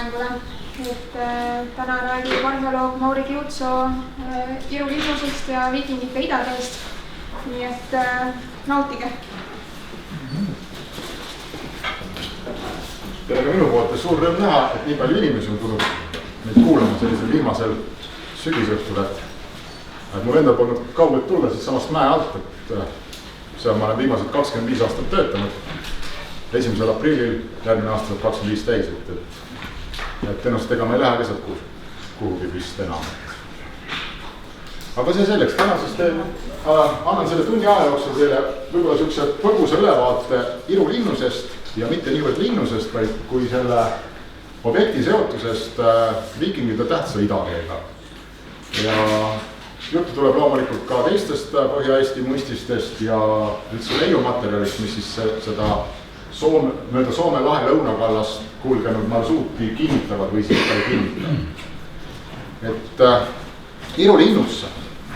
loengule. Et täna räägib arheoloog Mauri Kiutso Iru linnusest ja viikingite idatööst. Nii et nautige. Ka minu poolt suur rõõm näha, et nii palju inimesi on tulnud meid kuulama sellisel viimasel sügisõhtul, et mul endal polnud kaugelt tulla siis samast mäe alt, et seal ma olen viimased 25 aastat töötanud. 1. aprillil järgmine aasta 25 täis, et ennast ega ma ei lähe lihtsalt kuhugi vist enam. Aga see selleks, tänasest annan selle tunni aja jooksul teile võib-olla siukse põgusa ülevaate Iru linnusest ja mitte niivõrd linnusest, vaid kui selle objekti seotusest viikingite tähtsa idakeega. Ja juttu tuleb loomulikult ka teistest Põhja-Eesti muististest ja üldse leiumaterjalist, mis siis seda mööda Soome lahe lõunakallast kulgenud marsuuti kinnitavad või siis ka ei kinnita. Et Iru linnusse,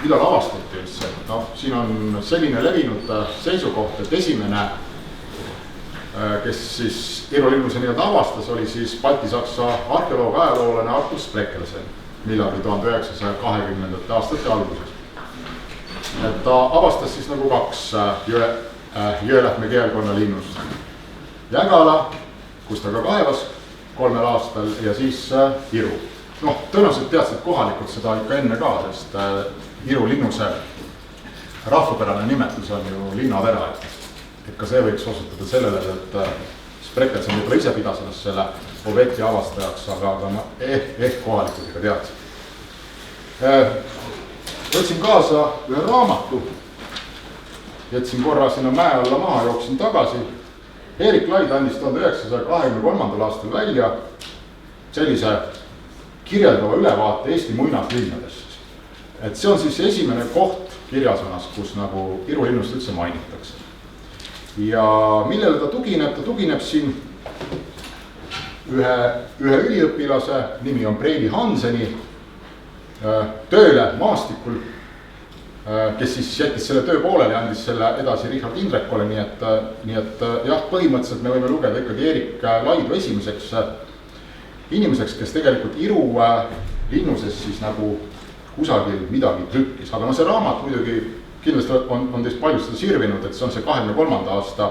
millal avastati üldse? No, siin on selline levinud seisukoht, et esimene, kes siis Iru linnuse nii-öelda avastas, oli siis Balti-Saksa arheoloog ajaloolane Artus Spreckelsen, millalgi 1920. aastate alguses. Et ta avastas siis nagu kaks Jõelähtme keelkonna linnust. Jägala, kus ta ka kaevas 3 aastal ja siis Iru. Noh, tõenäoliselt teadsid kohalikud seda ikka enne ka, sest Iru linnuse rahvapärane nimetus on ju linnavera. Et ka see võiks osutada sellele, et Spreckelsen võib-olla ise pidas ennast selle objekti avastajaks, aga ehk kohalikud ikka teadsid. Võtsin kaasa ühe raamatu, jätsin korra sinna mäe alla maha, jooksin tagasi. Erik Laid andis 1923. aastal välja sellise kirjeldava ülevaate Eesti muinaslinnadest. Et see on siis esimene koht kirjasõnas, kus nagu Iru linnust üldse mainitakse. Ja millele ta tugineb siin ühe üliõpilase, nimi on Breivi Hanseni, tööle maastikul, kes siis jättis selle töö pooleli ja andis selle edasi Richard Indrekole, nii et jah, põhimõtteliselt me võime lugeda ikkagi Erik Laidu esimeseks inimeseks, kes tegelikult Iru linnuses siis nagu kusagil midagi trükkis. Aga see raamat muidugi kindlasti on teist palju seda sirvinud, et see on see 23. aasta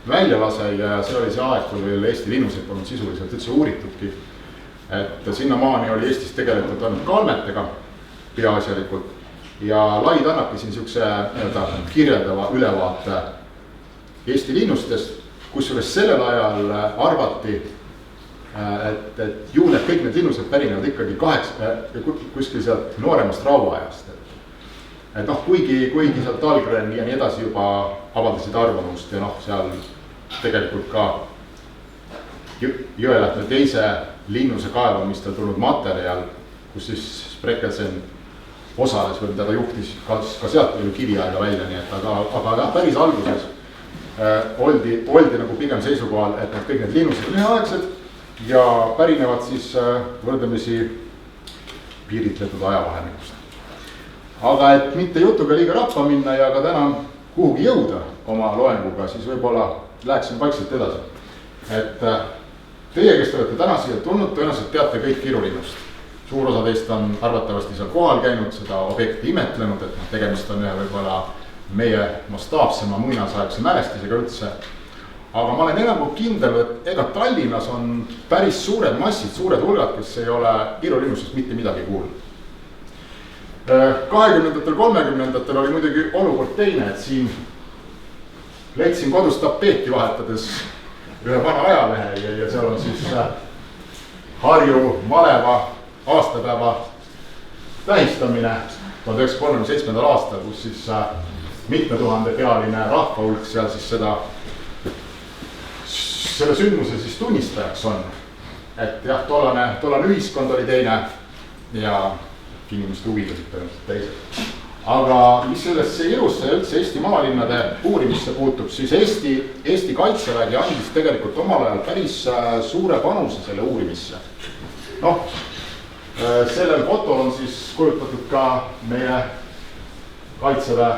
väljalase ja see oli see aeg, kui veel Eesti linnuseid polnud sisuliselt üldse uuritudki. Et sinnamaani oli Eestis tegelikult ainult kalmetega peaasjalikult. Ja Laid annabki siin siukse kirjeldava ülevaate Eesti linnustest, kusjuures sellel ajal arvati, et ju need kõik need linnused pärinevad ikkagi kuskil sealt nooremast rauaajast. Et noh, kuigi sealt Algren ja nii edasi juba avaldasid arvamust ja noh, seal tegelikult ka Jõelähtme teise linnuse kaevamistel tulnud materjal, kus siis Spreckelsen osales või mida ta juhtis, ka sealt oli kiviaega välja, nii et aga päris alguses oldi nagu pigem seisukohal, et kõik need linnused on üheaegsed ja pärinevad siis võrdlemisi piiritletud ajavahemikust. Aga et mitte jutuga liiga rappa minna ja ka täna kuhugi jõuda oma loenguga, siis võib-olla läheksin vaikselt edasi. Et teie, kes te olete täna siia tulnud, tõenäoliselt teate kõik Iru linnust. Suur osa teist on arvatavasti seal kohal käinud, seda objekti imetlenud, et tegemist on ühe võib-olla meie mastaapsema muinasaegse mälestisega üldse. Aga ma olen enam kui kindel, et ega Tallinnas on päris suured massid, suured hulgad, kes ei ole Iru linnusest mitte midagi kuulnud. 20. 30. oli muidugi olukord teine, et siin leidsin kodus tapeeti vahetades ühe vana ajalehe ja seal on siis Harju Maleva aastapäeva tähistamine 1937. aastal, kus siis mitme tuhande pealine rahvahulk seal siis selle sündmuse siis tunnistajaks on. Et jah, tollane ühiskond oli teine ja inimeste huvid olid tõenäoliselt teised. Aga mis sellesse Irusse ja üldse Eesti maalinnade uurimisse puutub, siis Eesti Kaitsevägi andis tegelikult omal ajal päris suure panuse selle uurimisse. Noh, sellel fotol on siis kujutatud ka meie Kaitseväe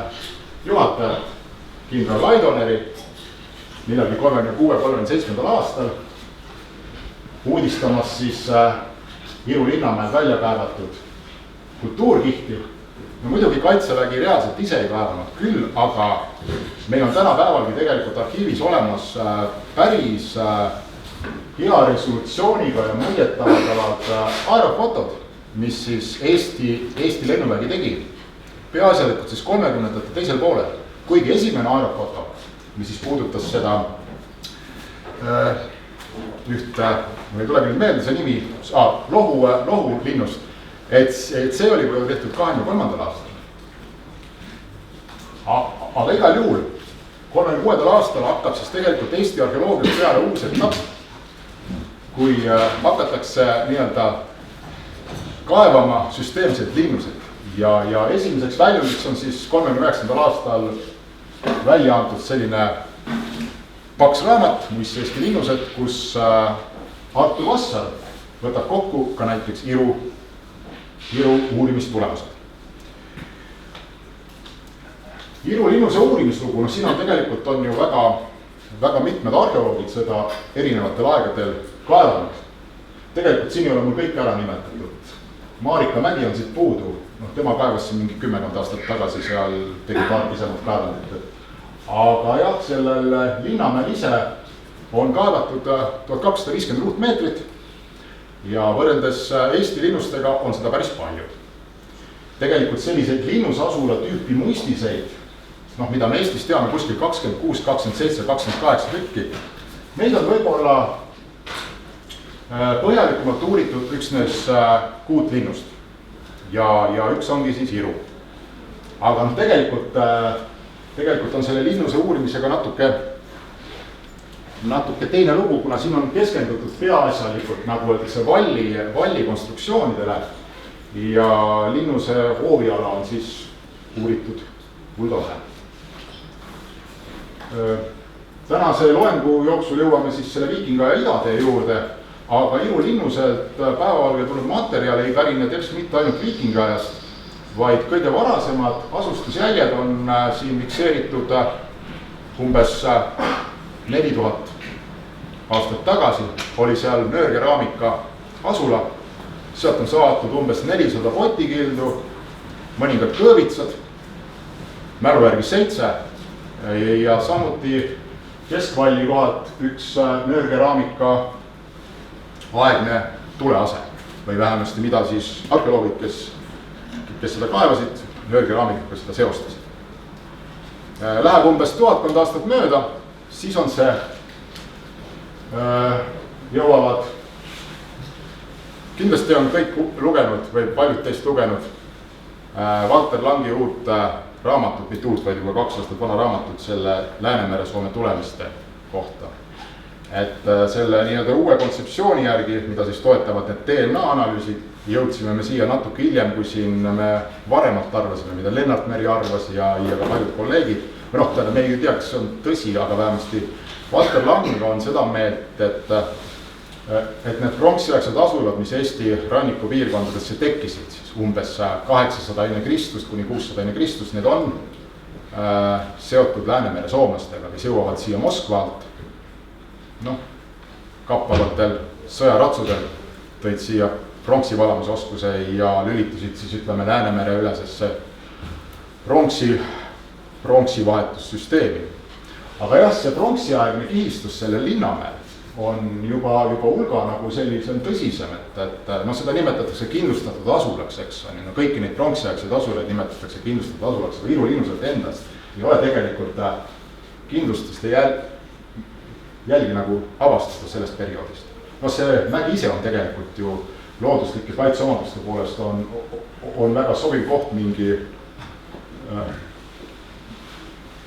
juhatajat, kindral Laidoneri, millalgi 36-37. aastal. uudistamas siis Iru linnamäel välja kaevatud kultuurkihti. No muidugi Kaitsevägi reaalselt ise ei kaevanud küll, aga meil on tänapäevalgi tegelikult arhiivis olemas päris hea resolutsiooniga ja muljetavaldavad aerofotod, mis siis Eesti lennuvägi tegi. Peaasjalikult siis 30ndate teisel poolel, kuigi esimene aerofoto, mis siis puudutas seda ühte, mul ei tulegi nüüd meelde see nimi, Lohu linnust, et see oli tehtud 23. aastal. Aga igal juhul 36. aastal hakkab siis tegelikult Eesti arheoloogias peale uus etapp, kui hakatakse nii-öelda kaevama süsteemseid linnuseid. Ja esimeseks väljundiks on siis 39. aastal välja antud selline paks raamat, mis Eesti linnused, kus Artur Vassar võtab kokku ka näiteks Iru uurimistulemused. Iru linnuse uurimislugu, siin on tegelikult on ju väga mitmed arheoloogid seda erinevatel aegadel kaevanud. Tegelikult siin ei ole mul kõik ära nimetatud. Marika Mägi on siit puudu, tema kaevas siin mingi 10 aastat tagasi, seal tegi paar pisemat kaevandit. Aga jah, sellel linnamäel ise on kaevatud 1250 ruutmeetrit ja võrreldes Eesti linnustega on seda päris palju. Tegelikult selliseid linnusasula tüüpi muistiseid, mida me Eestis teame kuskil 26, 27, 28 tükki, neid on võib-olla põhjalikumalt uuritud üksnes 6 linnust ja üks ongi siis Iru. Aga tegelikult on selle linnuse uurimisega natuke teine lugu, kuna siin on keskendutud peaasjalikult, nagu öeldakse, valli konstruktsioonidele ja linnuse hooviala on siis uuritud hulga vähem. Tänase loengu jooksul jõuame siis selle viikingaja idatee juurde, aga Iru linnuselt päevavalge tulnud materjal ei pärine teps mitte ainult viikingaajast, vaid kõige varasemad asustusjäljed on siin fikseeritud umbes 4000 aastat tagasi. Oli seal nöörkeraamika asula, sealt on saadud umbes 400 potikildu, mõningad kõõvitsad, mälu järgi 7 ja samuti keskvalli kohalt üks nöörkeraamika aegne tulease või vähemasti mida siis arheoloogid, kes seda kaevasid, nöörkeraamikuga seda seostasid. Läheb umbes 1000 aastat mööda, siis on see, jõuavad, kindlasti on kõik lugenud või paljud teist lugenud Valter Langi uut raamatut, mitte uut, vaid juba 2 aastat vana raamatut selle Läänemere Soome tulemiste kohta. Et selle nii-öelda uue kontseptsiooni järgi, mida siis toetavad need DNA analüüsid, jõudsime me siia natuke hiljem, kui siin me varemalt arvasime, mida Lennart Meri arvas ja ka paljud kolleegid. Või me ei tea, kas see on tõsi, aga vähemasti Valter Lang on seda meelt, et need pronksiaegsed asulad, mis Eesti rannikupiirkondadesse tekkisid, siis umbes 800 enne Kristust kuni 600 enne Kristust, need on seotud Läänemere soomlastega, kes jõuavad siia Moskvalt. Kappavatel sõjaratsudel tõid siia pronksi valamisoskuse ja lülitusid siis ütleme Läänemere ülesesse pronksi vahetussüsteemi. Aga jah, see pronksiaegne kihistus selle linnamäel on juba hulga nagu sellisem tõsisem, et seda nimetatakse kindlustatud asulaks, eks on. Kõiki neid pronksiaegseid asulaid nimetatakse kindlustatud asulaks, aga Iru linnuselt endast ei ole tegelikult kindlustust jälgi nagu avastada sellest perioodist. See mägi ise on tegelikult ju looduslike kaitseomaduste poolest on väga sobiv koht mingi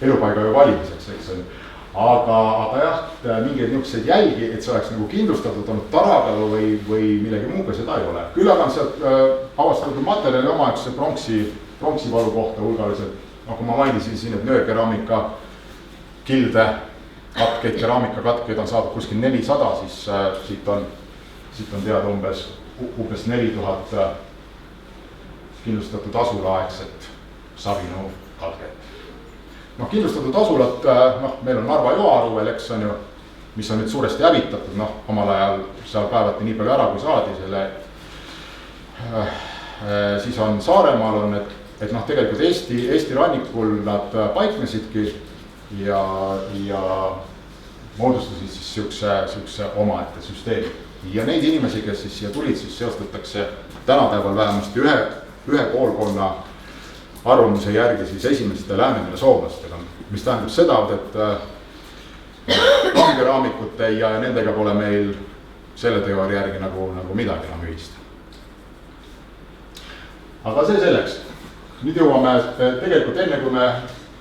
elupaiga valimiseks, eks on. Aga jah, mingeid niisuguseid jälgi, et see oleks nagu kindlustatud olnud taragalu või millegi muuga, seda ei ole. Küll aga on sealt avastatud materjali omajagu pronksivalu kohta hulgaliselt. Kui ma mainisin siin, et nöörkeraamika kilde katkeid, keraamikakatkeid on saadud kuskil 400, siis siit on teada umbes 4000 kindlustatud asulaaegset Savinu katket. Kindlustatud asulat, meil on Narva joaru veel, eks on ju, mis on nüüd suuresti hävitatud, noh, omal ajal seal kaevati nii palju ära, kui saadi selle. Siis on Saaremaal on, et noh, tegelikult Eesti rannikul nad paiknesidki ja moodustasid siis siukse omaette süsteemi. Ja neid inimesi, kes siis siia tulid, siis seostatakse tänapäeval vähemasti ühe koolkonna arvamuse järgi siis esimeste Läänemere soomlastega, mis tähendab seda, et langeraamikute ja nendega pole meil selle teooria järgi nagu midagi enam ühist. Aga see selleks. Nüüd jõuame tegelikult enne, kui me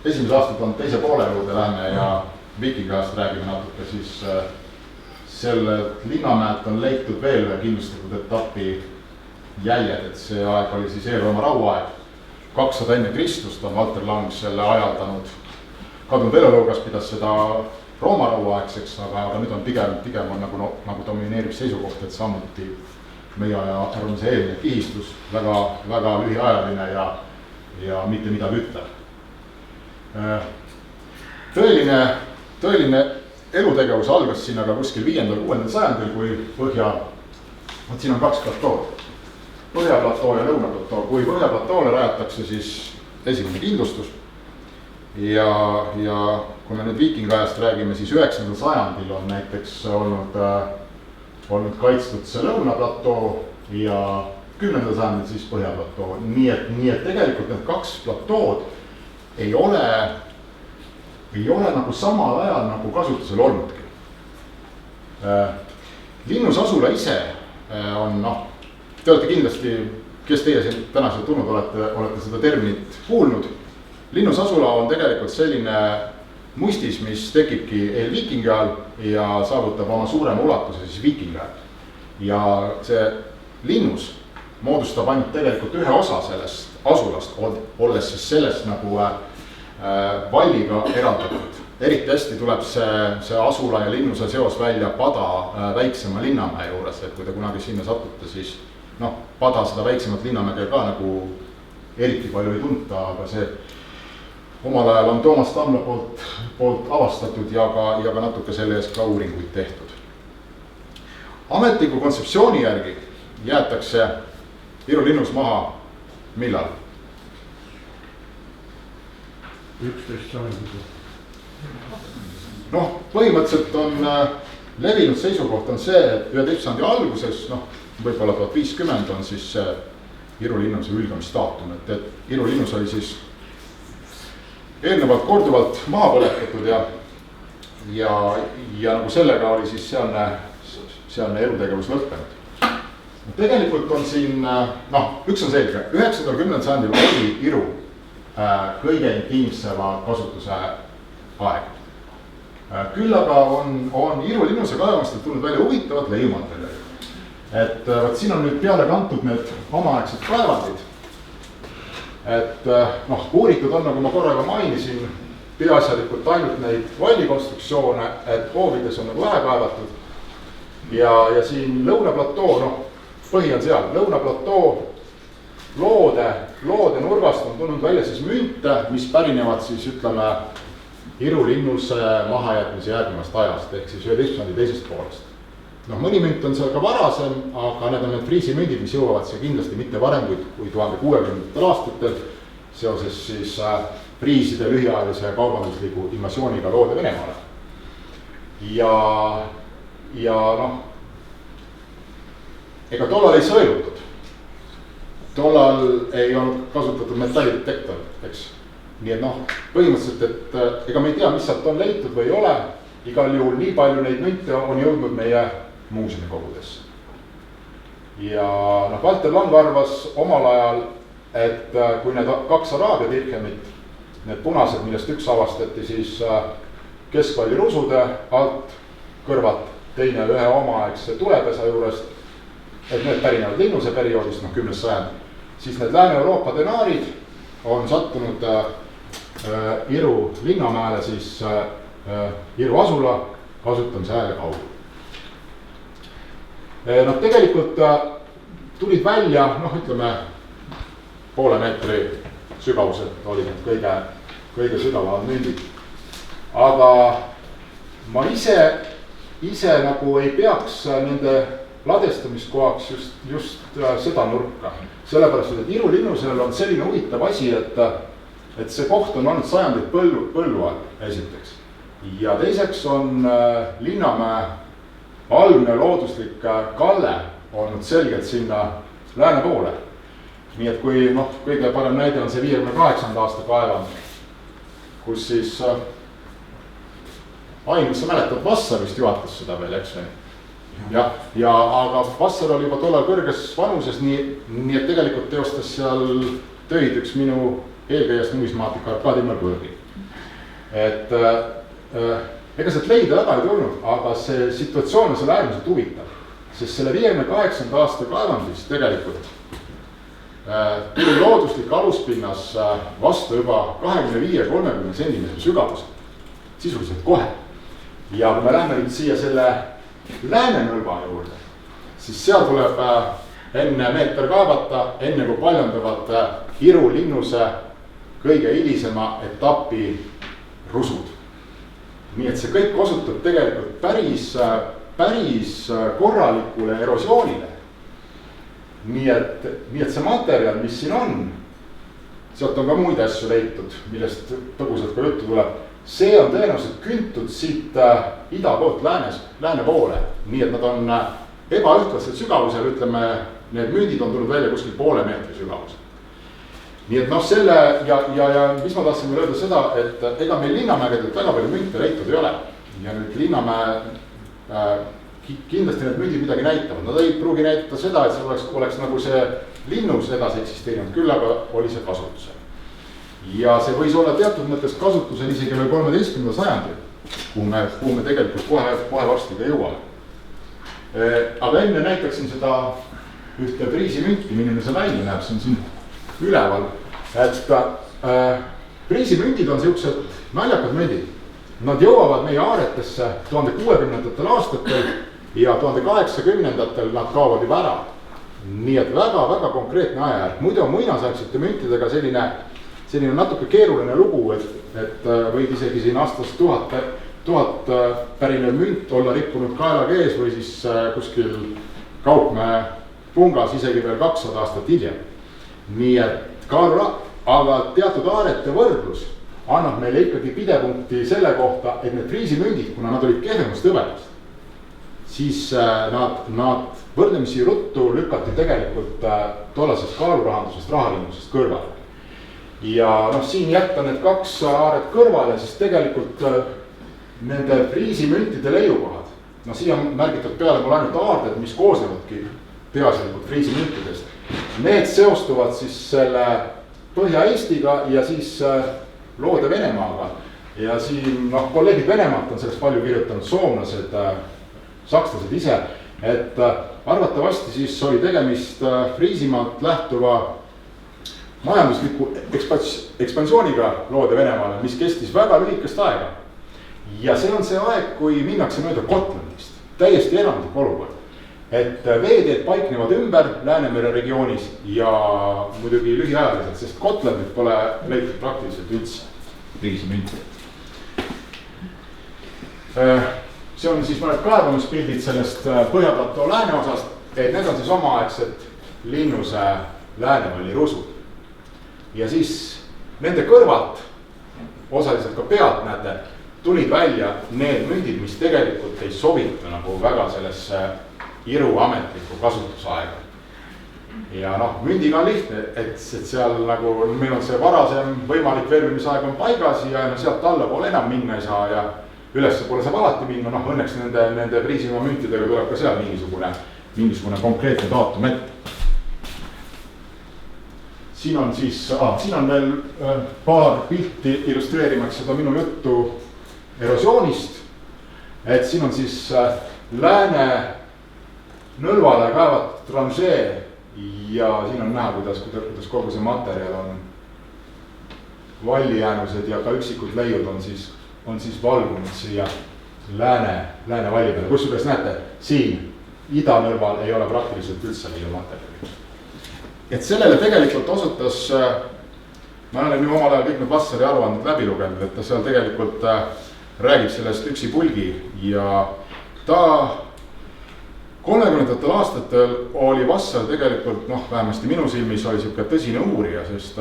esimese aastatuhande teise poole juurde lähme ja Vikingajast räägime natuke, siis selle Linnamäelt on leitud veel ühe kindlustatud etapi jäljed, et see aeg oli siis Eelrooma rauaaeg. 200 enne Kristust on Valter Lang selle ajaldanud. Kadunud elulõugas pidas seda Rooma rauaaegseks, aga nüüd on pigem on nagu domineerib seisukoht, et samuti meie aja arvamise eelne kihistus, väga lühiajaline ja mitte midagi ütlev. Tõeline elutegevus algas siin aga kuskil 5.–6. sajandil, kui siin on 2 platood. Põhjaplatoo ja lõunaplatoo. Kui põhjaplatoole rajatakse, siis esimene kindlustus. Ja kui me nüüd Vikingajast räägime, siis 9. sajandil on näiteks olnud kaitstud see lõunaplatoo ja 10. sajandil siis põhjaplatoo. Nii et tegelikult need 2 platood ei ole nagu samal ajal nagu kasutusel olnudki. Linnusasula ise on te olete kindlasti, kes teie siin tänasel tulnud olete seda terminit kuulnud. Linnusasula on tegelikult selline muistis, mis tekibki eelviikingi ajal ja saavutab oma suurema ulatuse siis viikingi ajal. Ja see linnus moodustab ainult tegelikult ühe osa sellest asulast, olles siis sellest nagu valliga eraldatud. Eriti hästi tuleb see asula ja linnuse seos välja Pada väiksema Linnamäe juures, et kui te kunagi sinna satute, siis Pada seda väiksemat Linnamäge ka nagu eriti palju ei tunta, aga see omal ajal on Toomas Tamla poolt avastatud ja ka natuke selle eest ka uuringuid tehtud. Ametliku kontseptsiooni järgi jäetakse Iru linnus maha millal? 11 sajandil. Põhimõtteliselt on levinud seisukoht on see, et 11. sajandi alguses, võib-olla 1050 on siis Iru linnuse ülgamistaatum, et Iru linnus oli siis eelnevalt korduvalt maha põletatud ja nagu sellega oli siis sealne elutegevus lõppenud. Tegelikult on siin, üks on selge, 9. ja 10. sajandil oli Iru kõige intiimsema kasutuse aeg. Küll aga on Iru linnuse kaevamastelt tulnud välja huvitavad leiumaterjalid. Et siin on nüüd peale kantud need omaaegsed kaevandid. Et uuritud on, nagu ma korraga mainisin, peaasjalikult ainult neid vallikonstruktsioone, et hoovides on nagu vähe kaevatud. Ja siin lõunaplatoo, põhi on seal, lõunaplatoo loode nurgast on tulnud välja siis münte, mis pärinevad siis ütleme Iru linnuse mahajätmise järgnevast ajast, ehk siis 11. sajandi teisest poolest. Mõni münt on seal ka varasem, aga need on need friisimündid, mis jõuavad siia kindlasti mitte varem kui 1060. aastatel seoses siis friiside lühiajalise kaubandusliku invasiooniga Loode Venemaale. Ja ega tollal ei sõelutud. Tollal ei olnud kasutatud metallidetektorit, eks. Nii et põhimõtteliselt, et ega me ei tea, mis sealt on leitud või ei ole. Igal juhul nii palju neid münte on jõudnud meie muuseumikogudesse. Ja Valter Lang arvas omal ajal, et kui need 2 araabia dirhemit, need punased, millest üks avastati siis keskvalli rusude alt kõrvalt, teine ühe omaaegse tulepesa juurest, et need pärinevad linnuse perioodist, 10. sajand, siis need Lääne-Euroopa denaarid on sattunud Iru Linnamäele siis Iru asula kasutamise hääle kaudu. Tegelikult tulid välja, ütleme, poole meetri sügavuselt olid need kõige sügavamad mündid. Aga ma ise ise nagu ei peaks nende ladestamiskohaks just seda nurka. Sellepärast, et Iru linnusel on selline huvitav asi, et see koht on olnud sajandid põllu all esiteks. Ja teiseks on Linnamäe algne looduslik kalle olnud selgelt sinna lääne poole. Nii et kui kõige parem näide on see 58. aasta kaevand, kus siis Ain, sa mäletad, Vassar vist juhatas seda veel, eks või? Ja aga Vassar oli juba tollal kõrges vanuses, nii et tegelikult teostas seal töid üks minu eelkäijast numismaatika Arkadi Margõõri. Et ega sealt leida väga ei tulnud, aga see situatsioon on seal äärmiselt huvitav, sest selle 58. aasta kaevandis tegelikult tuli looduslik aluspinnas vastu juba 25-30 sentimeetri sügavusel, sisuliselt kohe. Ja kui me lähme nüüd siia selle Lääne-Nõlva juurde, siis seal tuleb enne meeter kaevata, enne kui paljandavad Iru linnuse kõige hilisema etapi rusud. Nii et see kõik osutub tegelikult päris korralikule erosioonile. Nii et see materjal, mis siin on, sealt on ka muid asju leitud, millest põgusalt ka juttu tuleb. See on tõenäoliselt küntud siit ida poolt lääne poole, nii et nad on ebaühtlasel sügavusel, ütleme, need mündid on tulnud välja kuskil poole meetri sügavusel. Nii et selle ja mis ma tahtsin veel öelda seda, et ega meil Linnamägedelt väga palju münte leitud ei ole. Ja nüüd Linnamäe kindlasti need mündid midagi näitavad. Nad ei pruugi näitada seda, et see oleks nagu see linnus edasi eksisteerinud, küll aga oli see kasutusel. Ja see võis olla teatud mõttes kasutusel isegi veel 13. sajandil, kuhu me tegelikult kohe varsti ka jõuame. Aga enne näitaksin seda ühte priisimünti, milline see välja näeb, see on siin üleval. Et priisimüntid on sellised naljakad mündid. Nad jõuavad meie aaretesse 1660. aastatel ja 1880. nad kaovad juba ära. Nii et väga konkreetne ajajärk. Muidu on muinasaegsete müntidega selline natuke keeruline lugu, et võib isegi siin aastast 1000 pärinev münt olla rippunud kaelakees või siis kuskil Kaupmäe pungas isegi veel 200 aastat hiljem. Nii et aga teatud aarete võrdlus annab meile ikkagi pidepunkti selle kohta, et need priisimündid, kuna nad olid kehvemast hõbedast, siis nad võrdlemisi ruttu lükati tegelikult tollasest kaalurahandusest, rahalinnusest kõrvale. Ja siin jätta need 2 aaret kõrvale, siis tegelikult nende priisimüntide leiukohad. Siia on märgitud peale mul ainult aarded, mis koosnevadki peaasjalikult priisimüntidest. Need seostuvad siis selle Põhja-Eestiga ja siis Loode Venemaaga. Ja siin kolleegid Venemaalt on sellest palju kirjutanud, soomlased, sakslased ise. Et arvatavasti siis oli tegemist Friisimaalt lähtuva majandusliku ekspansiooniga Loode Venemaale, mis kestis väga lühikest aega. Ja see on see aeg, kui minnakse mööda Gotlandist. Täiesti erandlik olukord. Et veeteed paiknevad ümber Läänemere regioonis ja muidugi lühiajaliselt, sest Gotlandit pole leitud praktiliselt üldse priisimünti. See on siis mõned kaevamispildid sellest Põhjaplatoo lääneosast, et need on siis omaaegselt linnuse Läänevalli rusud. Ja siis nende kõrvalt, osaliselt ka pealt näete, tulid välja need mündid, mis tegelikult ei sobitu nagu väga sellesse Iru ametliku kasutusaega. Ja mündiga on lihtne, et seal nagu meil on see varasem võimalik vervimisaeg on paigas ja sealt alla poole enam minna ei saa ja ülesse poole saab alati minna. Õnneks nende Priisimaa müntidega tuleb ka seal mingisugune konkreetne daatum ette. Siin on veel paar pilti illustreerimaks seda minu juttu erosioonist. Et siin on siis Lääne-Nõlvale kaevatud tranšee ja siin on näha, kuidas kogu see materjal on vallijäänused ja ka üksikud leiud on siis valgunud siia Lääne valli peale. Kusjuures näete, siin Ida-Nõlval ei ole praktiliselt üldse liidu materjali. Et sellele tegelikult osutas, ma olen ju omal ajal kõik need Vassari aruanded läbi lugenud, et ta seal tegelikult räägib sellest üksipulgi ja ta 30ndatel aastatel oli Vassar tegelikult, vähemasti minu silmis oli siuke tõsine uurija, sest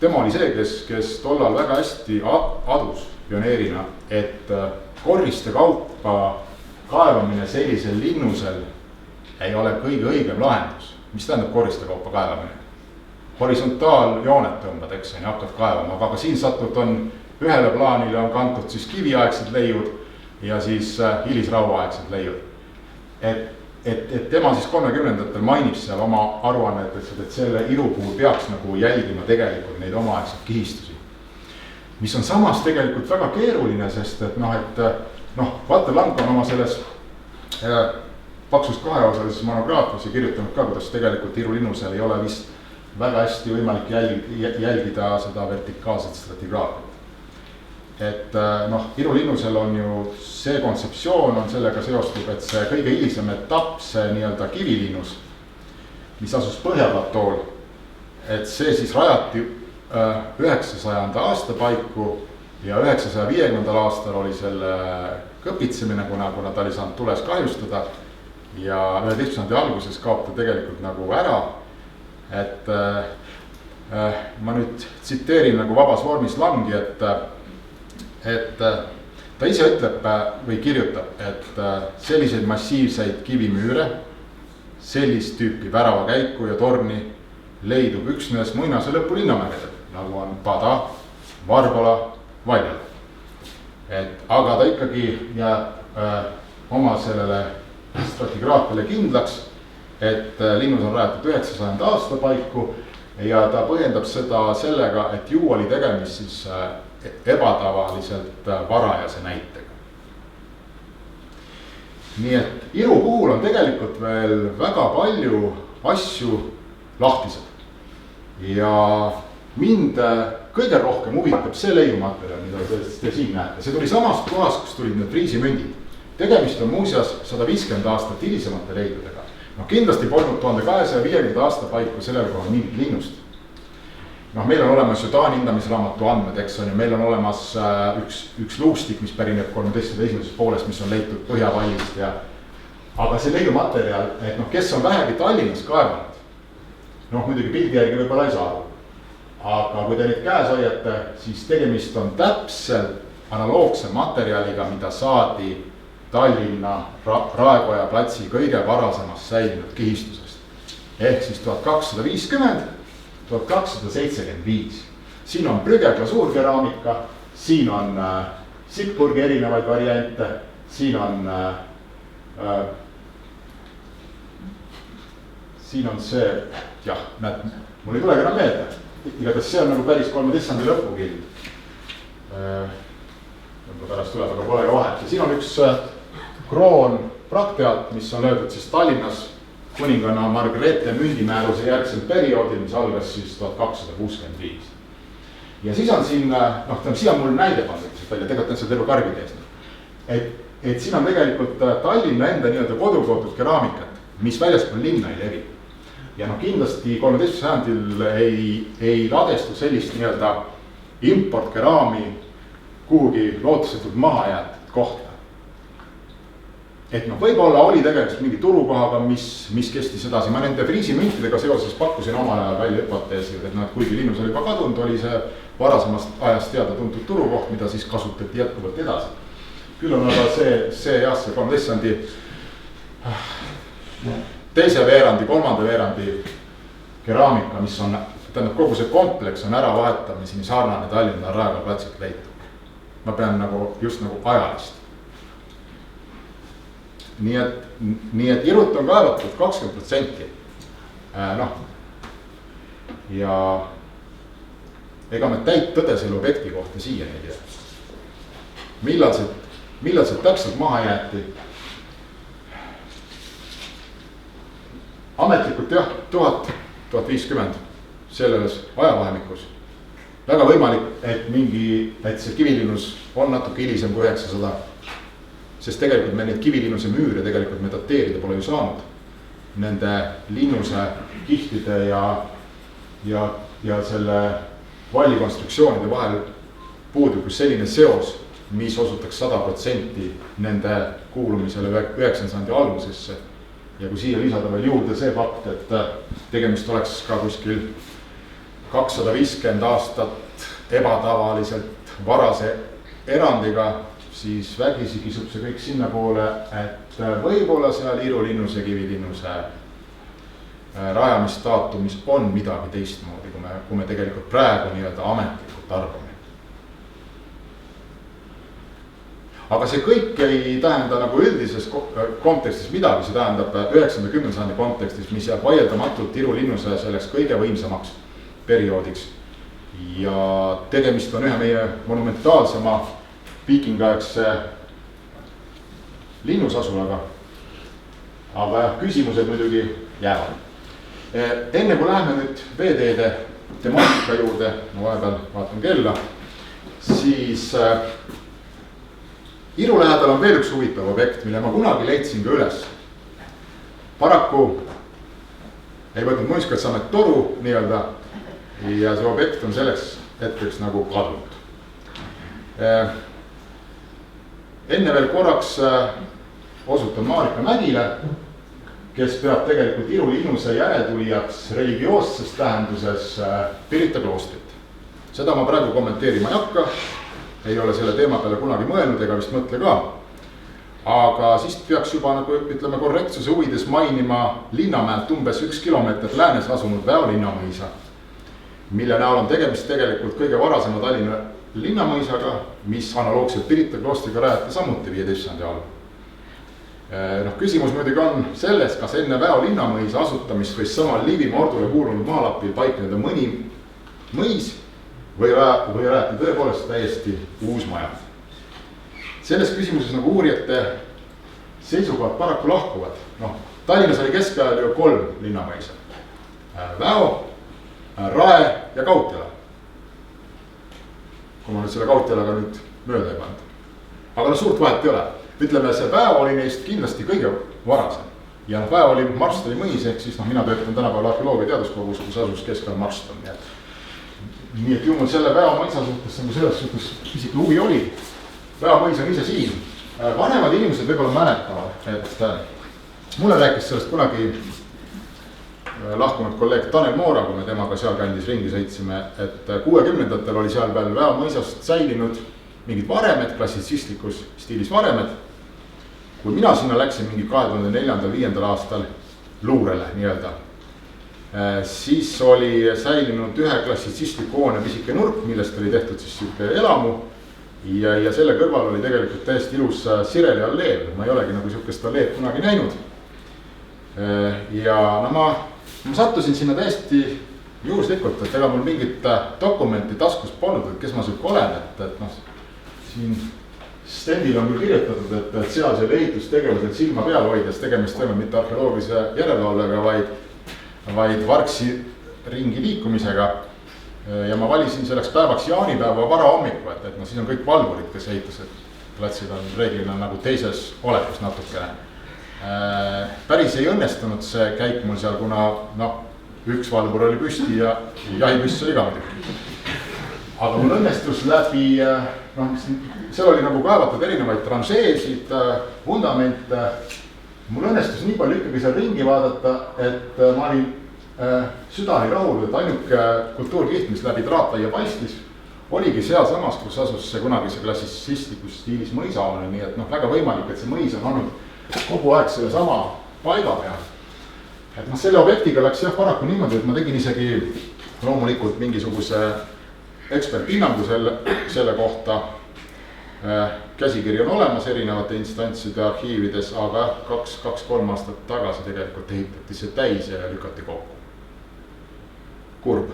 tema oli see, kes tollal väga hästi adus pioneerina, et korriste kaupa kaevamine sellisel linnusel ei ole kõige õigem lahendus. Mis tähendab korriste kaupa kaevamine? Horisontaaljoonet tõmbad, eks, ja hakkad kaevama, aga siin satud on ühele plaanile on kantud siis kiviaegsed leiud ja siis hilisrauaaegsed leiud. Et tema siis 30ndatel mainib seal oma aruannetes, et selle iru puhul peaks nagu jälgima tegelikult neid omaaegseid kihistusi. Mis on samas tegelikult väga keeruline, sest et Walter Lang on oma selles paksust kaheosalises monograafias kirjutanud ka, kuidas tegelikult Iru linnusel ei ole vist väga hästi võimalik jälgida seda vertikaalset stratigraafiat. Et Iru linnusel on ju see kontseptsioon on sellega seostub, et see kõige hilisem etapp, see nii-öelda kivilinnus, mis asus Põhjaplatool, et see siis rajati 900. aasta paiku ja 950. aastal oli selle kõpitsemine, kuna ta oli saanud tules kahjustada ja 11. alguses kaob ta tegelikult nagu ära. Et ma nüüd tsiteerin nagu vabas vormis Langi, et ta ise ütleb või kirjutab, et selliseid massiivseid kivimüüre, sellist tüüpi väravakäiku ja torni leidub üksnes muinase lõpu linnamägedel, nagu on Pada, Varbala, Valjala. Aga ta ikkagi jääb oma sellele stratigraafiale kindlaks, et linnus on rajatud 900. aasta paiku ja ta põhjendab seda sellega, et ju oli tegemist siis ebatavaliselt varajase näitega. Nii et Iru puhul on tegelikult veel väga palju asju lahtised ja mind kõige rohkem huvitab see leiumaterjal, mida te siin näete. See tuli samast kohast, kus tulid need friisimündid. Tegemist on muuseas 150 aastat hilisemate leidudega. Kindlasti polnud 1250 aasta paiku sellel kohal mingit linnust. Meil on olemas ju Taani hindamisraamatu andmed, eks on ju, meil on olemas üks luustik, mis pärineb 13. esimesest poolest, mis on leitud Põhjavallist ja aga see leiumaterjal, et kes on vähegi Tallinnas kaevanud, muidugi pildi järgi võib-olla ei saa aru. Aga kui te neid käes hoiate, siis tegemist on täpselt analoogse materjaliga, mida saadi Tallinna Raekoja platsi kõige varasemast säilinud kihistusest. Ehk siis 1250, 1275. Siin on Brügge glasuurkeraamika, siin on Sippurgi erinevaid variante, siin on see, jah, näed, mul ei tulegi enam meelde. Igatahes see on nagu päris 13. lõpukild. Pärast tuleb, aga pole ka vahet. Ja siin on üks kroon Prahtealt, mis on löödud siis Tallinnas kuninganna Margrethe mündimääruse järgsel perioodil, mis algas siis 1265. Ja siis on siin, siia on mul näide pandud välja, tegelikult on see terve karbi tees. Et siin on tegelikult Tallinna enda nii-öelda kodukoodud keraamikat, mis väljaspool linna ei levi. Ja kindlasti 13. sajandil ei ladestu sellist nii-öelda importkeraami kuhugi lootusetult maha jäetud kohta. Et võib-olla oli tegemist mingi turukohaga, mis kestis edasi. Ma nende friisimüntidega seoses pakkusin omal ajal välja hüpoteesi, et kuigi linnus oli juba kadunud, oli see varasemast ajast teada tuntud turukoht, mida siis kasutati jätkuvalt edasi. Küll on aga see 13. sajandi teise veerandi, kolmanda veerandi keraamika, mis on, tähendab kogu see kompleks on ära vahetamisi, mis sarnane Tallinna Raekoja platsilt leitud. Ma pean just ajalist. Nii et Irut on kaevatud 20%. Ja ega me täit tõde selle objekti kohta siia ei tea. Millal see täpselt maha jäeti? Ametlikult jah, 1050 selles ajavahemikus. Väga võimalik, et see kivilinnus on natuke hilisem kui 900. Sest tegelikult me neid kivilinnuse müüre tegelikult me dateerida pole ju saanud. Nende linnuse kihtide ja selle vallikonstruktsioonide vahel puudub selline seos, mis osutaks 100% nende kuulumisele 9. sajandi algusesse. Ja kui siia lisada veel juurde see fakt, et tegemist oleks ka kuskil 250 aastat ebatavaliselt varase erandiga, siis vägisi kisub see kõik sinna poole, et võib-olla seal Iru-Linnuse ja Kivilinnuse rajamisdaatumis on midagi teistmoodi, kui me tegelikult praegu nii-öelda ametlikult arvame. Aga see kõik ei tähenda nagu üldises kontekstis midagi, see tähendab 9. ja 10. sajandi kontekstis, mis jääb vaieldamatult Iru-Linnuse selleks kõige võimsamaks perioodiks. Ja tegemist on ühe meie monumentaalsema viikingaegse linnusasulaga. Aga küsimused muidugi jäävad. Enne kui läheme nüüd veeteede temaatika juurde, ma vahepeal vaatan kella, siis Iru lähedal on veel üks huvitav objekt, mille ma kunagi leidsin ka üles. Paraku ei võtnud Muinsuskaitseamet toru nii-öelda ja see objekt on selleks hetkeks nagu kadunud. Enne veel korraks osutan Marika Mägile, kes peab tegelikult Iru-Linnuse järeltulijaks religioosses tähenduses Pirita kloostrit. Seda ma praegu kommenteerima ei hakka. Ei ole selle teema peale kunagi mõelnud ega vist mõtle ka. Aga siis peaks juba nagu ütleme korrektsuse huvides mainima Linnamäelt umbes 1 kilomeetrit läänes asunud Väo linnamõisa, mille näol on tegemist tegelikult kõige varasema Tallinna linnamõisaga, mis analoogselt Pirita kloostriga rajati samuti 15. sajandi alul. Küsimus muidugi on selles, kas enne Väo linnamõisa asutamist võis samal Liivimaa ordule kuulunud maalapil paikneda mõni mõis või rajati tõepoolest täiesti uus maja. Selles küsimuses nagu uurijate seisukohad paraku lahkuvad. Tallinnas oli keskajal ju 3 linnamõisa. Väo, Rae ja Kautjala. Kui ma nüüd selle Kautjalaga nüüd mööda ei pannud. Aga suurt vahet ei ole. Ütleme, see Väo oli neist kindlasti kõige varasem. Ja Väo oli Marstoni mõis, ehk siis mina töötan tänapäeval arheoloogia teaduskogus, kus asus keskajal Marston. Nii et jumal selle Väo mõisa suhtes selles suhtes pisike huvi oli. Väo mõis on ise siin. Vanemad inimesed võib-olla mäletavad, et mulle rääkis sellest kunagi lahkunud kolleeg Tanel Moora, kui me temaga seal kandis ringi sõitsime, et 60-ndatel oli seal veel Väo mõisast säilinud mingid varemed, klassitsistlikus stiilis varemed. Kui mina sinna läksin mingi 2004-2005 aastal luurele nii-öelda, siis oli säilinud ühe klassitsistliku hoone pisike nurk, millest oli tehtud siis siuke elamu ja selle kõrval oli tegelikult täiesti ilus Sireli alleed. Ma ei olegi nagu siukest alleed kunagi näinud. Ja ma sattusin sinna täiesti juhuslikult, et ega mul mingit dokumenti taskus polnud, et kes ma siuke olen, et siin stendil on küll kirjutatud, et seal selle ehitustegevusel silma peal hoides tegemist ei ole mitte arheoloogilise järelevalvega, vaid Varksi ringi liikumisega. Ja ma valisin selleks päevaks jaanipäeva varahommikul, et siis on kõik valvurid, kes ehitused platsid on reeglina nagu teises olekus natukene. Päris ei õnnestunud see käik mul seal, kuna üks valvur oli püsti ja jahipüss oli ka muidugi. Aga mul õnnestus läbi, seal oli nagu kaevatud erinevaid tranšeesid, vundamente. Mul õnnestus nii palju ikkagi seal ringi vaadata, et ma olin südani rahul, et ainuke kultuurkiht, mis läbi traataia paistis, oligi seal samas, kus asus see kunagi see klassitsistlikus stiilis mõisahoone, nii et väga võimalik, et see mõis on olnud kogu aeg selle sama paiga peal. Et selle objektiga läks paraku niimoodi, et ma tegin isegi loomulikult mingisuguse eksperthinnangu selle kohta. Käsikiri on olemas erinevate instantside arhiivides, aga 2-3 aastat tagasi tegelikult ehitati see täis ja lükati kokku. Kurb.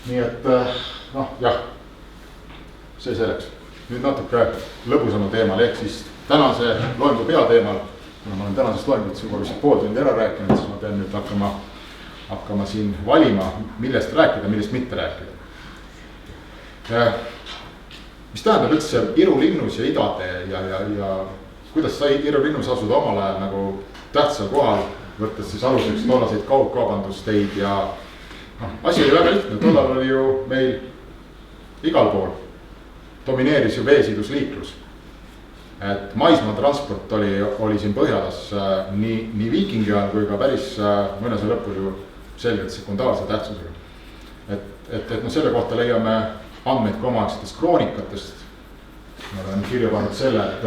Nii et jah, see selleks. Nüüd natuke lõbusama teemal, ehk siis tänase loengu peateemal, kuna ma olen tänasest loengut juba vist pool tundi ära rääkinud, siis ma pean nüüd hakkama siin valima, millest rääkida, millest mitte rääkida. Mis tähendab üldse Iru-Linnus ja Idatee ja kuidas sai Iru-Linnus asuda omal ajal nagu tähtsal kohal, võttes siis aluseks tollaseid kaugkaubandusteid ja asi oli väga lihtne, tollal oli ju meil igal pool domineeris ju veesidusliiklus. Et maismaatransport oli siin Põhjalas nii viikingi ajal kui ka päris mõne aasta lõpul ju selgelt sekundaarse tähtsusega. Et selle kohta leiame andmeid ka omaaegsetest kroonikatest. Ma olen kirja pannud selle, et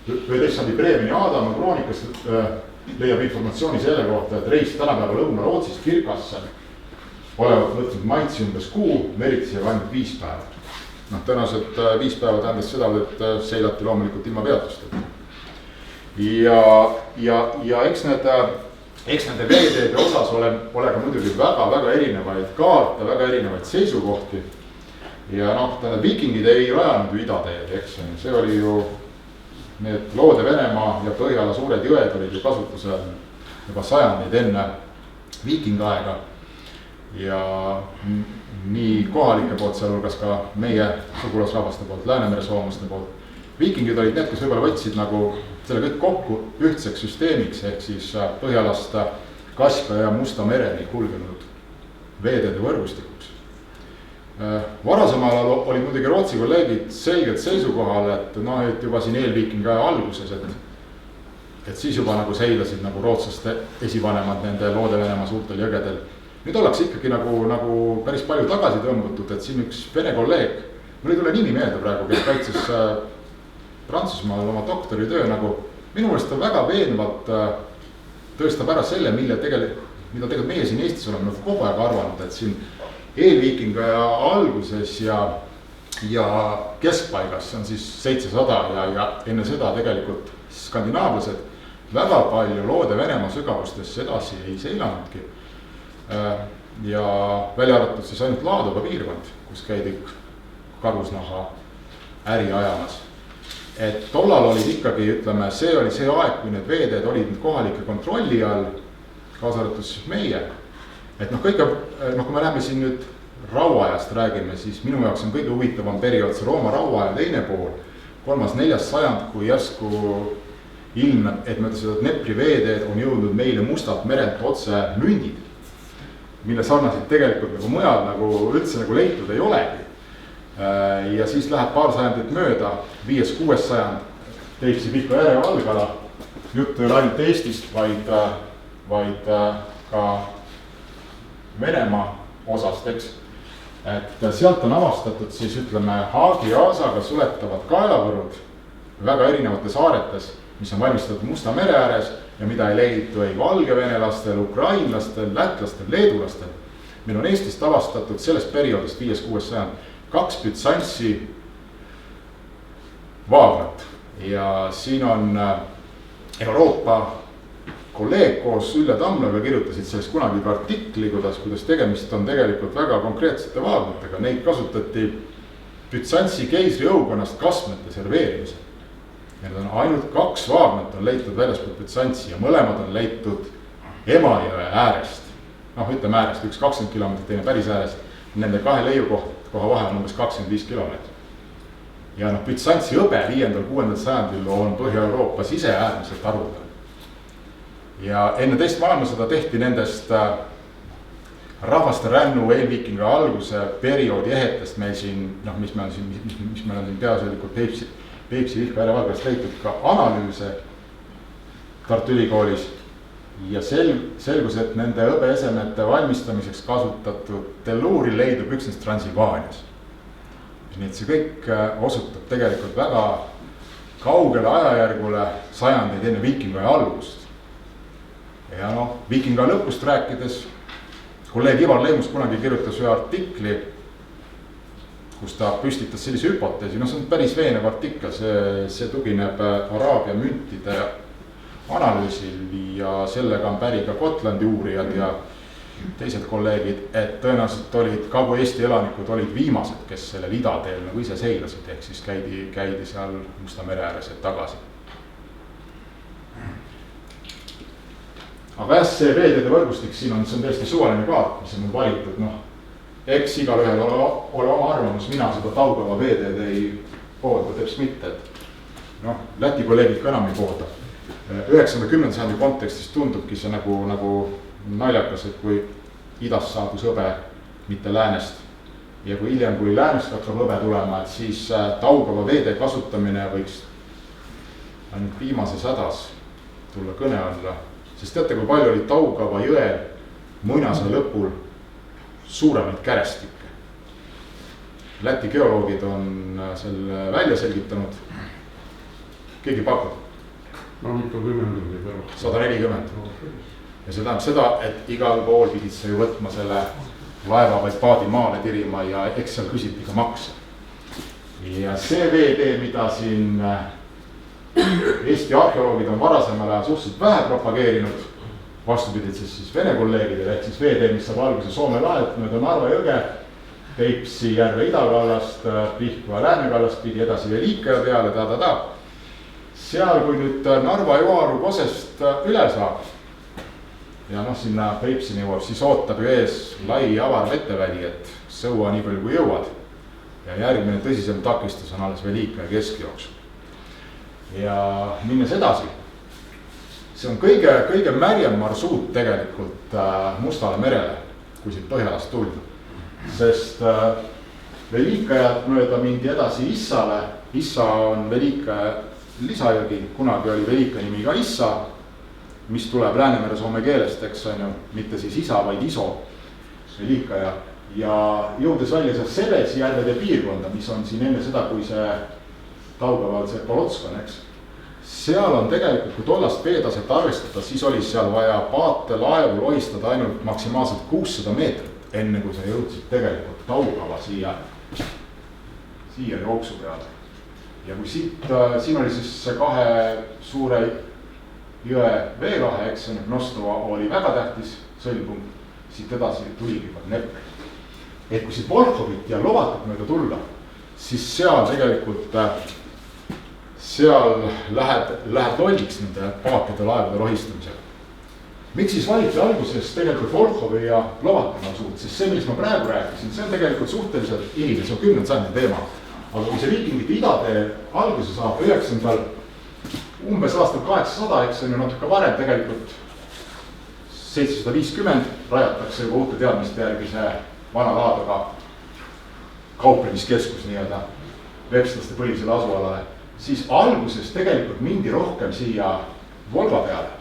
11. Bremini Aadama kroonikast leiab informatsiooni selle kohta, et reis tänapäeva Lõuna-Rootsist Kirkasse olevat võtnud maitsi umbes kuu, Meritsi aga ainult 5 päeva. Tõenäoliselt 5 päeva tähendas seda, et seilati loomulikult ilma peatustega. Ja eks nende veeteede osas ole ka muidugi väga erinevaid kaarte, väga erinevaid seisukohti. Ja tähendab, viikingid ei rajanud ju idateed, eks see oli ju need Loode Venemaa ja Põhjala suured jõed olid ju kasutusel juba sajandeid enne viikingaega. Ja nii kohalike poolt, sealhulgas ka meie sugulasrahvaste poolt, Läänemere soomlaste poolt. Viikingid olid need, kes võib-olla võtsid nagu selle kõik kokku ühtseks süsteemiks, ehk siis Põhjalast Kaspia ja Musta mereni kulgenud veeteede võrgustikuks. Varasemal ajal oli muidugi Rootsi kolleegid selgelt seisukohal, et juba siin eelviikingi aja alguses, et siis juba nagu seilasid nagu rootslaste esivanemad nende Loode Venemaa suurtel jõgedel. Nüüd ollakse ikkagi nagu päris palju tagasi tõmbutud, et siin üks vene kolleeg, mul ei tule nimi meelde praegu, kes kaitses Prantsusmaal oma doktoritöö minu meelest on väga veenvalt tõestab ära selle, mida tegelikult meie siin Eestis oleme kogu aeg arvanud, et siin eelviikinga alguses ja keskpaigas, see on siis 700 ja enne seda tegelikult skandinaavlased väga palju Loode Venemaa sügavustesse edasi ei seilanudki. Ja välja arvatud siis ainult Laadoga piirkond, kus käidi karusnaha äri ajamas. Et tollal olid ikkagi, ütleme, see oli see aeg, kui need veeteed olid kohalike kontrolli all, kaasa arvatud siis meie. Et kui me läheme siin nüüd rauaajast räägime, siis minu jaoks on kõige huvitavam periood see Rooma rauaaja teine pool, 3.–4. sajand, kui järsku ilmneb, et mööda seda Dnepri veeteed on jõudnud meile Mustalt merelt otse mündid, mille sarnasid tegelikult mujal üldse leitud ei olegi. Ja siis läheb paar sajandit mööda, 5.–6. sajand, Peipsi-Pika jääre Valgala, juttu ei ole ainult Eestist, vaid ka Venemaa osast, eks. Et sealt on avastatud siis ütleme Haagi ja Aasaga suletavad kaelavõrud väga erinevates saaretes, mis on valmistatud Musta mere ääres ja mida ei leitu ei valgevenelastel, ukrainlastel, lätlastel, leedulastel. Meil on Eestist avastatud sellest perioodist 5.–6. sajand 2 Bütsantsi vaaglat ja siin on Euroopa kolleeg koos Ülle Tamlaga kirjutasid sellest kunagi ka artikli, kuidas tegemist on tegelikult väga konkreetsete vaaglatega. Neid kasutati Bütsantsi keisri õukonnast kastmete serveerimisel. Need on ainult 2 vaaglat on leitud väljaspool Bütsantsi ja mõlemad on leitud Emajõe äärest. Ütleme äärest, üks 20 kilomeetrit, teine päris äärest. Nende 2 leiukoha vahe on umbes 25 kilomeetrit. Ja Bütsantsi hõbe 5.–6. sajandil on Põhja-Euroopas ise äärmiselt haruldane. Ja enne teist maailmasõda tehti nendest rahvaste rännu eelviikinga alguse perioodi ehetest meil siin, mis meil on siin peaasjalikult Peipsi-Pihkva jääre Valgast leitud ka analüüse Tartu Ülikoolis ja selgus, et nende hõbeesemete valmistamiseks kasutatud telluuri leidub üksnes Transilvaanias. Nii et see kõik osutab tegelikult väga kaugele ajajärgule sajandeid enne viikinga algust. Ja viikinga lõpust rääkides, kolleeg Ivar Leimus kunagi kirjutas ühe artikli, kus ta püstitas sellise hüpoteesi, see on päris veenev artikkel, see tugineb Araabia müntide analüüsil ja sellega on päri ka Gotlandi uurijad ja teised kolleegid, et tõenäoliselt olid Kagu-Eesti elanikud olid viimased, kes selle idateel ise seilasid, ehk siis käidi seal Musta mere ääres tagasi. Aga see veeteede võrgustik siin on tõesti suvaline kaart, mis on valitud, eks igal ühel ole oma arvamus, mina seda Taugava veeteed ei poolda, teps mitte, et Läti kolleegid ka enam ei poolda. 9.–10. sajandi kontekstis tundubki see nagu naljakas, et kui idast saabus hõbe, mitte läänest, ja kui hiljem, kui läänest hakkab hõbe tulema, et siis taugava veetee kasutamine võiks ainult viimases hädas tulla kõne alla. Sest teate, kui palju oli Taugava jõe muinasel lõpul suuremaid kärestikke. Läti geoloogid on selle välja selgitanud. Keegi pakub? No mitu 10 peale. 140. Ja see tähendab seda, et igal pool pidid sa ju võtma selle laeva või paadi maale tirima ja eks seal küsiti ka makse. Ja see veetee, mida siin Eesti arheoloogid on varasemale suhteliselt vähe propageerinud, vastupiditses siis Vene kolleegidele, ehk siis veetee, mis saab alguse Soome lahet mööda Narva jõge, Peipsi järve idakallast, Pihkva läänekallast pidi edasi Velikaja peale, Seal, kui nüüd Narva Joaru kosest üle saab ja sinna Peipsini jõuab, siis ootab ju ees lai avar veteväli, et sõua nii palju kui jõuad. Ja järgmine tõsisem takistus on alles Velikaja keskjooks. Ja minnes edasi, see on kõige märjem marsuut tegelikult Mustale merele, kui siit Põhjalast tulda. Sest Velikajat mööda mindi edasi Issale. Issa on Velikaja lisajõgi, kunagi oli Velika nimi ka Issa, mis tuleb Läänemere soome keelest, eks on ju, mitte siis isa, vaid iso, Velikaja. Ja jõudes välja seal Sebesi järvede piirkonda, mis on siin enne seda, kui see Taugavalt see Polotsk on, eks. Seal on tegelikult, kui tollast veetaset arvestada, siis oli seal vaja paate laevu lohistada ainult maksimaalselt 600 meetrit, enne kui sa jõudsid tegelikult Taugava siia jooksu peale. Ja kui siin oli siis see 2 suure jõe veelahe, eks on, Nostova oli väga tähtis sõlmpunkt, siit edasi tuligi Dnepr. Et kui siit Volhovit ja Lovatit mööda tulla, siis seal tegelikult seal lähed lolliks nende paakide laevade rohistamisega. Miks siis valiti alguses tegelikult Volhovi ja Lovati marsuut, sest see, millest ma praegu rääkisin, see on tegelikult suhteliselt hiline, see on 10. sajandi teema. Aga kui see viikingite idatee alguse saab 9. umbes aastal 800, eks on ju natuke varem tegelikult 750 rajatakse juba uute teadmiste järgi see vana laadaga kauplemiskeskus nii-öelda vepslaste põlisele asualale, siis alguses tegelikult mindi rohkem siia Volga peale.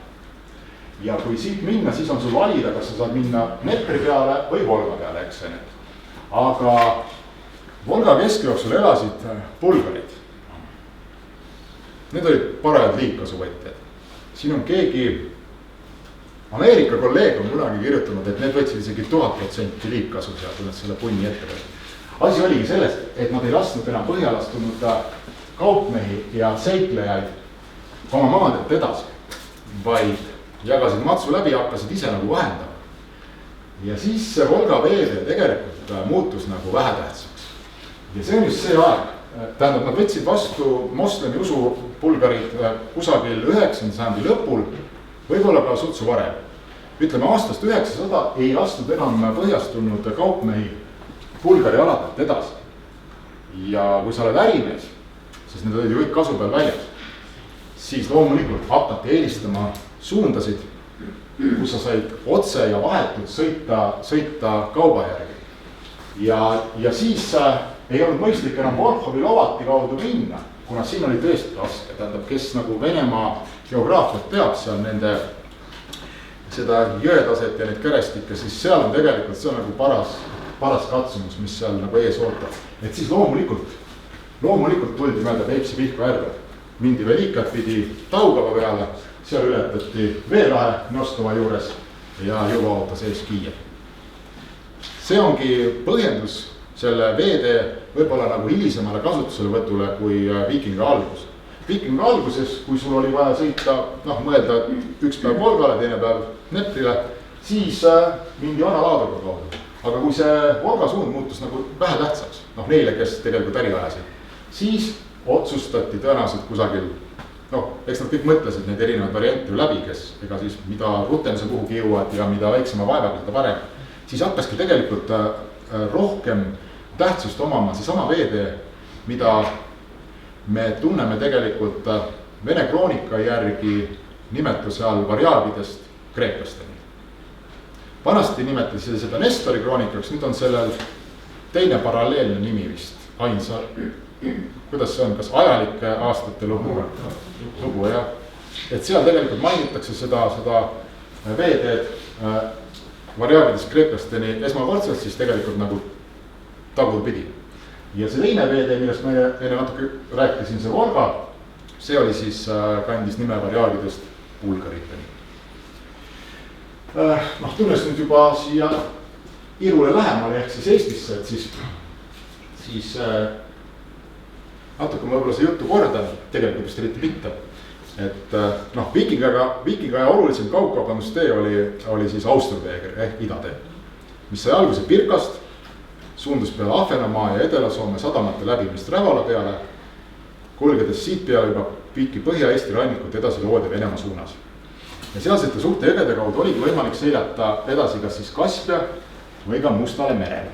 Ja kui siit minna, siis on sul valida, kas sa saad minna Dnepri peale või Volga peale, eks on. Aga Volga keskjooksul elasid bulgarid. Need olid parajad liigkasuvõtjad. Siin on keegi Ameerika kolleeg on kunagi kirjutanud, et need võtsid isegi 1000% liigkasu seal, kui nad selle punni ette võtsid. Asi oligi sellest, et nad ei lasknud enam Põhjalast tulnud kaupmehi ja seiklejaid oma maadelt edasi, vaid jagasid matsu läbi ja hakkasid ise nagu vahendama. Ja siis see Volga veetee tegelikult muutus nagu vähetähtsaks. Ja see on just see aeg. Tähendab, nad võtsid vastu moslemi usu bulgarid kusagil 9. sajandi lõpul, võib-olla ka sutsu varem. Ütleme, aastast 900 ei lastud enam Põhjast tulnud kaupmehi bulgari aladelt edasi. Ja kui sa oled ärimees, sest need olid ju kõik kasu peal väljas, siis loomulikult hakati eelistama suundasid, kus sa said otse ja vahetult sõita kauba järgi. Ja siis ei olnud mõistlik enam Volhovi Lovati kaudu minna, kuna siin oli tõesti raske. Tähendab, kes nagu Venemaa geograafiat teab seal nende seda jõetaset ja neid kärestikke, siis seal on tegelikult see on nagu paras katsumus, mis seal nagu ees ootab. Et siis loomulikult tuldi mööda Peipsi Pihkva järve. Mindi Velikat pidi Taugava peale, seal ületati veelahe Nostova juures ja juba ootas ees Kiiev. See ongi põhjendus selle veetee võib-olla nagu hilisemale kasutuselevõtule kui viikinga algus. Viikinga alguses, kui sul oli vaja sõita, mõelda üks päev Volgale, teine päev Dneprile, siis mindi vana laadaga kaudu. Aga kui see Volga suund muutus nagu vähe tähtsaks, neile, kes tegelikult äri ajasid, siis otsustati tõenäoliselt kusagil, eks nad kõik mõtlesid neid erinevaid variante läbi, kes ega siis mida rutem see kuhugi jõuad ja mida väiksema vaevaga seda parem, siis hakkaski tegelikult rohkem tähtsust omama seesama veetee, mida me tunneme tegelikult Vene kroonika järgi nimetuse all variaagidest kreeklasteni. Vanasti nimetati seda Nestori kroonikaks, nüüd on sellel teine paralleelne nimi vist, ainsa, kuidas see on, kas ajalike aastate lugu, jah. Et seal tegelikult mainitakse seda veeteed Variagidest kreeklasteni esmakordselt siis tegelikult nagu tagurpidi. Ja see teine veetee, millest ma enne natuke rääkisin, see Volga, see oli siis kandis nime Variagidest Bulgariteni. Tulles nüüd juba siia Irule lähemale ehk siis Eestisse, et siis natuke ma võib-olla see juttu kordan, tegelikult vist eriti mitte. Et viikingaja olulisem kaugkaubandustee oli siis Austerweger ehk idatee, mis sai alguse Pirkast, suundus peale Ahvenamaa ja Edela-Soome sadamate läbimist Rävala peale, kulgedes siit peale juba pikki Põhja-Eesti rannikut edasi Loode Venemaa suunas. Ja sealsete suurte jõgede kaudu oligi võimalik seilata edasi kas siis Kaspia või ka Mustale merele.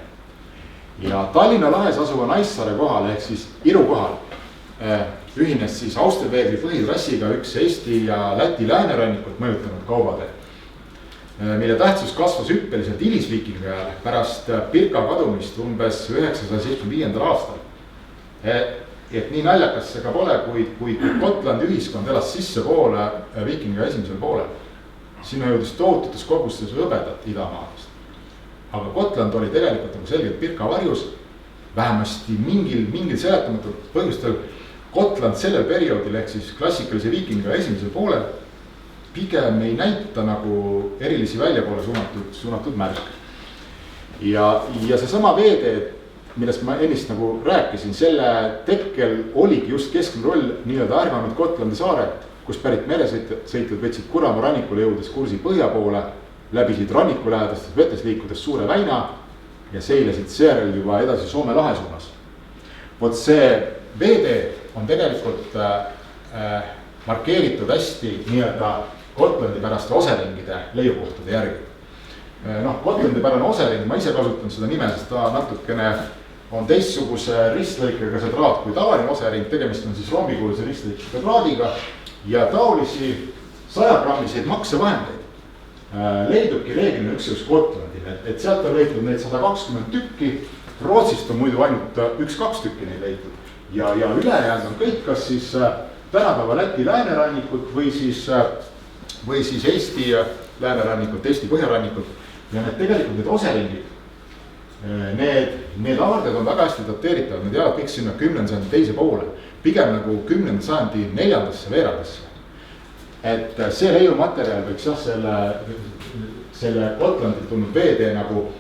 Ja Tallinna lahes asuva Naissaare kohal ehk siis Iru kohal ühines siis Austerwegri põhitrassiga üks Eesti ja Läti läänerannikut mõjutanud kaubatee, mille tähtsus kasvas hüppeliselt hilisviikingu ajal pärast Pirka kadumist umbes 975. aastal. Et nii naljakas see ka pole, kui Gotlandi ühiskond elas sissepoole viikinga esimesel poolel. Sinna jõudis tohututes kogustes hõbedat idamaadest. Aga Gotland oli tegelikult nagu selgelt Pirka varjus, vähemasti mingil seletamatul põhjustel Gotland sellel perioodil ehk siis klassikalise viikinga esimesel poolel pigem ei näita nagu erilisi väljapoole suunatud märke. Ja seesama veetee, millest ma ennist nagu rääkisin, selle tekkel oligi just keskne roll nii-öelda ärganud Gotlandi saaret, kus pärit meresõitjad võtsid Kuramaa rannikule jõudes kursi põhja poole, läbisid rannikulähedastes vetes liikudes Suure väina ja seilesid seejärel juba edasi Soome lahe suunas. Vot see veetee on tegelikult markeeritud hästi nii-öelda Gotlandi päraste oseringide leiukohtade järgi. Gotlandi pärane osering, ma ise kasutan seda nime, sest ta natukene on teistsuguse ristlõikega see traat kui tavaline osering, tegemist on siis rombikuulise ristlõikega traadiga ja taolisi 100-grammiseid maksevahendeid leidubki reeglina üks Gotlandil, et sealt on leitud neid 120 tükki, Rootsist on muidu ainult 1-2 tükki neid leitud ja ülejäänud on kõik kas siis tänapäeva Läti läänerannikud või siis Eesti läänerannikud, Eesti põhjarannikud ja tegelikult need oseringid, need aarded on väga hästi dateeritavad, need jäävad kõik sinna 10. sajandi teise poole, pigem nagu 10. sajandi 4. veerandisse. Et see leiumaterjal võiks jah selle Gotlandilt tulnud veetee nagu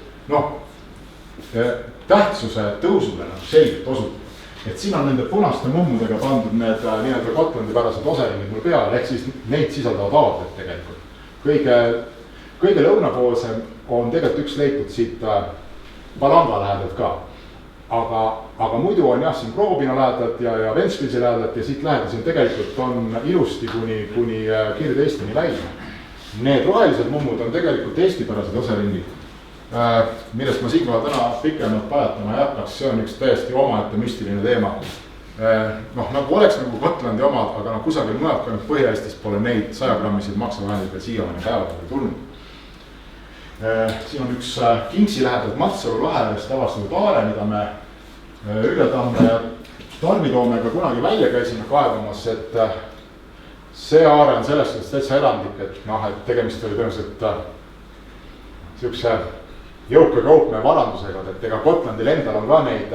tähtsuse tõusule nagu selgelt osutada. Et siin on nende punaste mummudega pandud need nii-öelda Gotlandi pärased oseringid mul peale, ehk siis neid sisaldavad aarded tegelikult. Kõige lõunapoolsem on tegelikult üks leitud siit Palanga lähedalt ka. Aga muidu on jah siin Proobina lähedalt ja Ventspilsi lähedalt ja siit lähedal tegelikult on ilusti kuni Kirde-Eestini välja. Need rohelised mummud on tegelikult Eesti-pärased oseringid, millest ma siinkohal täna pikemalt pajatama ei hakkaks, see on üks täiesti omaette müstiline teema. Nagu oleks nagu Gotlandi omad, aga kusagil mujalt ka Põhja-Eestis pole neid 100-grammiseid maksevahendeid veel siiamaani päevadele tulnud. Siin on üks Kingsi lähedalt Matsalu laheärest avastatud aare, mida me Ülle Tamme ja Tarvi Toomega kunagi välja käisime kaevamas, et see aare on sellest täitsa erandlik, et tegemist oli tõenäoliselt siukse jõuka kaupmehe varandusega, et ega Gotlandil endal on ka neid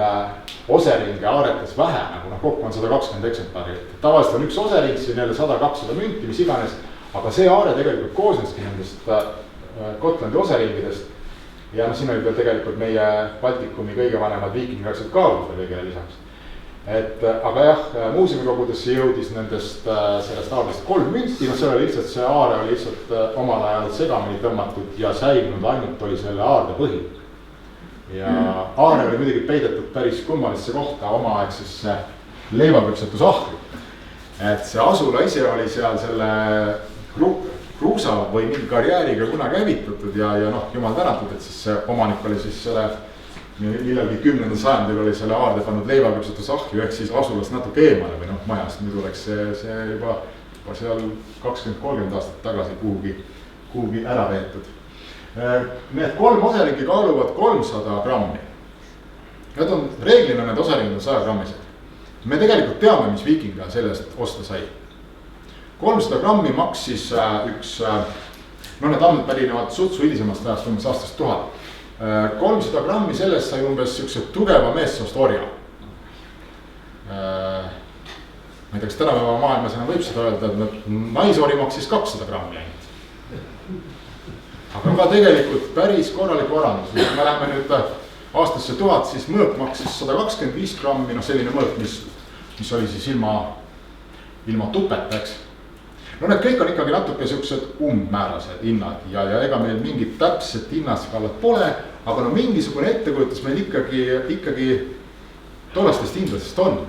oseringe aaretes vähe, nagu kokku on 120 eksemplari. Tavaliselt on üks osering, siin jälle 100-200 münti, mis iganes, aga see aare tegelikult koosneski nendest Gotlandi oseringidest. Ja siin olid veel tegelikult meie Baltikumi kõige vanemad viikingaegsed kaalud veel kõigele lisaks. Aga jah, muuseumikogudesse jõudis sellest aardest 3 münti, see oli lihtsalt, see aare oli lihtsalt omal ajal segamini tõmmatud ja säilinud ainult oli selle aarde põhi. Ja aare oli muidugi peidetud päris kummalisse kohta omaaegsesse leivaküpsetusahju. Et see asula ise oli seal selle kruusa või mingi karjääriga kunagi hävitatud ja jumal tänatud, et siis see omanik oli siis selle millalgi 10. sajandil oli selle aarde pannud leivaküpsetusahju ehk siis asulast natuke eemale või majast, nüüd oleks see juba seal 20-30 aastat tagasi kuhugi ära veetud. Need 3 oseringi kaaluvad 300 grammi need on reeglina, need osaringud on 100 grammised. Me tegelikult teame, mis Viiking selle eest osta sai. 300 grammi maksis üks, need andmed pärinevad sutsu hilisemast ajast, umbes aastast 1000. 300 grammi sellest sai umbes siukse tugeva meessoost orja. Ma ei tea, kas tänapäeva maailmas enam võib seda öelda, et naisori maksis 200 grammi ainult. Aga ka tegelikult päris korralik varandus. Me läheme nüüd aastasse 1000, siis mõõk maksis 125 grammi, selline mõõk, mis oli siis ilma tupeta, eks. Need kõik on ikkagi natuke siuksed umbmäärased hinnad ja ega meil mingit täpset hinnaskalat pole, aga mingisugune ettekujutus meil ikkagi tollastest hindadest on.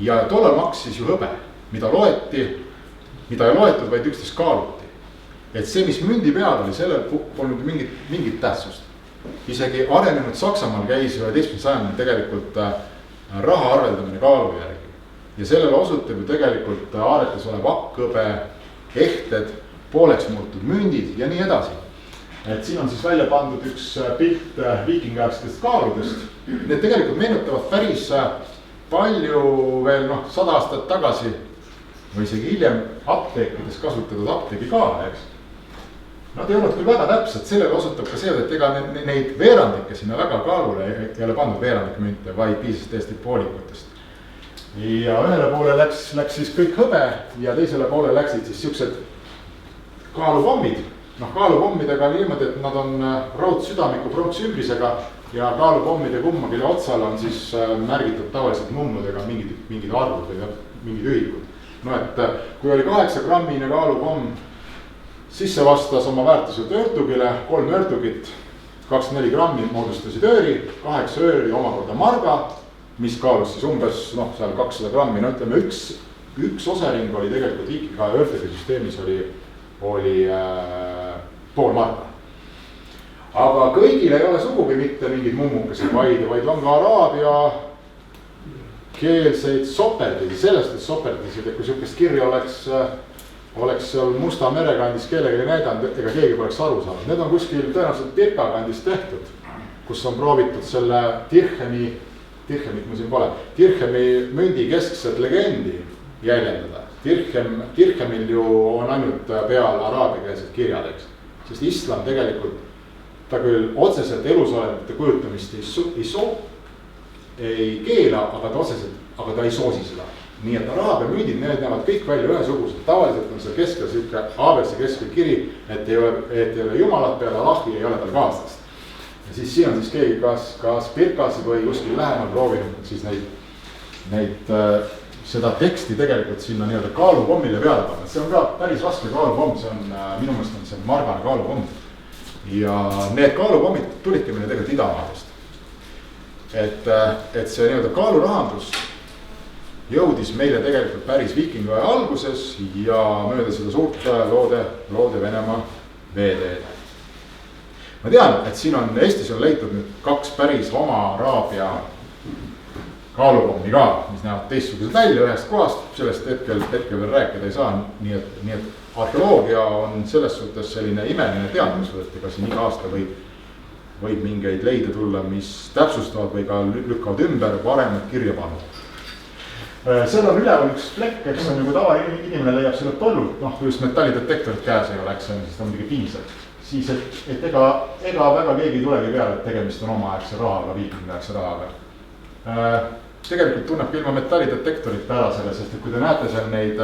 Ja tollal maksis ju hõbe, mida ei loetud, vaid üksteist kaaluti. Et see, mis mündi peal oli, sellel polnud mingit tähtsust. Isegi arenenud Saksamaal käis 11. sajandil tegelikult raha arveldamine kaalu järgi. Ja sellele osutab ju tegelikult aaretes olev akkhõbe, ehted, pooleks muutud mündid ja nii edasi. Et siin on siis välja pandud üks pilt viikingaegsetest kaaludest. Need tegelikult meenutavad päris palju veel 100 aastat tagasi või isegi hiljem apteekides kasutatud apteegikaale, eks. Nad ei olnud küll väga täpselt, sellele osutab ka see, et ega neid veerandikke sinna väga kaalule ei ole pandud veerandike münte, vaid piisas tõesti poolikutest. Ja ühele poole läks siis kõik hõbe ja teisele poole läksid siis siuksed kaalupommid. Kaalupommidega oli niimoodi, et nad on raudssüdamiku pronksümbrisega ja kaalupommide kummagile otsal on siis märgitud tavaliselt nummudega mingid arvud või mingid ühikud. Et kui oli 8 grammine kaalupomm, sisse vastas oma väärtuselt öörtugile, 3 öörtugit, 24 grammi moodustasid ööri, 8 ööri omakorda marga, mis kaalus siis umbes seal 200 grammi, ütleme üks osaring oli tegelikult viikinga öörtugisüsteemis oli pool marga. Aga kõigil ei ole sugugi mitte mingid mummukesed vaid on ka araabia keelseid soperdisi, sellest, et soperdisid, et kui siukest kirja oleks seal Musta mere kandis kellelegi näidanud, ega keegi poleks aru saanud. Need on kuskil tõenäoliselt Pirka kandis tehtud, kus on proovitud selle Dirhemit mu siin pole, Dirhemi mündi keskset legendi jäljendada. Dirhemil ju on ainult peal araabiakeelsed kirjad, eks. Sest islam tegelikult, ta küll otseselt elusolevate kujutamist ei keela, aga ta ei soosi seda. Nii et araabia mündid, need näevad kõik välja ühesugused. Tavaliselt on see keskel siuke ABC keskel kiri, et ei ole jumalat peale, Allahi ei ole tal kaaslast. Ja siis siin on siis keegi kas Pirkas või kuskil lähemal proovinud siis seda teksti tegelikult sinna nii-öelda kaalupommile peale panna. See on ka päris raske kaalupomm, see on minu mõelest on see margane kaalupomm. Ja need kaalupommid tulidki meile tegelikult idamaadest. Et see nii-öelda kaalurahandus jõudis meile tegelikult päris viikingu aja alguses ja mööda seda suurt loode Venemaa veeteed. Ma tean, et siin Eestis on leitud nüüd 2 päris oma araabia kaalupommi ka, mis näevad teistsugused välja ühest kohast, sellest hetkel veel rääkida ei saa. Nii et arheoloogia on selles suhtes selline imeline teadmus, et ega siin iga aasta võib mingeid leide tulla, mis täpsustavad või ka lükkavad ümber varemat kirja pannud. Seal on üleval üks plekk, eks on nagu tavainimene leiab selle põllult, just metallidetektorit käes ei ole, eks on, siis ta muidugi piisab. Siis, et ega väga keegi ei tulegi peale, et tegemist on omaaegse rahaga, viikingaegse rahaga. Tegelikult tunneb ka ilma metallidetektorit ära selle, sest et kui te näete seal neid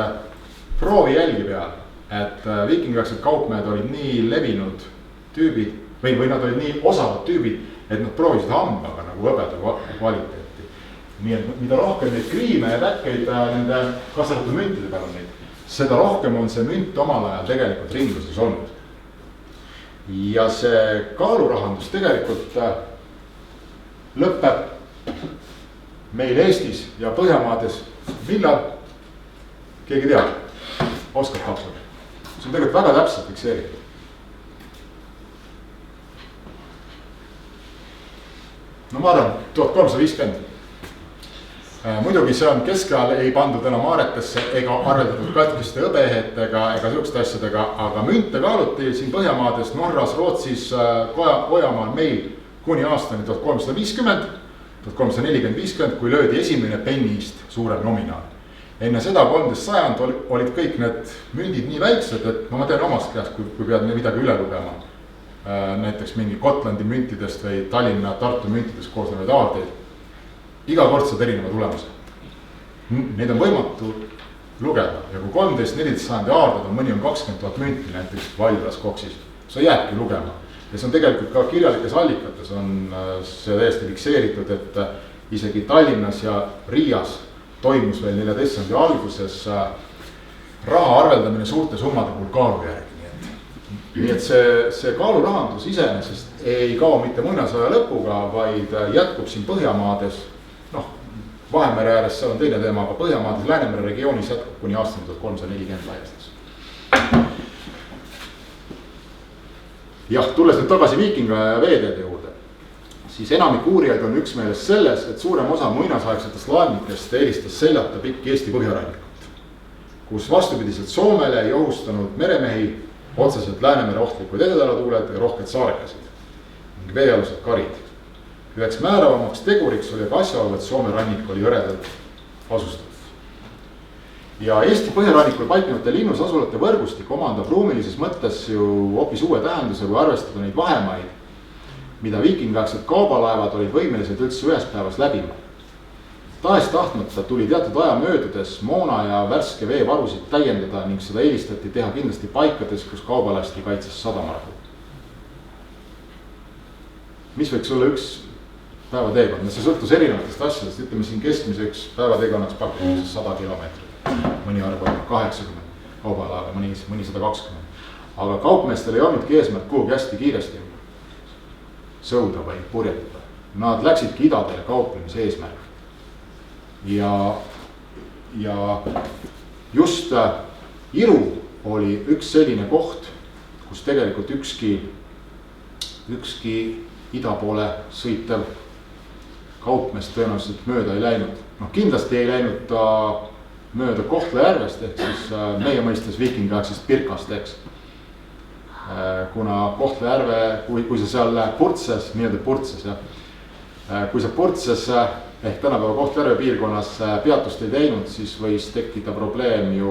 proovijälgi peal, et viikingaegsed kaupmehed olid nii levinud tüübid või nad olid nii osavad tüübid, et nad proovisid hambaga nagu hõbeda kvaliteeti. Nii et mida rohkem neid kriime ja täkkeid nende kasvatud müntide peal on neid, seda rohkem on see münt omal ajal tegelikult ringluses olnud. Ja see kaalurahandus tegelikult lõpeb meil Eestis ja Põhjamaades. Millal? Keegi teab? Oskab pakkuda? See on tegelikult väga täpselt fikseeritud. Ma arvan, 1350. Muidugi see on keskajal ei pandud enam aaretesse ega arveldatud katkiste hõbeehetega ega siukeste asjadega, aga münte kaaluti siin Põhjamaades, Norras, Rootsis, Ojamaal meil kuni aastani 1350. 1340-50, kui löödi esimene penniist suurem nominaal. Enne seda 13. sajand olid kõik need mündid nii väiksed, et ma tean omast käest, kui pead midagi üle lugema. Näiteks mingi Gotlandi müntidest või Tallinna, Tartu müntidest koosnevaid aardeid. Iga kord saad erineva tulemuse. Neid on võimatu lugeda ja kui 13-14 sajandi aarded on, mõni on 20 000 münti näiteks Valvras Koksis, sa jääbki lugema. Ja see on tegelikult ka kirjalikes allikates on see täiesti fikseeritud, et isegi Tallinnas ja Riias toimus veel 14. sajandi alguses raha arveldamine suurte summade puhul kaalu järgi. Nii et see kaalurahandus iseenesest ei kao mitte mõnesaja lõpuga, vaid jätkub siin Põhjamaades, Vahemere ääres, seal on teine teema, aga Põhjamaades, Läänemere regioonis jätkub kuni aastani 1340 laiastes. Jah, tulles nüüd tagasi viikinga ja veeteede juurde, siis enamik uurijaid on üksmeeles selles, et suurem osa muinasaegsetest laevnikest eelistas seljata pikki Eesti põhjarannikut, kus vastupidiselt Soomele ei ohustanud meremehi otseselt Läänemere ohtlikud edetalatuuled ja rohked saarekasid ning veealused karid. Üheks määravamaks teguriks oli ka asjaolu, et Soome rannik oli hõredalt asustatud. Ja Eesti põhjarannikul paiknevate linnusasulate võrgustik omandab ruumilises mõttes ju hoopis uue tähenduse, kui arvestada neid vahemaid, mida viikingaegsed kaubalaevad olid võimelised üldse ühes päevas läbima. Tahes tahtmata tuli teatud aja möödudes moona ja värske veevarusid täiendada ning seda eelistati teha kindlasti paikades, kus kaubalasti kaitses sadamarahu. Mis võiks olla üks päevateekond? See sõltus erinevatest asjadest, ütleme siin keskmiseks päevateekonnaks pakkumises 100 kilomeetrit. Mõni arvab 80 kaubalaeva, mõni 120. Aga kaupmeestel ei olnudki eesmärk kuhugi hästi kiiresti sõuda või purjetada. Nad läksidki idadele kauplemise eesmärk. Ja just Iru oli üks selline koht, kus tegelikult ükski ida poole sõitev kaupmees tõenäoliselt mööda ei läinud. Kindlasti ei läinud ta mööda Kohtla-Järvest ehk siis meie mõistes viikingaegsest Pirkast, eks. Kuna Kohtla-Järve, kui sa seal Purtses, nii-öelda Purtses, kui sa Purtses ehk tänapäeva Kohtla-Järve piirkonnas peatust ei teinud, siis võis tekkida probleem ju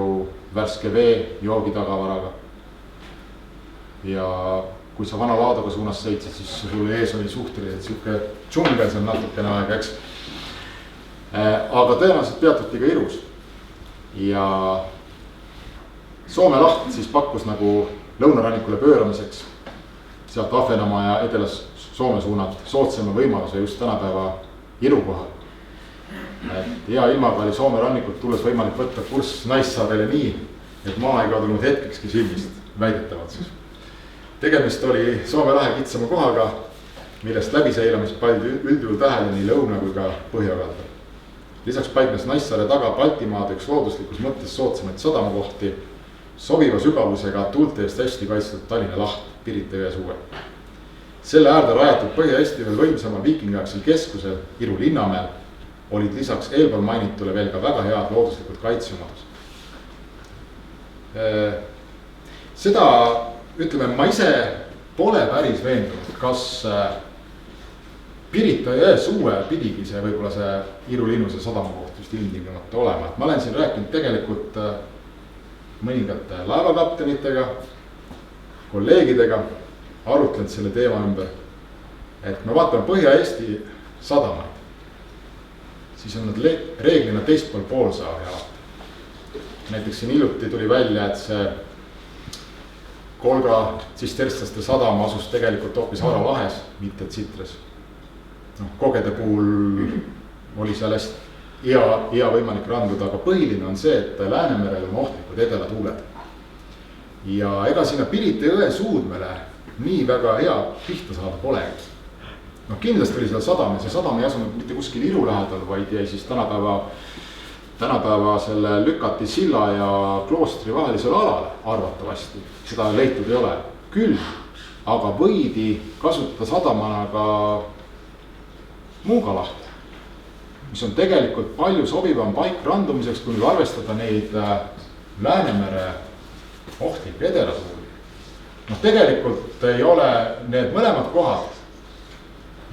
värske vee joogitagavaraga. Ja kui sa vana Laadoga suunas sõitsid, siis sul ees oli suhteliselt siuke džungel seal natukene aega, eks. Aga tõenäoliselt peatuti ka Irus. Ja Soome laht siis pakkus nagu lõunarannikule pööramiseks sealt Ahvenamaa ja edelas Soome suunalt soodsama võimaluse just tänapäeva Iru kohal. Hea ilmaga oli Soome rannikult tulles võimalik võtta kurss Naissaarele nii, et maa ei kadunud hetkekski silmist, väidetavalt siis. Tegemist oli Soome lahe kitsama kohaga, millest läbiseilamist paldi üldjuhul tähele nii lõuna kui ka põhjakalda. Lisaks paiknes Naissaare taga Baltimaade üks looduslikus mõttes soodsamaid sadamakohti, sobiva sügavusega tuulte eest hästi kaitstud Tallinna laht Pirita jõe suve. Selle äärde rajatud Põhja-Eesti veel võimsama viikingaegsel keskusel Iru Linnamäel olid lisaks eelpool mainitule veel ka väga head looduslikud kaitseomadused. Seda, ütleme, ma ise pole päris veendunud, kas Pirita jõe suve pidigi see võib-olla see Iru linnuse sadamakoht just ilmtingimata olema. Ma olen siin rääkinud tegelikult mõningate laevakaptenitega, kolleegidega, arutlenud selle teema ümber, et me vaatame Põhja-Eesti sadamaid, siis on nad reeglina teistpool poolsaari alati. Näiteks siin hiljuti tuli välja, et see Kolga tsisterslaste sadam asus tegelikult hoopis Aara lahes, mitte Tsitras. Kogede puhul oli seal hästi hea võimalik randuda, aga põhiline on see, et Läänemerel on ohtlikud edelatuuled. Ja ega sinna Pirita jõe suudmele nii väga hea pihta saada polegi. Kindlasti oli seal sadam ja see sadam ei asunud mitte kuskil Iru lähedal, vaid jäi siis tänapäeva selle Lükati silla ja kloostri vahelisele alale arvatavasti. Seda leitud ei ole küll, aga võidi kasutada sadamana ka Muuga lahte, mis on tegelikult palju sobivam paik randumiseks, kui arvestada neid Läänemere ohtlikke edelatuuli. Tegelikult ei ole need mõlemad kohad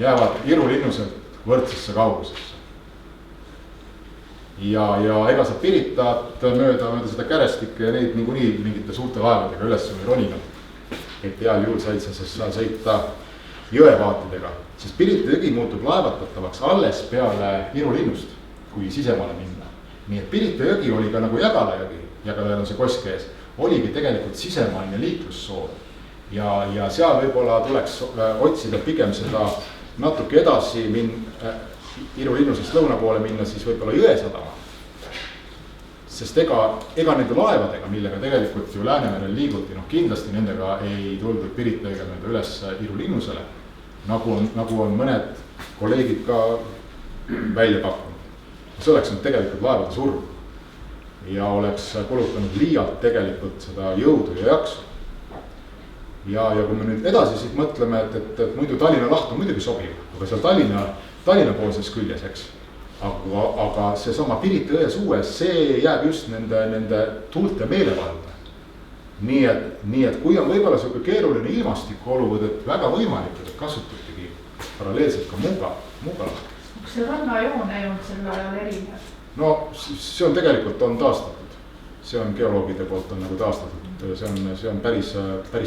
jäävad Iru linnuselt võrdsesse kaugusesse. Ja ega sa Piritat mööda seda Kärestikke ja neid niikuinii mingite suurte laevadega üles ei roninud. Et heal juhul said sa seal sõita jõevaatidega, sest Pirita jõgi muutub laevatatavaks alles peale Iru linnust, kui sisemaale minna. Nii et Pirita jõgi oli ka nagu Jägala jõgi, Jägalal on see Kosk ees, oligi tegelikult sisemaine liiklussoon. Ja seal võib-olla tuleks otsida pigem seda natuke edasi Iru linnusest lõuna poole minna, siis võib-olla Jõesadama. Sest ega nende laevadega, millega tegelikult ju Läänemerel liiguti, kindlasti nendega ei tuldud Pirita jõge mööda üles Iru linnusele, nagu on mõned kolleegid ka välja pakkunud. See oleks tegelikult laevade surm ja oleks kulutanud liialt tegelikult seda jõudu ja jaksu. Ja kui me nüüd edasi siit mõtleme, et muidu Tallinna laht on muidugi sobiv, aga seal Tallinna poolses küljes, eks. Aga see sama Pirita jõe suues, see jääb just nende tuulte meelevalda. Nii et kui on võib-olla selline keeruline ilmastiku olukord, et väga võimalik, et kasutatigi paralleelselt ka Mugala. Kas see rannajoon ei olnud selle ajal erinev? No see on tegelikult taastatud. See on geoloogide poolt on nagu taastatud. See on päris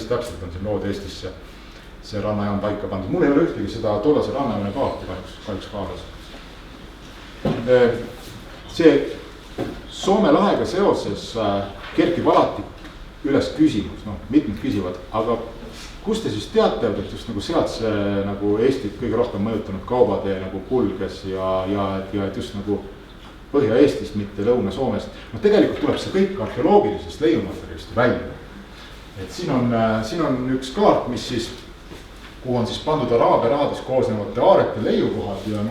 täpselt on siin lood Eestis see rannajoon paika pandud. Mul ei ole ühtegi seda tollase rannajoone kaarti kahjuks kaasas. See Soome lahega seoses kerkib alati üles küsimus, mitmed küsivad, aga kus te siis teate, et just nagu sealt see nagu Eestit kõige rohkem mõjutanud kaubatee nagu kulges ja et just nagu Põhja-Eestist, mitte Lõuna-Soomest. Tegelikult tuleb see kõik arheoloogilisest leiumaterjalist välja. Et siin on üks kaart, mis siis, kuhu on siis pandud araabia rahadest koosnevate aarete leiukohad ja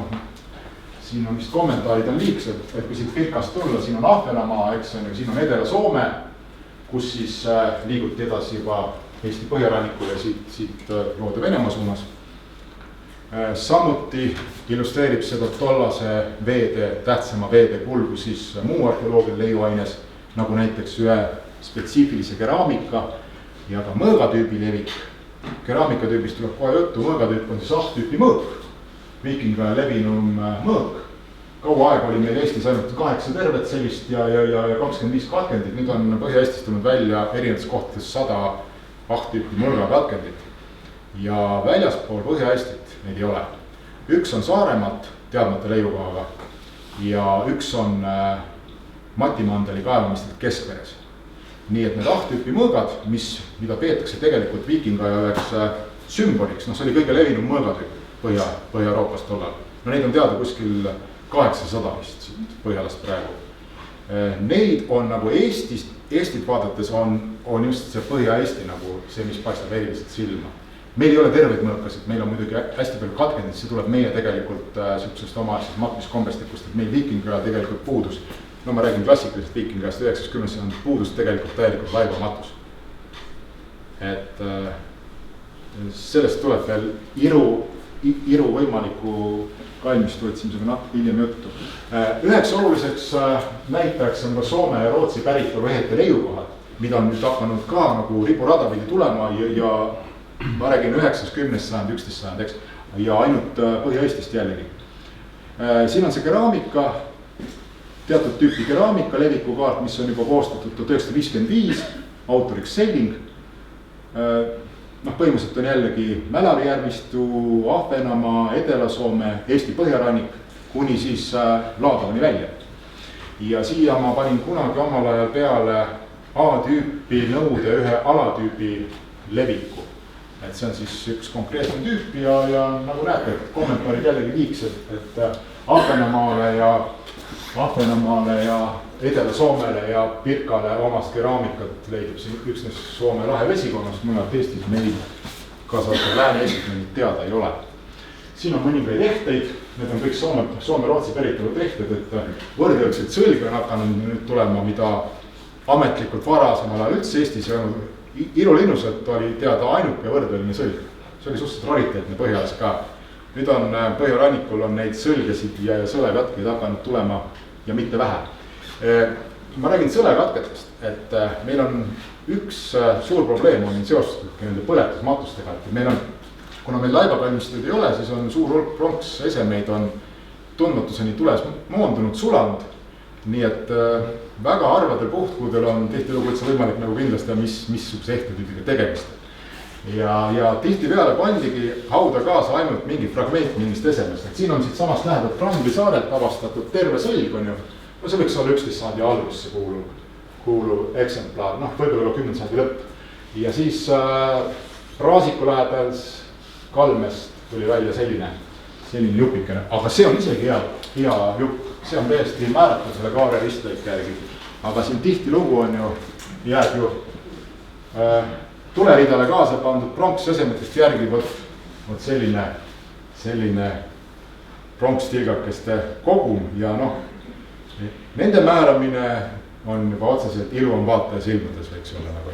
siin on vist kommentaarid on liigsed, et kui siit Pirkast tulla, siin on Ahvenamaa, eks on, siin on Edela-Soome, kus siis liiguti edasi juba Eesti põhjarannikule siit Loode-Venemaa suunas. Samuti illustreerib seda tollase tähtsama veede kulgu siis muu arheoloogia leiuaines, nagu näiteks ühe spetsiifilise keraamika ja ka mõõgatüübi levik. Keraamikatüübist tuleb kohe juttu, mõõgatüüp on siis ahtüüpi mõõk. Viikinga levinum mõõk. Kaua aega oli meil Eestis ainult 8 tervet sellist ja 25 katkendit. Nüüd on Põhja-Eestis tulnud välja erinevates kohtades 100 ahtüüpi mõõga katkendit. Ja väljaspool Põhja-Eestit neid ei ole. Üks on Saaremaalt teadmata leiukohaga ja üks on Matimandeli kaevamistelt Keskveres. Nii et need ahtüüpi mõõgad, mida peetakse tegelikult viikingaja üheks sümboliks, see oli kõige levinum mõõgatüüp Põhja-Euroopast tollal. Neid on teada kuskil 800 vist siit Põhjalast praegu. Neid on nagu Eestit vaadates on just see Põhja-Eesti nagu see, mis paistab eriliselt silma. Meil ei ole terveid mõõkasid, meil on muidugi hästi palju katkendid, see tuleb meie tegelikult sihukesest omaaegsest matmiskombestikust, et meil viikingaja tegelikult puudus. Ma räägin klassikalisest viikingajast 90. sajandil puudus tegelikult täielikult laibamatus. Et sellest tuleb veel Iru võimaliku kalmistu otsimisega hiljem juttu. Üheks oluliseks näitajaks on ka Soome ja Rootsi päritolu ehete leiukohad, mida on nüüd hakanud ka nagu riburada pidi tulema ja ma räägin 9., 10. sajand, 11. sajand, eks, ja ainult Põhja-Eestist jällegi. Siin on see keraamika, teatud tüüpi keraamika levikukaart, mis on juba koostatud 1955, autoriks Selling. Põhimõtteliselt on jällegi Mälari järvistu, Ahvenamaa, Edela-Soome, Eesti põhjarannik kuni siis Laadavani välja. Ja siia ma panin kunagi omal ajal peale A-tüüpi nõude ühe alatüübi leviku. Et see on siis üks konkreetne tüüp ja nagu näete, et kommentaarid jällegi liigsed, et Ahvenamaale ja Edela-Soomele ja Pirkale omast keraamikat leidub siin üksnes Soome lahe vesikonnast, mõnelt Eestis meil kaasavalt Lääne-Eestit meil teada ei ole. Siin on mõningaid ehteid, need on kõik Soome-Rootsi päritolu tehted, et võrdeliselt sõlge on hakanud nüüd tulema, mida ametlikult varasemal ajal üldse Eestis ei olnud. Iru linnuselt oli teada ainuke võrdveline sõlg. See oli suhteliselt rariteetne Põhjalas ka. Nüüd on Põhjarannikul on neid sõlgesid ja sõlekatkid hakanud tulema ja mitte vähe. Ma räägin sõlekatketest, et meil on üks suur probleem on seostatud nende põletusmatustega, et meil on kuna meil laibakalmistuid ei ole, siis on suur hulk pronksesemeid on tundmatuseni tules moondunud, sulanud. Nii et väga harvadel puhtkuudel on tihtilugu üldse võimalik nagu kindlasti missuguse ehtetüübiga tegemist. Ja tihtipeale pandigi hauda kaasa ainult mingi fragment mingist esemest. Et siin on siit samast lähedalt Prangli saarelt avastatud terve sõlg on ju. No see võiks olla 11 sajandi algusse kuuluv eksemplar, noh võib-olla ka 10 sajandi lõpp. Ja siis Raasiku lähedal Kalmest tuli välja selline jupikene, aga see on isegi hea jupp, see on täiesti määratud selle kaare ristlõike järgi. Aga siin tihtilugu on ju, jääb ju tuleridale kaasa pandud pronksesemetest järgi võt selline pronkstilgakeste kogum ja noh, nende määramine on juba otseselt ilu on vaataja silmades, võiks olla nagu.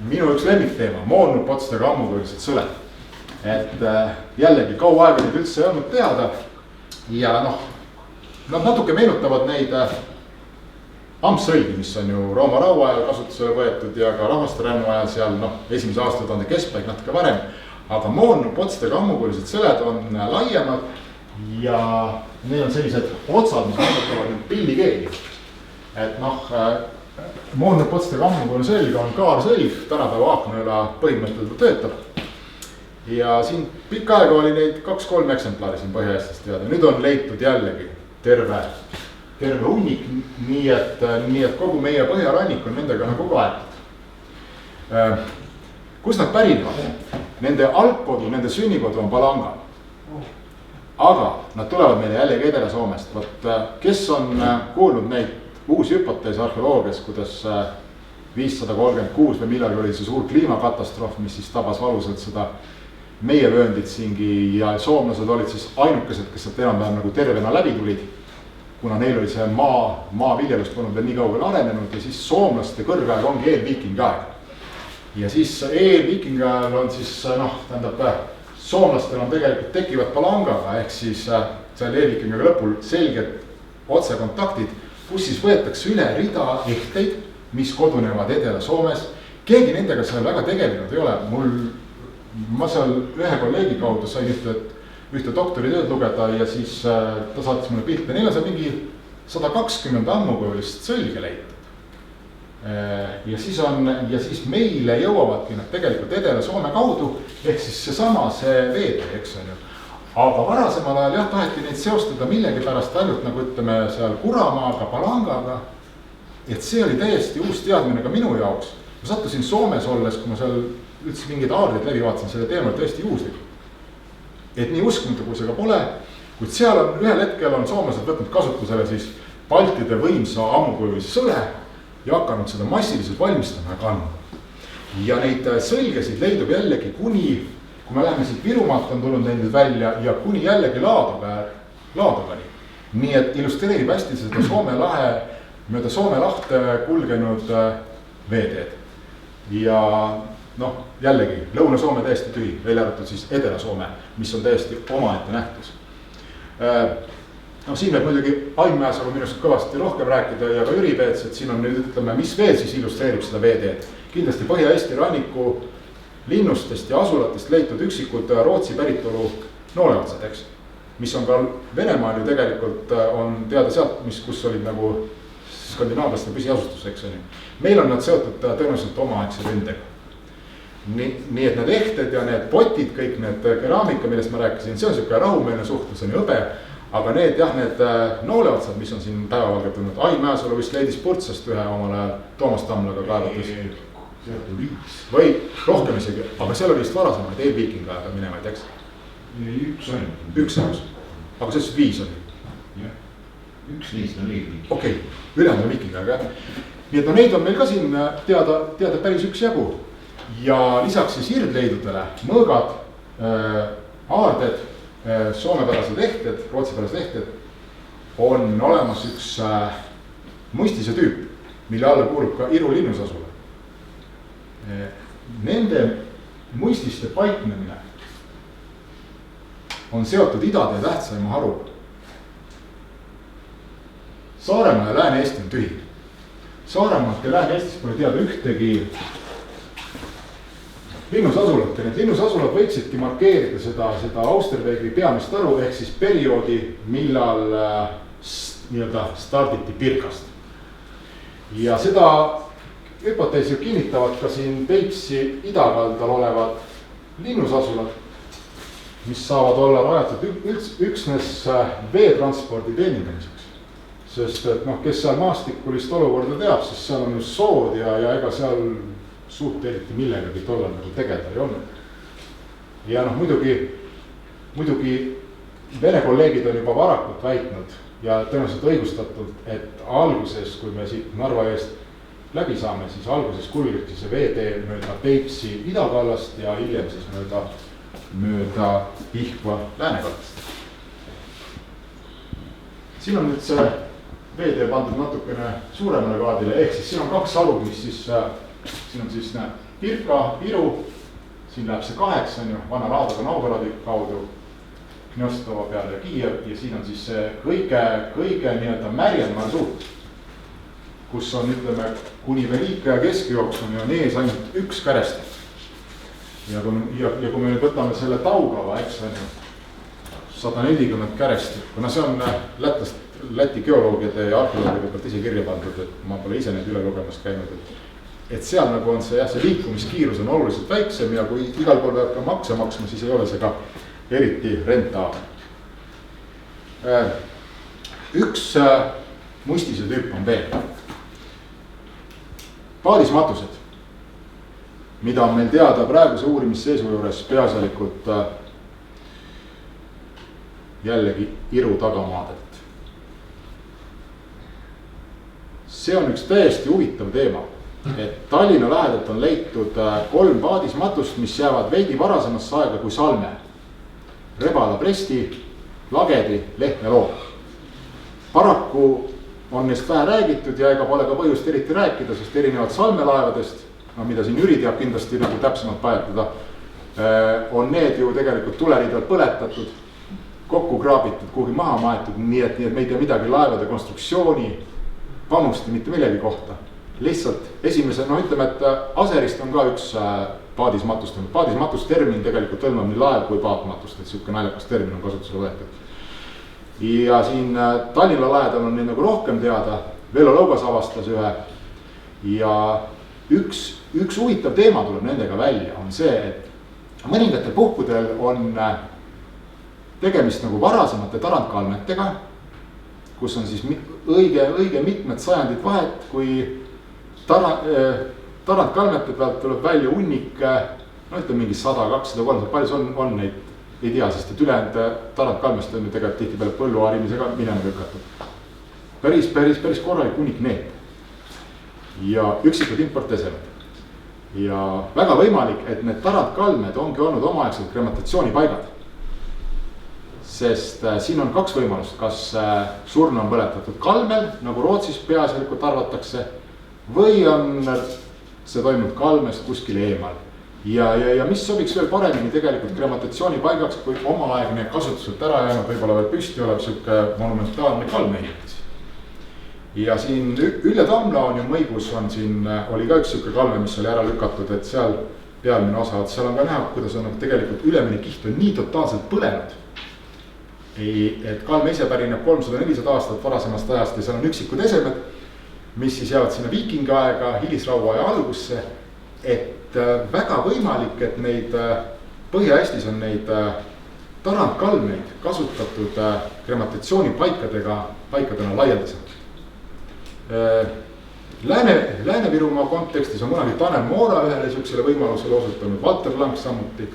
Minu üks lemmikteema, moonnud potstega ammukõilised sõled. Et jällegi kaua aega neid üldse ei olnud teada ja noh, nad natuke meenutavad neid ampsõlgi, mis on ju Rooma raua ajal kasutusele võetud ja ka rahvasterännu ajal seal esimese aastatuhande keskpaik natuke varem. Aga moonnud potstega ammukõilised sõled on laiemad ja neil on sellised otsad, mis meenutavad pillikeeli. Et noh, moonnud potstega ammukõiline sõlg on kaarsõlg, tänapäeva Aaknõela põhimõtteliselt töötab. Ja siin pikka aega oli neid 2-3 eksemplari siin Põhja-Eestist teada. Nüüd on leitud jällegi terve hunnik, nii et kogu meie põhjarannik on nendega nagu kaetud. Kus nad pärinevad? Nende algkodu, nende sünnikodu on Palanga. Aga nad tulevad meile jällegi Edela-Soomest. Kes on kuulnud neid uusi hüpoteese arheoloogias, kuidas 536 või millal oli see suur kliimakatastroof, mis siis tabas valusalt seda meie vööndit siingi ja soomlased olid siis ainukesed, kes sealt enam-vähem nagu tervena läbi tulid, kuna neil oli see maaviljelus polnud veel nii kaugel arenenud ja siis soomlaste kõrgaeg ongi eelviikingi aeg. Ja siis eelviikingi ajal on siis soomlastel on tegelikult tekivad Palangaga ehk siis seal eelviikingiga lõpul selged otsekontaktid, kus siis võetakse üle rida ehteid, mis kodunevad Edela-Soomes. Keegi nendega seal väga tegelenud ei ole. Ma seal ühe kolleegi kaudu sain ühte doktoritööd lugeda ja siis ta saatis mulle pilte. Neil on seal mingi 120 ammukõilist sõlge leitud. Ja siis meile jõuavadki nad tegelikult Edela-Soome kaudu ehk siis see veetee, eks on ju. Aga varasemal ajal jah, taheti neid seostada millegi pärast ainult nagu ütleme seal Kuramaaga, Palangaga. Et see oli täiesti uus teadmine ka minu jaoks. Ma sattusin Soomes olles, kui ma seal üldse mingid aardid läbi vaatasin, selle teema oli tõesti juhuslik. Et nii uskmatu kui see ka pole, kuid seal on ühel hetkel on soomlased võtnud kasutusele siis Baltide võimsa ammukõilise sõle ja hakanud seda massiliselt valmistama ja kandma. Ja neid sõlgesid leidub jällegi kuni, kui me läheme siit Virumaalt on tulnud neid välja ja kuni jällegi Laadogani. Nii et illustreerib hästi seda mööda Soome lahte kulgenud veeteed. Ja noh, jällegi Lõuna-Soome täiesti tühi, veel arvatud siis Edela-Soome, mis on täiesti omaette nähtus. No siin võib muidugi Aimmäesalu minust kõvasti rohkem rääkida ja ka Jüri Peets, et siin on nüüd ütleme, mis veel siis illustreerib seda veeteed. Kindlasti Põhja-Eesti ranniku linnustest ja asulatest leitud üksikud Rootsi päritolu nooleotsad, eks? Mis on ka Venemaal ju tegelikult on teada sealt, kus olid nagu skandinaavlaste püsiasustus, eks on ju. Meil on nad seotud tõenäoliselt omaaegse ründega. Nii et need ehted ja need potid, kõik need keraamika, millest ma rääkisin, see on selline rahumeelne suhtlus, on hõbe. Aga need nooleotsad, mis on siin päevavalgelt tulnud, Aimmäesalu vist leidis Purtsast ühe omal ajal Toomas Tamlaga kaevatus. Või rohkem isegi, aga seal oli vist varasemaid eelviikingi aega minevaid, eks? Üks ainus. Aga see siis 5 oli? Üks neist on eelviiking. Okei, ülejäänud on viikingi aega. Nii et neid on meil ka siin teada päris üks jagu. Ja lisaks siis irdleidudele mõõgad, aarded, soomepärased ehted, rootsipärased ehted on olemas üks muistise tüüp, mille alla kuulub ka Iru linnusasule. Nende muististe paiknemine on seotud idade tähtsaima haruga. Saaremaa ja Lääne-Eesti on tühi. Saaremaalt ja Lääne-Eestis pole teada linnusasulat ja need linnusasulad võiksidki markeerida seda Austerwegi peamist taru ehk siis perioodi, millal nii-öelda starditi Pirkast. Ja seda hüpoteesi kinnitavad ka siin Peipsi idakaldal olevad linnusasulad, mis saavad olla rajatud üksnes veetranspordi teenindamiseks. Sest et noh, kes seal maastikulist olukorda teab, siis seal on just sood ja ega seal suurt eriti millegagi tollal nagu tegeleda ei olnud. Ja noh, muidugi Vene kolleegid on juba varakult väitnud ja tõenäoliselt õigustatult, et alguses, kui me siit Narva eest läbi saame, siis alguses kulgebki see veetee mööda Peipsi idakallast ja hiljem siis mööda Pihkva läänekallast. Siin on nüüd see veetee pandud natukene suuremale kaadile, ehk siis siin on kaks alu, mis siis, siin on siis Pirka, Iru, siin läheb see 8, on ju, vana Raadaga Novgorodi kaudu, Knostova peale ja Kiiev ja siin on siis see kõige nii-öelda märjem marsuut, kus on, ütleme, kuni Velika ja keskjooksuni on ees ainult üks kärestik. Ja kui me nüüd võtame selle Taugava, eks on ju, 140 kärestik, kuna see on Läti geoloogide ja arheoloogide pealt ise kirja pandud, et ma pole ise neid üle lugemas käinud, et seal nagu on see liikumiskiirus on oluliselt väiksem ja kui igal pool peab ka makse maksma, siis ei ole see ka eriti rentaabel. Üks mustise tüüp on veel. Paadismatused, mida on meil teada praeguse uurimisseisu juures peaasjalikult jällegi Iru tagamaadelt. See on üks täiesti huvitav teema, et Tallinna lähedalt on leitud 3 paadismatust, mis jäävad veidi varasemasse aega kui Salme, Rebala, Presti, Lagedi, Lehtme loo. Paraku on neist vähe räägitud ja ega pole ka põhjust eriti rääkida, sest erinevad salmelaevadest, mida siin Jüri teab kindlasti nagu täpsemalt pajatada, on need ju tegelikult tuleridal põletatud, kokku kraabitud, kuhugi maha maetud, nii et me ei tea midagi laevade konstruktsiooni, panusti mitte millegi kohta. Lihtsalt esimese, ütleme, et Aserist on ka üks paadismatust. Paadismatus-termin tegelikult hõlmab nii laev kui paadmatust, et siuke naljakas termin on kasutusele võetud. Ja siin Tallinna lähedal on neid nagu rohkem teada, Vello Laugas avastas ühe ja üks huvitav teema tuleb nendega välja, on see, et mõningatel puhkudel on tegemist nagu varasemate tarantkalmetega, kus on siis õige mitmed sajandid vahet, kui tarantkalmete pealt tuleb välja hunnik, ütleme mingi 100, 200, 300, palju on neid, ei tea, sest et ülejäänud tarantkalmest on ju tegelikult tihtipeale põlluharimisega minema lükatud. Päris korralik hunnik need. Ja üksikud importesemed. Ja väga võimalik, et need tarantkalmed ongi olnud omaaegselt krematatsioonipaigad. Sest siin on 2 võimalust, kas surnu on põletatud kalmel, nagu Rootsis peaasjalikult arvatakse, või on see toimunud kalmest kuskil eemal. Ja mis sobiks veel paremini tegelikult krematatsioonipaigaks, kui omaaegne kasutuselt ära jäänud, võib-olla veel püsti olev siuke monumentaalne kalmeehitis. Ja siin Ülje Tamla on ju Mõigus on siin, oli ka üks siuke kalme, mis oli ära lükatud, et seal pealmine osa, et seal on ka näha, kuidas on tegelikult ülemine kiht on nii totaalselt põlenud. Et kalme ise pärineb 300-400 aastat varasemast ajast ja seal on üksikud esemed, mis siis jäävad sinna viikingaega, hilisrauaaja algusse. Et väga võimalik, et neid Põhja-Eestis on neid tarantkalmeid kasutatud krematatsioonipaikadena laialdaselt. Lääne-Virumaa kontekstis on kunagi Tanel Moora ühele siuksele võimalusele osutanud, Valter Lang samuti.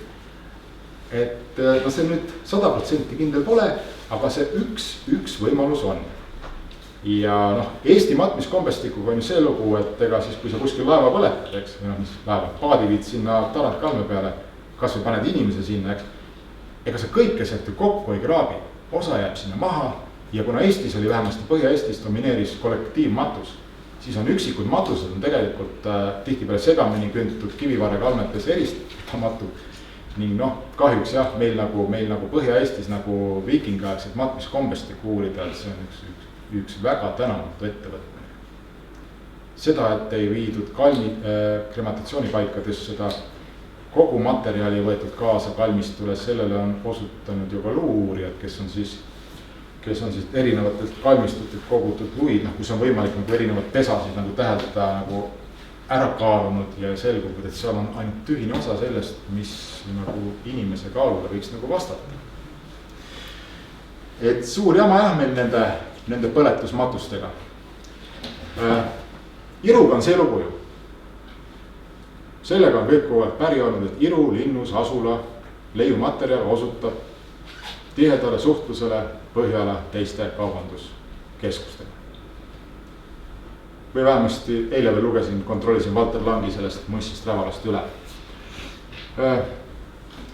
Et see nüüd 100% kindel pole, aga see üks võimalus on. Ja Eesti matmiskombestikuga on ju see lugu, et ega siis kui sa kuskil laeva põletad, eks, mis laeva paadi viid sinna tarantkalme peale, kas või paned inimese sinna, eks. Ega see kõike sealt ju kokku ei kraabi, osa jääb sinna maha ja kuna Eestis oli vähemasti Põhja-Eestis domineeris kollektiivmatus, siis on üksikud matused on tegelikult tihtipeale segamini künditud kivivarekalmetes eristamatu. Ning kahjuks jah, meil nagu Põhja-Eestis nagu viikingaegset matmiskombestiku uurida, et see on üks väga tänamatu ettevõtmine. Seda, et ei viidud krematatsioonipaikades seda kogu materjali võetud kaasa kalmistule, sellele on osutanud ju ka luuurijad, kes on siis erinevatelt kalmistutelt kogutud luid, kus on võimalik nagu erinevad pesasid nagu täheldada nagu ära kaalunud ja selgub, et seal on ainult tühine osa sellest, mis nagu inimese kaalule võiks nagu vastata. Et suur jama jah meil nende põletusmatustega. Iruga on see lugu ju. Sellega on kõik kogu aeg päri olnud, et Iru linnus asula leiumaterjal osutab tihedale suhtlusele Põhjala teiste kaubanduskeskustega. Või vähemasti eile veel lugesin, kontrollisin Valter Langi sellest mõistist Rävalast üle.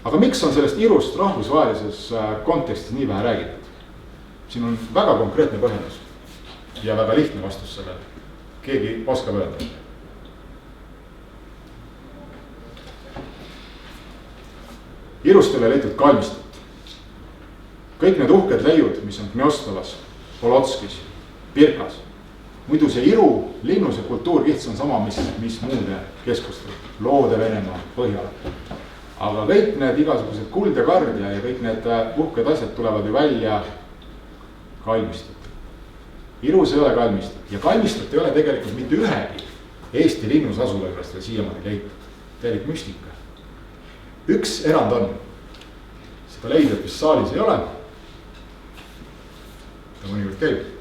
Aga miks on sellest Irust rahvusvahelises kontekstis nii vähe räägitud? Siin on väga konkreetne põhjendus ja väga lihtne vastus sellele. Keegi oskab öelda. Irust ei ole leitud kalmistut. Kõik need uhked leiud, mis on Gniostovas, Polotskis, Pirkas. Muidu see Iru linnuse kultuurkihts on sama, mis muude keskustel, Loode Venemaa, Põhjala. Aga kõik need igasugused kuld ja kard ja kõik need uhked asjad tulevad ju välja kalmistut. Irus ei ole kalmistut ja kalmistut ei ole tegelikult mitte ühegi Eesti linnus asula juures veel siiamaani leitud. Teelik müstika. Üks erand on, seda leidjat vist saalis ei ole. Ta mõnikord käib.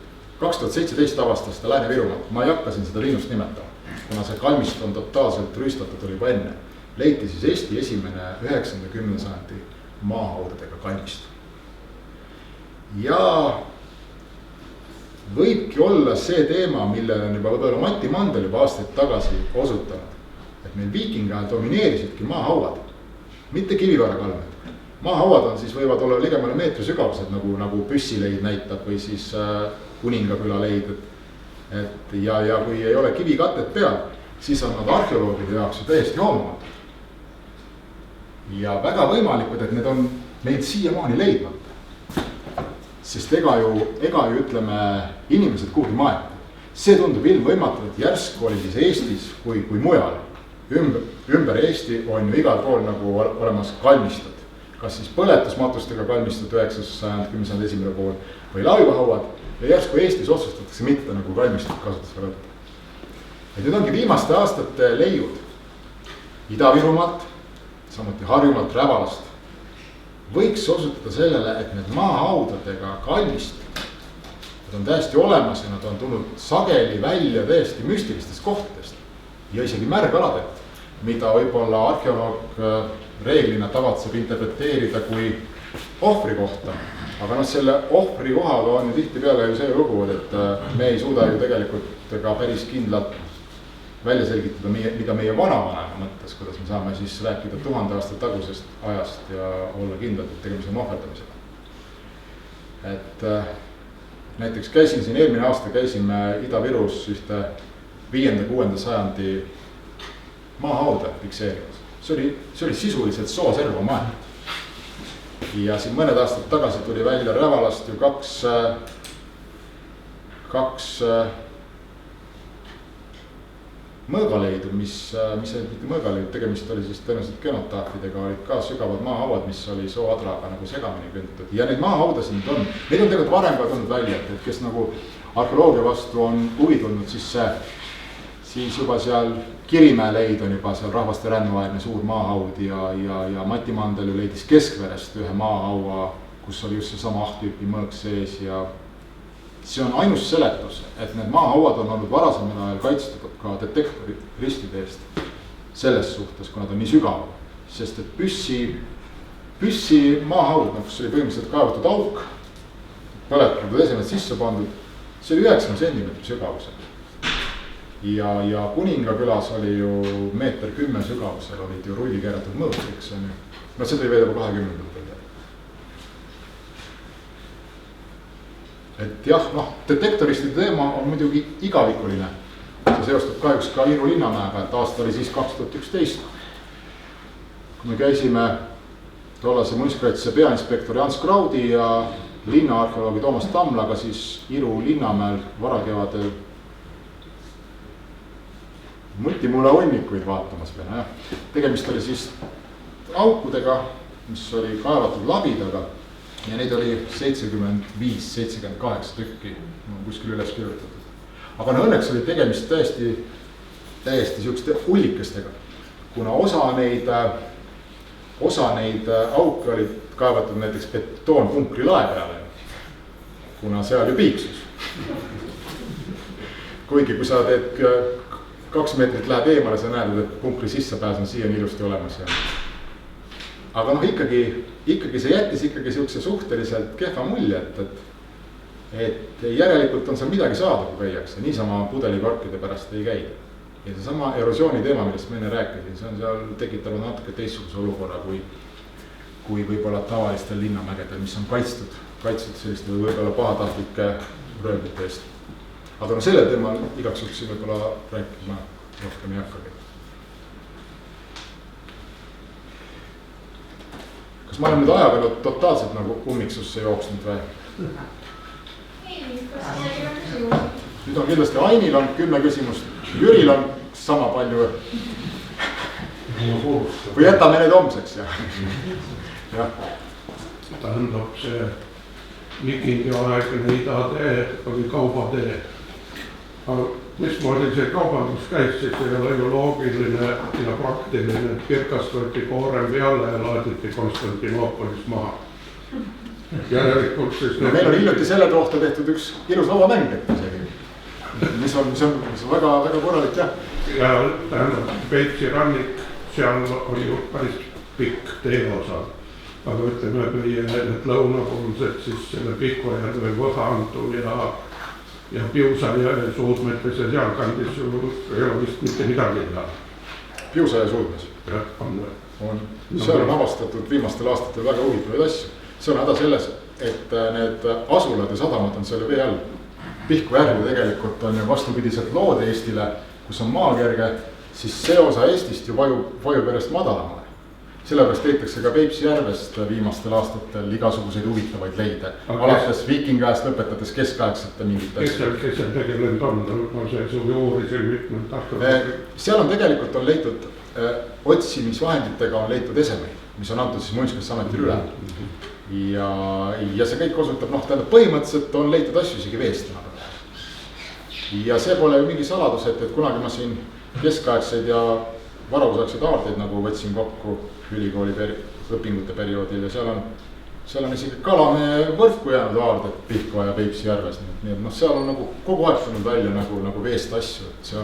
2017 avastas ta Lääne-Virumaalt, ma ei hakka siin seda linnust nimetama, kuna see kalmist on totaalselt rüüstatud, oli juba enne. Leiti siis Eesti esimene 9-10 sajandi maahaudadega kalmist. Ja võibki olla see teema, millele on juba võib-olla Mati Mandel juba aastaid tagasi osutanud, et meil viikingi ajal domineerisidki maahauad, mitte kivivarakalmed. Maahauad on siis võivad olla ligemale meetri sügavused, nagu püssileid näitab või siis Kuningaküla leid. Ja kui ei ole kivikatet peal, siis on nad arheoloogide jaoks ju täiesti hoomamatud. Ja väga võimalikud, et need on neid siiamaani leidmata. Sest ega ju ütleme inimesed kuhugi maailma. See tundub ilmvõimatu, et järsku oli siis Eestis kui mujal. Ümber Eesti on ju igal pool nagu olemas kalmistud. Kas siis põletusmatustega kalmistud 9. sajand, 10. sajand esimene pool või laivahauad. Ja järsku Eestis otsustatakse mitte nagu kalmistut kasutusele võtta. Et nüüd ongi viimaste aastate leiud Ida-Virumaalt, samuti Harjumaalt, Rävalast. Võiks osutada sellele, et need maahaudadega kalmistud, nad on täiesti olemas ja nad on tulnud sageli välja täiesti müstilistest kohtadest ja isegi märgaladelt, mida võib-olla arheoloog reeglina tavatseb interpreteerida kui ohvri kohta. Aga selle ohvri kohaga on ju tihti peale ju see lugu, et me ei suuda ju tegelikult ka päris kindlalt välja selgitada, mida meie vanavanema mõttes, kuidas me saame siis rääkida 1000 aastat tagusest ajast ja olla kindlalt, et tegemist on ohverdamisega. Et näiteks eelmine aasta käisime Ida-Virus ühte 5-6. sajandi maahauda fikseerimas. See oli sisuliselt Sooserva maailm. Ja siin mõned aastad tagasi tuli välja Rävalast ju kaks mõõgaleidu, mis olid mitte mõõgaleidu, tegemist oli siis tõenäoliselt genotaafidega, olid ka sügavad maahauad, mis oli sooadraga nagu segamini kõnditud. Ja neid maahaudasid nüüd on, neid on tegelikult varem ka tulnud välja, et kes nagu arheoloogia vastu on huvi tulnud, siis juba seal Kirimäe leid on juba seal rahvaste rännuaegne suur maahaud ja Mati Mandel ju leidis Keskverest ühe maahaua, kus oli just seesama ahtüüpi mõõk sees ja see on ainus seletus, et need maahauad on olnud varasemal ajal kaitstud ka detektoristide eest selles suhtes, kui nad on nii sügav. Sest et püssi maahaud, kus oli põhimõtteliselt kaevatud auk, põletatud esemed sisse pandud, see oli 9 centimeetri sügavusel. Ja Kuningakülas oli ju 1,10 meetri sügavusel, olid ju rulli keeratud mõõk, eks on ju. No see tuli veel juba 20. Et jah, detektoristide teema on muidugi igavikuline. See seostub kahjuks ka Iru Linnamäega, et aasta oli siis 2011. Kui me käisime tollase muinsuskaitse peainspektor Jans Kraudi ja linnaarheoloogi Toomas Tamlaga siis Iru Linnamäel varakevadel multimuna hunnikuid vaatamas peale. Tegemist oli siis aukudega, mis oli kaevatud labidaga ja neid oli 75-78 tükki kuskil üles kirjutatud. aga no õnneks oli tegemist täiesti siukeste ullikestega, kuna osa neid auke olid kaevatud näiteks betoonpunkri lae peale, kuna seal ju piiksus. kuigi kui sa teed 2 meetrit läheb eemale, sa näed, et punkri sissepääs on siiani ilusti olemas. aga noh, ikkagi see jättis ikkagi siukse suhteliselt kehva mulje, et järelikult on seal midagi saada, kui käiakse, niisama pudelikorkide pärast ei käida. Ja seesama erosiooni teema, millest ma enne rääkisin, see on seal tekitanud natuke teistsuguse olukorra kui võib-olla tavalistel linnamägedel, mis on kaitstud selliste võib-olla pahatahtlike röövlite eest. aga no sellel teemal igaks juhuks võib-olla rääkima rohkem ei hakkagi. Kas ma olen nüüd ajaga totaalselt nagu ummiksusse jooksnud või? Nüüd on kindlasti Ainil on 10 küsimust, Jüril on sama palju. Või jätame need homseks, jah. Tähendab, see viikingiaegne idatee oli kaubatee. Mismoodi see kaubandus käis, siis ei ole ju loogiline ja praktiline, et Pirkast võeti koorem peale ja laaditi Konstantinoopolis maha. Järelikult siis... No meil on hiljuti selle kohta tehtud üks ilus lauamäng, mis on väga korralik, jah. Ja tähendab, Peipsi rannik, seal oli ju päris pikk teeosa. Aga ütleme, meie lõunapoolsed siis selle Pihkvajärve Võhandu ja Piusajärve Suudmetes ja sealkandis ju ei ole vist mitte midagi teha. Piusaja Suudmes? Jah, on. Seal on avastatud viimastel aastatel väga huvitavaid asju. See on häda selles, et need asulad ja sadamad on selle vee all. Pihkvajärve tegelikult on ju vastupidiselt loode Eestile, kus on maakerge, siis see osa Eestist ju vajub järjest madalamale. Sellepärast leitakse ka Peipsi järvest viimastel aastatel igasuguseid huvitavaid leide. Alates viikingiajast lõpetades keskaegsete mingit asja. Kes seal tegelenud on? Ma see su juurisin mitmed tahtud. Seal on tegelikult leitud, otsimisvahenditega on leitud esemeid, mis on antud siis Muinsuskaitseametile üle. Ja see kõik osutab, tähendab põhimõtteliselt on leitud asju isegi veest. Ja see pole ju mingi saladus, et kunagi ma siin keskaegseid ja varavusaegseid aardeid nagu võtsin kokku ülikooli õpingute perioodil ja seal on isegi Kalamäe võrku jäänud aarded Pihkva ja Peipsi järves. Nii et seal on nagu kogu aeg tulnud välja nagu veest asju. See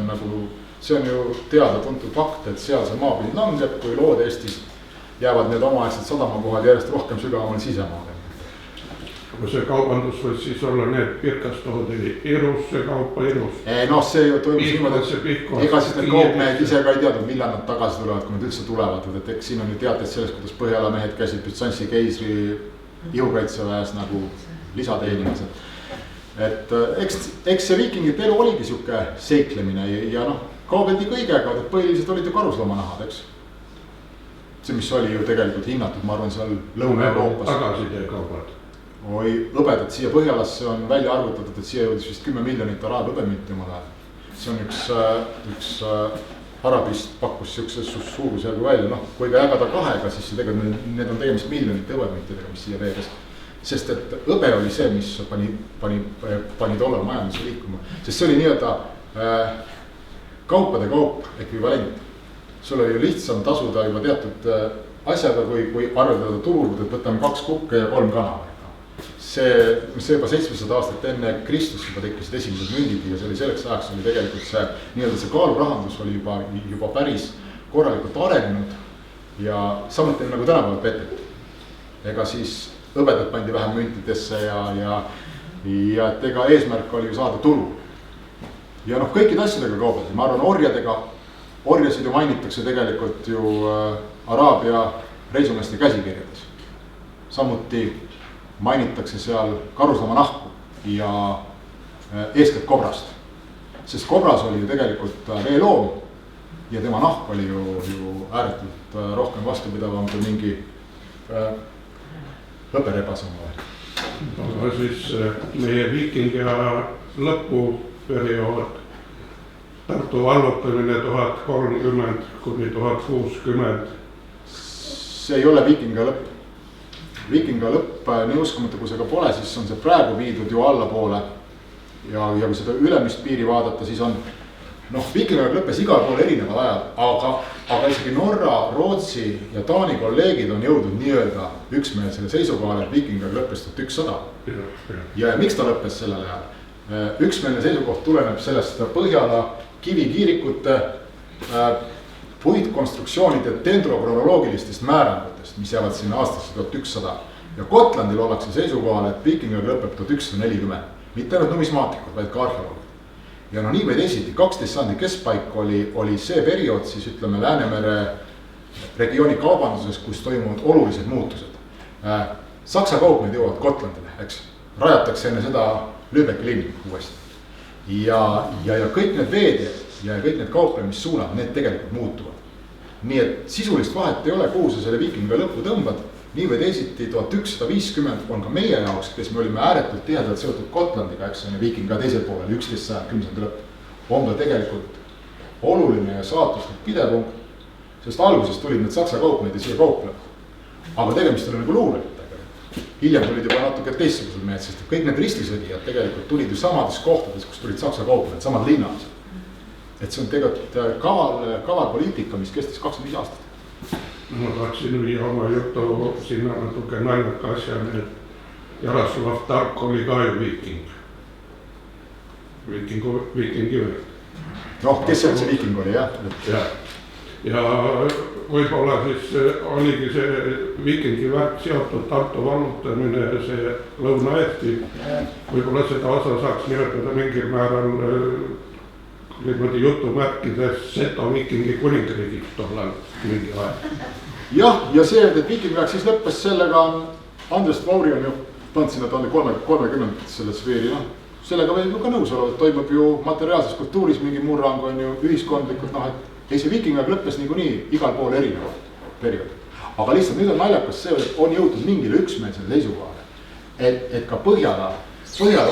on ju teada-tuntud fakt, et seal see maapind langeb, kui lood Eestis jäävad need omaaegsed sadamakohad järjest rohkem sügavamale sisemaale. Aga see kaubandus võis siis olla need Pirkast toodi Irusse kaupa Irus? See ju toimus niimoodi, et ega siis need kaupmehed ise ka ei teadnud, millal nad tagasi tulevad, kui nad üldse tulevad. Et eks siin on ju teateid sellest, kuidas Põhjala mehed käisid Bütsantsi keisri jõukaitseväes nagu lisateenimas. Et eks see viikingite elu oligi siuke seiklemine ja kaubeldi kõigega, et põhiliselt olid ju karusloomanahad, eks. See, mis oli ju tegelikult hinnatud, ma arvan, seal Lõuna-Euroopas. Tagasitee kaubad. Hõbedat siia Põhjalasse on välja arvutatud, et siia jõudis vist 10 miljonit araab hõbemünti omal ajal. See on üks arabist pakkus siukse suurusjärgu välja, kui ka jagada 2-ga, siis tegelikult need on tegemist miljonite hõbemüntidega, mis siia veeres. Sest et hõbe oli see, mis pani tollal majanduse liikuma, sest see oli nii-öelda kaupade kaup ekvivalent. Sul oli ju lihtsam tasuda juba teatud asjaga, kui arveldada turul, et võtame 2 kukke ja 3 kana. See juba 700 aastat enne Kristus juba tekkisid esimesed mündid ja see oli selleks ajaks oli tegelikult see kaalurahandus oli juba päris korralikult arenenud ja samuti nagu tänapäeval peteti. Ega siis hõbedat pandi vähem müntidesse ja et ega eesmärk oli ju saada tulu. Ja kõikide asjadega kaubeldi, ma arvan orjasid ju mainitakse tegelikult ju Araabia reisimeeste käsikirjades. Samuti mainitakse seal karusloomanahku ja eeskätt kobrast. Sest kobras oli ju tegelikult veeloom ja tema nahk oli ju ääretult rohkem vastupidavam kui mingi hõberebas oma vahel. Aga siis meie viikingi lõpuperiood, Tartu vallutamine 1030 kuni 1060. see ei ole Viikinga lõpp. Viikinga lõpp, nii uskumatu kui see ka pole, siis on see praegu viidud ju allapoole. Ja kui seda ülemist piiri vaadata, siis on Viikinga lõppes igal pool erineval ajal, aga isegi Norra, Rootsi ja Taani kolleegid on jõudnud nii-öelda üksmeelsele seisukohale, et Viikinga lõppes 1100. Ja miks ta lõppes sellel ajal? Üksmeelne seisukoht tuleneb sellest Põhjala kivikiirikute puitkonstruktsioonide dendrokronoloogilistest määrangutest, mis jäävad sinna aastasse 1100. Ja Gotlandil ollakse seisukohal, et Viikinga lõppeb 1140. Mitte ainult numismaatikud, vaid ka arheoloogid. Ja nii või teisiti, 12. sajandi keskpaik oli see periood, siis ütleme Läänemere regiooni kaubanduses, kus toimuvad olulised muutused. Saksa kaupmehed jõuavad Gotlandile, eks, rajatakse enne seda Lübecki linn uuesti. Ja kõik need veeteed ja kõik need kauplemissuunad, need tegelikult muutuvad. Nii et sisulist vahet ei ole, kuhu sa selle Viikinga lõppu tõmbad. Nii või teisiti 1150 on ka meie jaoks, kes me olime ääretult tihedalt seotud Gotlandiga, eks on Viikinga teisel poolel, 11. sajand, 10. lõpp. On ka tegelikult oluline ja saatuslik pidepunkt, sest alguses tulid need saksa kaupmehed ja siia kauplema. Aga tegemist oli nagu luuletega. Hiljem tulid juba natuke teistsugused mehed, sest kõik need ristisõdijad tegelikult tulid ju samades kohtades, kus tulid saksa kaupmehed, samad linnad. Et see on tegelikult kaval poliitika, mis kestis 25 aastat. Ma tahtsin viia oma jutu sinna natuke naljaka asjani, et Jaroslav Tark oli ka ju viiking. Viikingi või? Kes see viiking oli, jah? Ja võib-olla siis oligi see viikingi värk seotud Tartu vallutamine ja see Lõuna-Eesti. Võib-olla seda osa saaks nimetada mingil määral niimoodi jutumärkides Seto viikingi kuningriigiks tollal mingi aeg. Jah, ja see, et viikingi aeg siis lõppes sellega, Andres Vauri on ju pannud sinna 1030 selle sfeeri, sellega võib ju ka nõus olla, et toimub ju materiaalses kultuuris mingi murrang on ju ühiskondlikult, et ei see viikingi aeg lõppes niikuinii igal pool erinevad periood. Aga lihtsalt nüüd on naljakas see, et on jõutud mingile üksmeelsele seisukohale, et ka Põhjala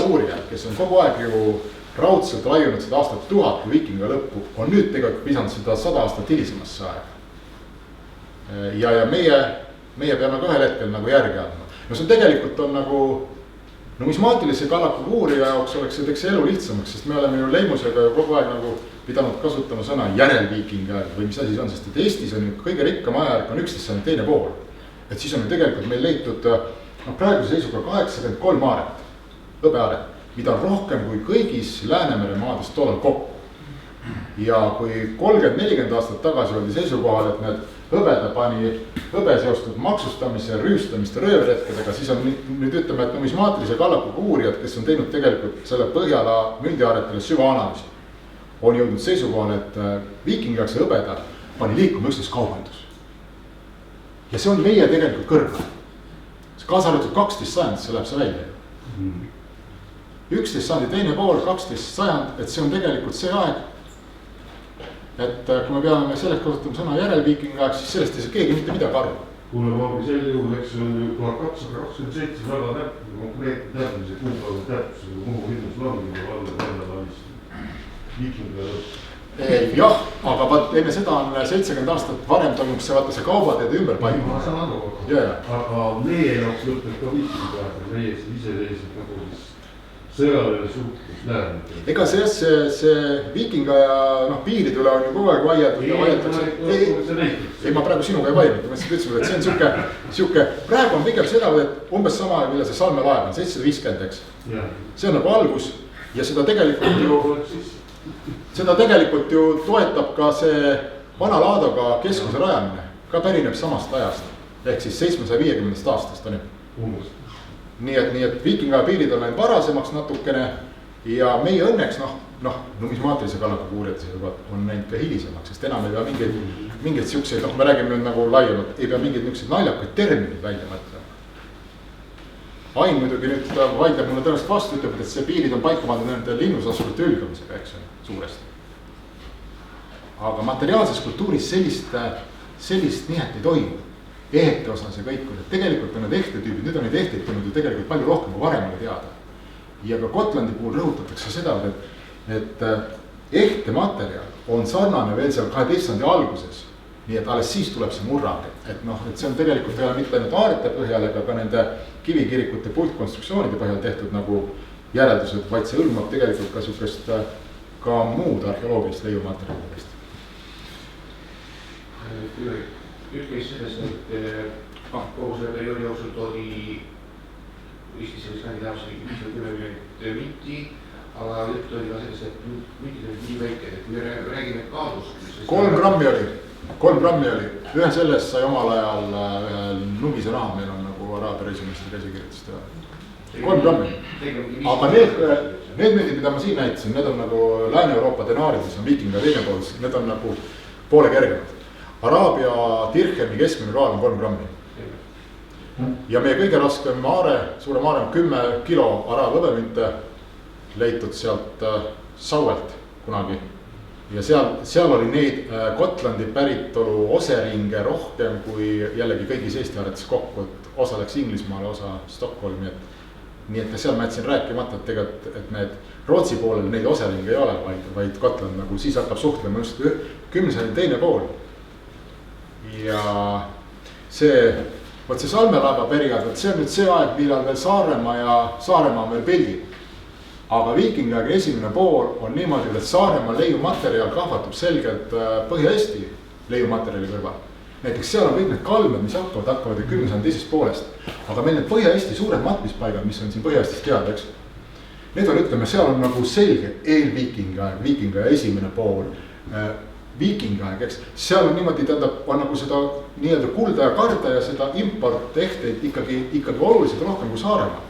uurijad, kes on kogu aeg ju raudselt raiunud seda aastat 1000 kui viikinga lõppu, on nüüd tegelikult pisanud seda 100 aastat hilisemasse aega. Ja meie peame ka ühel hetkel nagu järgi andma. See tegelikult on nagu numismaatilise kallaku uurija jaoks oleks see elu lihtsamaks, sest me oleme ju Leimusega ju kogu aeg nagu pidanud kasutama sõna järelviikingi aeg või mis asi see on, sest et Eestis on ju kõige rikkam ajärk on 11. sajandi teine pool. Et siis on ju tegelikult meil leitud praeguse seisuga 83 aaret, hõbeaaret, mida on rohkem kui kõigis Läänemere maades tollal kokku. Ja kui 30-40 aastat tagasi oli seisukohal, et need hõbeda pani hõbe seostud maksustamise, rüüstamiste, röövretkedega, siis on nüüd ütleme, et numismaatilise kallakuga uurijad, kes on teinud tegelikult selle Põhjala mündihaaretele süvaanalüüsi, on jõudnud seisukohal, et viikingiaegse hõbeda pani liikuma üksnes kaubandus. Ja see on meie tegelikult kõrge. Kaasa arvatud 12 sajandit, see läheb see välja. 11 sajandi teine pool, 12 sajand, et see on tegelikult see aeg, et kui me peame sellest kasutama sõna järelviikingi aeg, siis sellest ei saa keegi mitte midagi aru. Kuule, ma sel juhul, eks on ju 1227 väga täpne, konkreetne täpmise kuupäeva täpsusega Muhu linnus langida valla valist viikinga lõpp. Jah, aga vaat enne seda on 70 aastat varem toimub see, vaata see kaubateede ümber paika. Ma saan aru, aga meie jaoks lõpeb ka viikinga aeg, meie iseseisvalt nagu siis sõjaline suhtlus näeb. Ega see viikinga ja piiride üle on ju kogu aeg vaietakse. Ei, ma praegu sinuga ei vaielnud, ma ütlesin, et see on siuke, praegu on pigem seda, et umbes sama, mille see Salme laev on, 750, eks. See on nagu algus ja seda tegelikult ju toetab ka see vana Laadoga keskuse rajamine, ka pärineb samast ajast, ehk siis 750 aastast on ju. Nii et viikinga piirid on läinud varasemaks natukene ja meie õnneks numismaatilise kallaku uurijad on läinud ka hilisemaks, sest enam ei pea mingeid siukseid, me räägime nüüd nagu laiemalt, ei pea mingeid niisuguseid naljakaid terminid välja mõtlema. Ain muidugi nüüd vaidleb mulle tõenäoliselt vastu, ütleb, et see piirid on paika pandud nende linnusasurite ülgamisega, eks suuresti. Aga materiaalses kultuuris sellist nihet ei toimu. Ehte osas ja kõik, et tegelikult on need ehtetüübid, nüüd on neid ehteid tulnud ju tegelikult palju rohkem kui varem oli teada. Ja ka Gotlandi puhul rõhutatakse seda, et ehte materjal on sarnane veel seal 12. alguses nii et alles siis tuleb see murrang, et noh, et see on tegelikult ei ole mitte ainult aarete põhjal ega ka nende kivikirikute puitkonstruktsioonide põhjal tehtud nagu järeldused, vaid see hõlmab tegelikult ka sihukest ka muud arheoloogilist leiumaterjalidest. Ütleks sellest, et kogu selle perioodi jooksul toodi Eestis ja Skandinaavias 10 miljonit müti, aga jutt oli ka sellest, et mütid olid nii väike, et me räägime kaadust. 3 grammi oli, ühe sellest sai omal ajal ühe nugise raha, meil on nagu araabia reisimeeste käsikirjutust teha. 3 grammi, aga need mütid, mida ma siin näitasin, need on nagu Lääne-Euroopa denaarides on viikinga teine pool, need on nagu poole kergemad. Araabia dirhemi keskmine kaal on 3 grammi. Ja meie kõige raskem suure maare on 10 kilo araabia hõbemünte leitud sealt Sauelt kunagi. Ja seal oli neid Gotlandi päritolu oseringe rohkem kui jällegi kõigis Eesti aretes kokku, et osa läks Inglismaale, osa Stockholmi. Nii et seal ma jätsin rääkimata, et tegelikult, et need Rootsi poolel neid oseringe ei ole, vaid Gotland nagu siis hakkab suhtlema just 10. teine pool. Ja see Salmelaeva periood, see on nüüd see aeg, millal veel Saaremaa on veel pildil. Aga viikingaega esimene pool on niimoodi, et Saaremaa leiumaterjal kahvatub selgelt Põhja-Eesti leiumaterjali kõrval. Näiteks seal on kõik need kalmed, mis hakkavad 10. teisest poolest. Aga meil need Põhja-Eesti suured matmispaigad, mis on siin Põhja-Eestis teada, eks. Need on, ütleme, seal on nagu selge eelviikingaeg, viikingaja esimene pool, viikingaeg, eks. Seal on niimoodi, tähendab, on nagu seda nii-öelda kulda ja karda ja seda importehteid ikkagi oluliselt rohkem kui Saaremaa.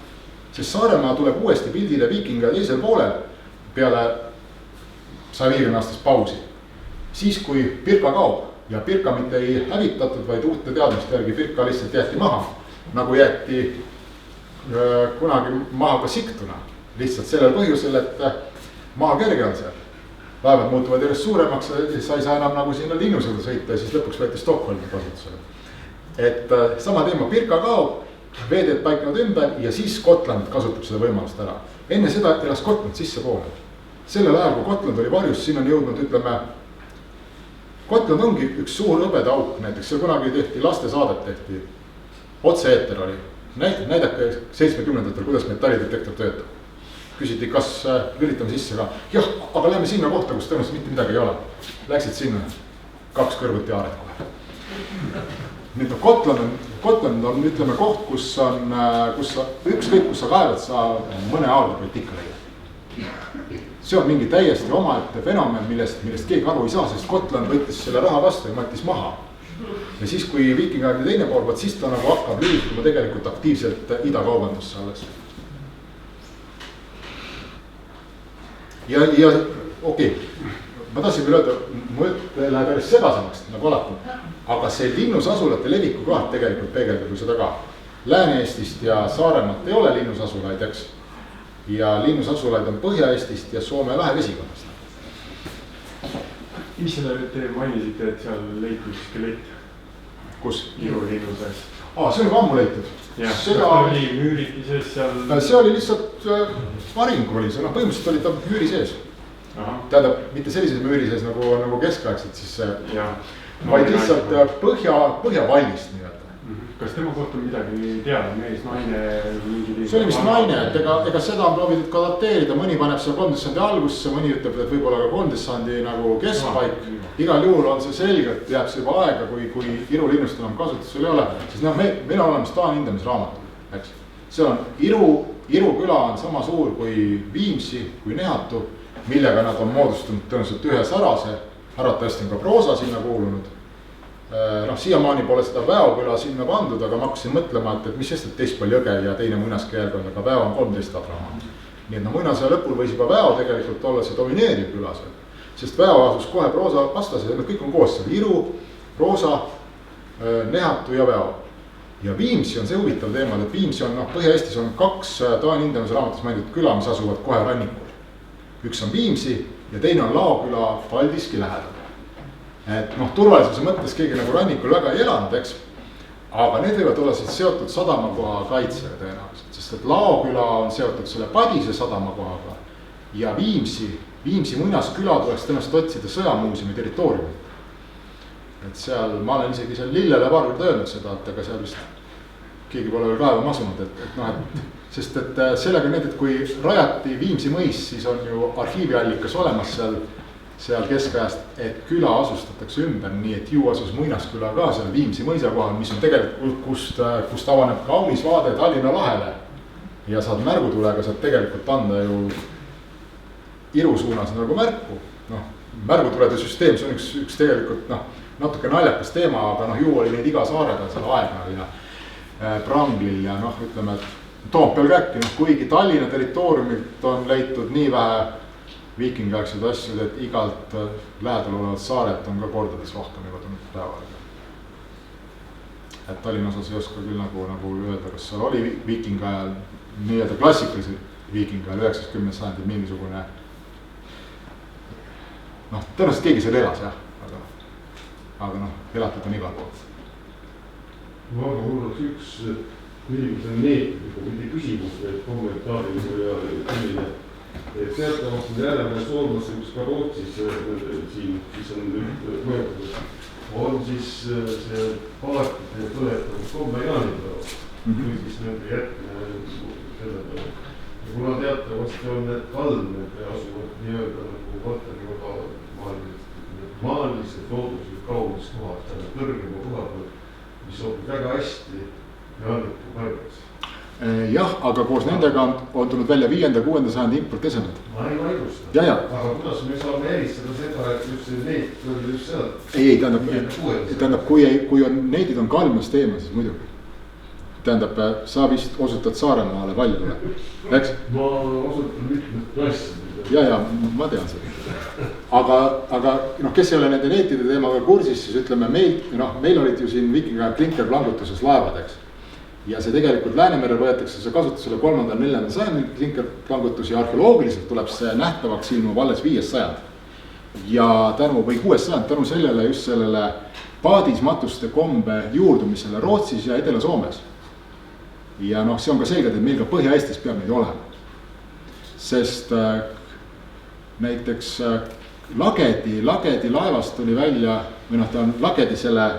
Sest Saaremaa tuleb uuesti pildile viikingaja teisel poolel peale 150 aastast pausi. Siis kui Pirka kaob ja Pirka mitte ei hävitatud, vaid uute teadmiste järgi Pirka lihtsalt jäeti maha, nagu jäeti kunagi maha ka Sigtuna. Lihtsalt sellel põhjusel, et maa kerge on seal. Laevad muutuvad järjest suuremaks ja sa ei saa enam nagu sinna linnusõlda sõita ja siis lõpuks võeti Stockholmi kasutusele. Et sama teema, Pirka kaob, veedeed paiknevad ümber ja siis Gotland kasutab seda võimalust ära. Enne seda elas Gotland sisse poole. Sellel ajal, kui Gotland oli varjus, siin on jõudnud, ütleme, Gotland ongi üks suur hõbeda auk, näiteks seal kunagi tehti lastesaadet tehti, otse-eeter oli, näidake 70-ndatel, kuidas metallidetektor töötab. Küsiti, kas lülitame sisse ka, jah, aga lähme sinna kohta, kus tõenäoliselt mitte midagi ei ole. Läksid sinna, 2 kõrvuti aaret kohe. Nüüd Gotland on, ütleme, koht, kus ükskõik, kus sa kaevad, sa mõne aarde võid ikka leida. See on mingi täiesti omaette fenomen, millest keegi aru ei saa, sest Gotland võttis selle raha vastu ja mattis maha. Ja siis, kui viikingaegni teine pool, siis ta nagu hakkab lülituma tegelikult aktiivselt idakaubandusse alles. Ja okei, ma tahtsin veel öelda, mõte läheb päris segasemaks nagu alati, aga see linnusasulate leviku kohad tegelikult peegeldab ju seda ka. Lääne-Eestist ja Saaremaalt ei ole linnusasulaid, eks. Ja linnusasulaid on Põhja-Eestist ja Soome lahe vesikonnast. Mis selle te mainisite, et seal leitud skelett? Kus? Iru linnuses. See on ammu leitud. Jah, seda oli müüriti sees seal. See oli lihtsalt varing oli see, põhimõtteliselt oli ta müüri sees. Tähendab, mitte sellises müüri sees nagu keskaegselt siis vaid lihtsalt põhjavallist nii-öelda. Kas tema kohta midagi teada, mees, naine? See oli vist naine, et ega seda on proovitud ka dateerida, mõni paneb seal 13. sandi algusse, mõni ütleb, et võib-olla ka 13. sandi nagu keskpaik. Igal juhul on see selgelt, jääb see juba aega, kui Iru linnust enam kasutusel ei ole. Sest meil on olemas Taani hindamisraamatud, eks. See on Iru küla on sama suur kui Viimsi, kui Nehatu, millega nad on moodustunud tõenäoliselt ühe sarase. Arvatavasti on ka proosa sinna kuulunud. Siiamaani pole seda Väoküla sinna pandud, aga ma hakkasin mõtlema, et mis sest, et teispool jõge ja teine muinaskeelkond, aga Väo on 13 Abraham. Nii et muinasõja lõpul võis juba Väo tegelikult olla see domineeriv küla seal. Sest Väo asus kohe proosa vastased, need kõik on koos seal. Iru, proosa, Nehatu ja Väo. Ja Viimsi on see huvitav teema, et Viimsi on, Põhja-Eestis on 2 Taani hindamisraamatus mainitud küla, mis asuvad kohe rannikul. Üks on Viimsi ja teine on Laoküla Paldiski lähedal. Et turvalisuse mõttes keegi nagu rannikul väga ei elanud, eks. Aga need võivad olla siis seotud sadamakoha kaitsega tõenäoliselt, sest et Laoküla on seotud selle Padise sadamakohaga ja Viimsi muinasküla tuleks tõenäoliselt otsida sõjamuuseumi territooriumit. et seal, ma olen isegi seal Lillele paar korda öelnud seda, et ega seal vist keegi pole veel kaevama asunud, et noh, et sest et sellega need, et kui rajati Viimsi mõis, siis on ju arhiiviallikas olemas seal keskajast, et küla asustatakse ümber, nii et ju asus Muinasküla ka seal Viimsi mõisa kohal, mis on tegelikult, kust avaneb kaunis vaade Tallinna lahele ja saad märgutulega saad tegelikult anda ju Iru suunas nagu märku. Noh, märgutulede süsteem, see on üks tegelikult natuke naljakas teema, aga noh, ju oli neid iga saare peal seal Aegnal ja Pranglil ja noh, ütleme, et Toompeal ka äkki, noh, kuigi Tallinna territooriumilt on leitud nii vähe viikingiaegseid asju, et igalt lähedal olevat saaret on ka kordades rohkem juba tulnud päeval. Et Tallinna osas ei oska küll nagu öelda, kas seal oli viikingi ajal, nii-öelda klassikalise viikingi ajal 9-10 sajandil mingisugune noh, tõenäoliselt keegi seal elas jah, aga noh, elatud on igal pool. Aga mul oleks üks küsimus on neetliku, mitte küsimus, et kommentaariga ja selline. Et teatavasti Järve soomlasse, kus ka Rootsis siin, siis on nüüd mõjutud, on siis see palatite põletamise komme jaanipäeva, või siis nende jätmine selle peale. Ja kuna teatavasti on need kalmed asuvad nii-öelda nagu Valteri maalised looduslikud kaunis kohad, kõrgema kohad, mis sobib väga hästi jaaniku paigaks. Jah, aga koos nendega on tulnud välja 5.-6. sajandi importesemed. Ma ei vaidlusta. Aga kuidas me saame eristada seda, et just see neet oli just seal? Ei, tähendab, kui on needid on kalmast teema, siis muidugi. Tähendab, sa vist osutad Saaremaale Valjule, eks? Ma osutan mitmed asjad. Ja, ma tean seda. Aga noh, kes ei ole nende neetide teemaga kursis, siis ütleme, meil olid ju siin viikingi klinkerplangutuses laevad, eks? Ja see tegelikult Läänemerel võetakse see kasutusele 3.-4. sajandil klinkerplangutus ja arheoloogiliselt tuleb see nähtavaks ilmub alles 5. sajand. Ja või 6. sajand tänu sellele just sellele paadismatuste kombe juurdumisele Rootsis ja Edela-Soomes. Ja noh, see on ka selgelt, et meil ka Põhja-Eestis peab neid olema. Sest näiteks Lagedi laevast tuli välja, või noh, ta on Lagedi selle